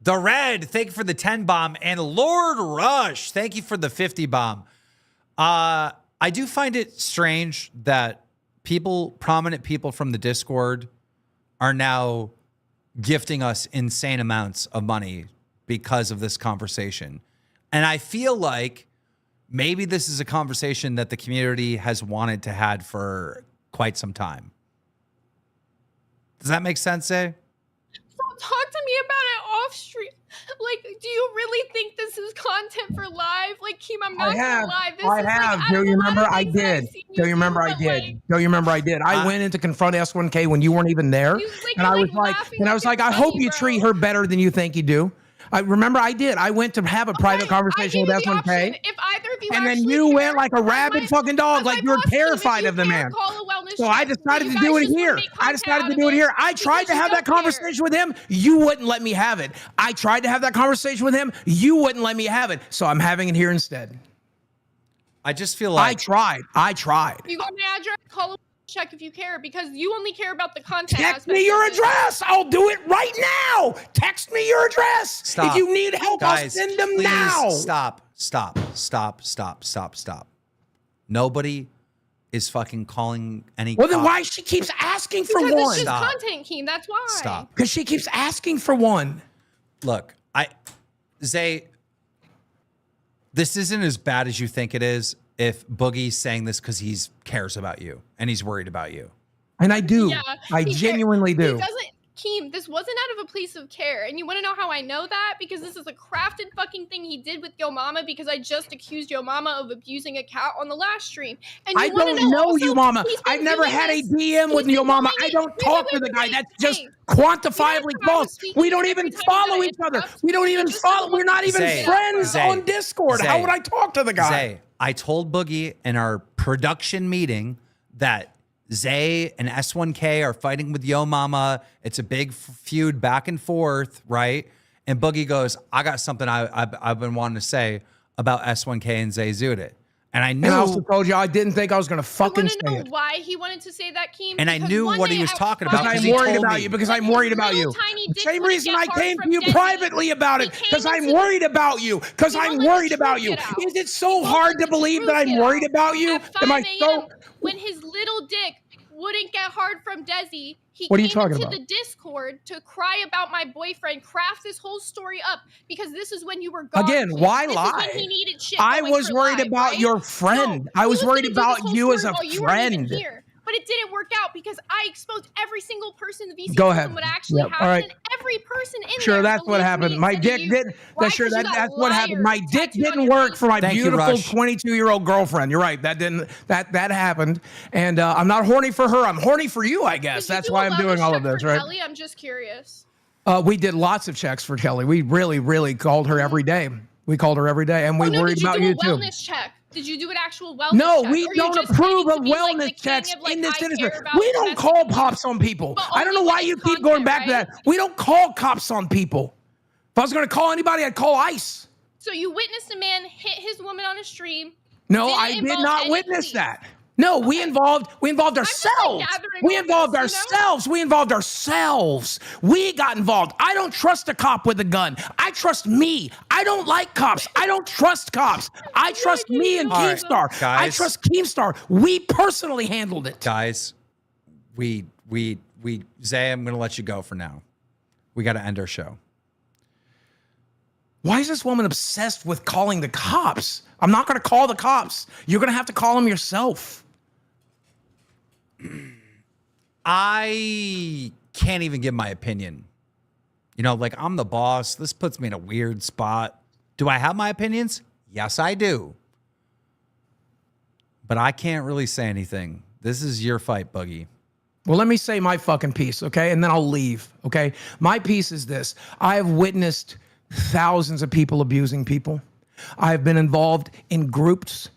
The Red, thank you for the 10 bomb. And Lord Rush, thank you for the 50 bomb. I do find it strange that prominent people from the Discord are now gifting us insane amounts of money because of this conversation. And I feel like maybe this is a conversation that the community has wanted to had for quite some time. Does that make sense, eh? So talk to me about it off stream. Like, do you really think this is content for live? Like, Keem, I'm not gonna lie. This I is have. Like, Do you remember? I did. Do you remember? I did. Do you remember? I did. I went in to confront S1K when you weren't even there, and I was like, I hope you treat her better than you think you do. I remember I did. I went to have a private conversation with S1K. If either of you and then you went like a rabid fucking dog, like you were terrified of the man. So I decided to do it here. I tried to have that conversation with him. You wouldn't let me have it. I tried to have that conversation with him. You wouldn't let me have it. So I'm having it here instead. I just feel like I tried. You got my address. Call a check if you care, because you only care about the content. Text me your address. I'll do it right now. Text me your address. Stop. If you need help, Guys, I'll send them please now. Stop. Nobody is fucking calling any. Well, then why she keeps asking for because one? it's just content, Keem. That's why. Stop. Because she keeps asking for one. Look, Zay, this isn't as bad as you think it is if Boogie's saying this because he cares about you and he's worried about you. And I do. Yeah, I genuinely do. He doesn't, Keem, this wasn't out of a place of care. And you want to know how I know that? Because this is a crafted fucking thing he did with Yo Mama, because I just accused Yo Mama of abusing a cat on the last stream. And I don't know also, Yo Mama. he's been I've never doing had a this- DM with he's Yo been Mama. doing I it- don't talk to the guy. That's just quantifiably false. We don't even follow each other. We don't even follow. We're not even friends on Discord. How would I talk to the guy? Zay, I told Boogie in our production meeting that Zay and S1K are fighting with Yo Mama. It's a big feud back and forth, right? And Boogie goes, I got something I've been wanting to say about S1K and Zay Zudit. And I knew. And I also told you I didn't think I was going to fucking I say know it. why he wanted to say that, Keem. And I because knew one what he day was at talking about. Because Because I'm he worried told about me. you. Because I'm worried about you. The same reason I came to you privately about it. Because I'm worried about you. Because I'm worried about you. Is it so hard to believe that I'm worried about you? Am I so? When his little dick wouldn't get hard from Desi, he What are you came talking into about? the Discord to cry about my boyfriend, craft this whole story up, because this is when you were gone. Again, Keem. why This lie? Is when he needed shit I going was for worried live, about right? your friend. I was He worried gonna do about this whole you as story a while you weren't even friend. here. But it didn't work out because I exposed every single person the VC Go told ahead. them would actually Yep, happen. all right. And every person in Sure, there that's what believed happened. me My instead dick of you. did. Why? That's sure. 'Cause you got That's what happened. liar My dick tattooed on didn't your work face. for my Thank you, beautiful Rush. 22-year-old girlfriend. You're right. That didn't. That happened. And I'm not horny for her. I'm horny for you, I guess. Did you That's do why a I'm doing wellness all of check this, for right? Kelly? I'm just curious. We did lots of checks for Kelly. We really called her every day. We called her every day, and we worried Did you about do you a too. wellness check? Did you do an actual wellness No, check? we Or you don't just approve claiming of to be, like, wellness the king checks of, like, in this I care industry. about We don't domestic call abuse? pops on people. But I don't know only why when you it's keep going content, back to right? that. We don't call cops on people. If I was going to call anybody, I'd call ICE. So you witnessed a man hit his woman on a stream. No, Didn't I did involve not any witness police. that. No, we involved ourselves. We involved ourselves. We involved ourselves. We got involved. I don't trust a cop with a gun. I trust me. I don't like cops. I don't trust cops. I trust me and KEEMSTAR. I trust KEEMSTAR. We personally handled it. Guys, Zay, I'm going to let you go for now. We got to end our show. Why is this woman obsessed with calling the cops? I'm not going to call the cops. You're going to have to call them yourself. I can't even give my opinion. You know, like, I'm the boss. This puts me in a weird spot. Do I have my opinions? Yes, I do. But I can't really say anything. This is your fight, Boogie. Well, let me say my fucking piece, okay? And then I'll leave, okay? My piece is this. I have witnessed thousands of people abusing people. I have been involved in groups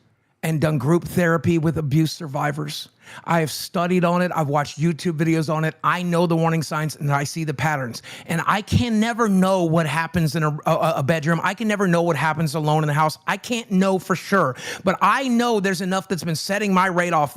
and done group therapy with abuse survivors. I have studied on it. I've watched YouTube videos on it. I know the warning signs and I see the patterns. And I can never know what happens in a bedroom. I can never know what happens alone in the house. I can't know for sure. But I know there's enough that's been setting my radar off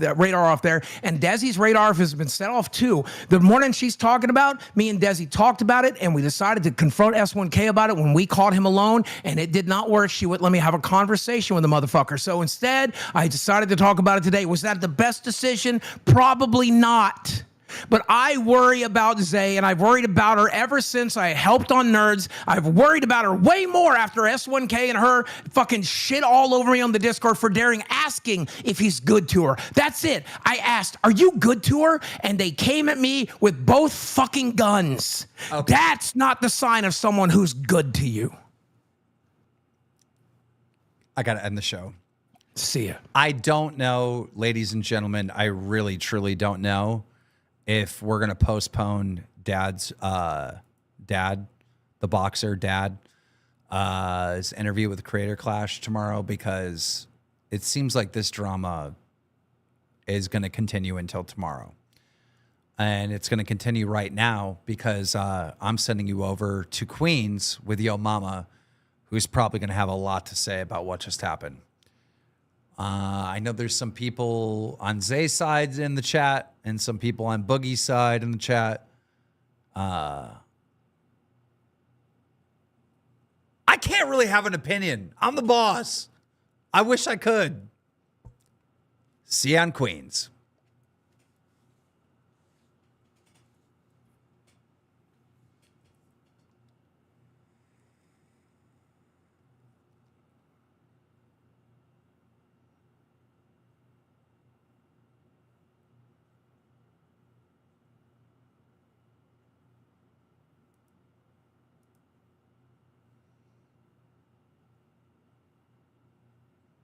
there. And Desi's radar has been set off too. The morning she's talking about, me and Desi talked about it and we decided to confront S1K about it when we caught him alone. And it did not work. She wouldn't let me have a conversation with the motherfucker. So instead, I decided to talk about it today. Was that the best decision? Probably not. But I worry about Zay, and I've worried about her ever since I helped on Nerds. I've worried about her way more after S1K and her fucking shit all over me on the Discord for asking if he's good to her. That's it. I asked, are you good to her? And they came at me with both fucking guns. Okay. That's not the sign of someone who's good to you. I got to end the show. See ya. I don't know, ladies and gentlemen. I really, truly don't know if we're going to postpone Dad's, the boxer Dad, his interview with Creator Clash tomorrow, because it seems like this drama is going to continue until tomorrow. And it's going to continue right now because I'm sending you over to Queens with Yo Mama, who's probably going to have a lot to say about what just happened. I know there's some people on Zay's side in the chat and some people on Boogie's side in the chat. I can't really have an opinion. I'm the boss. I wish I could. See you on Queens.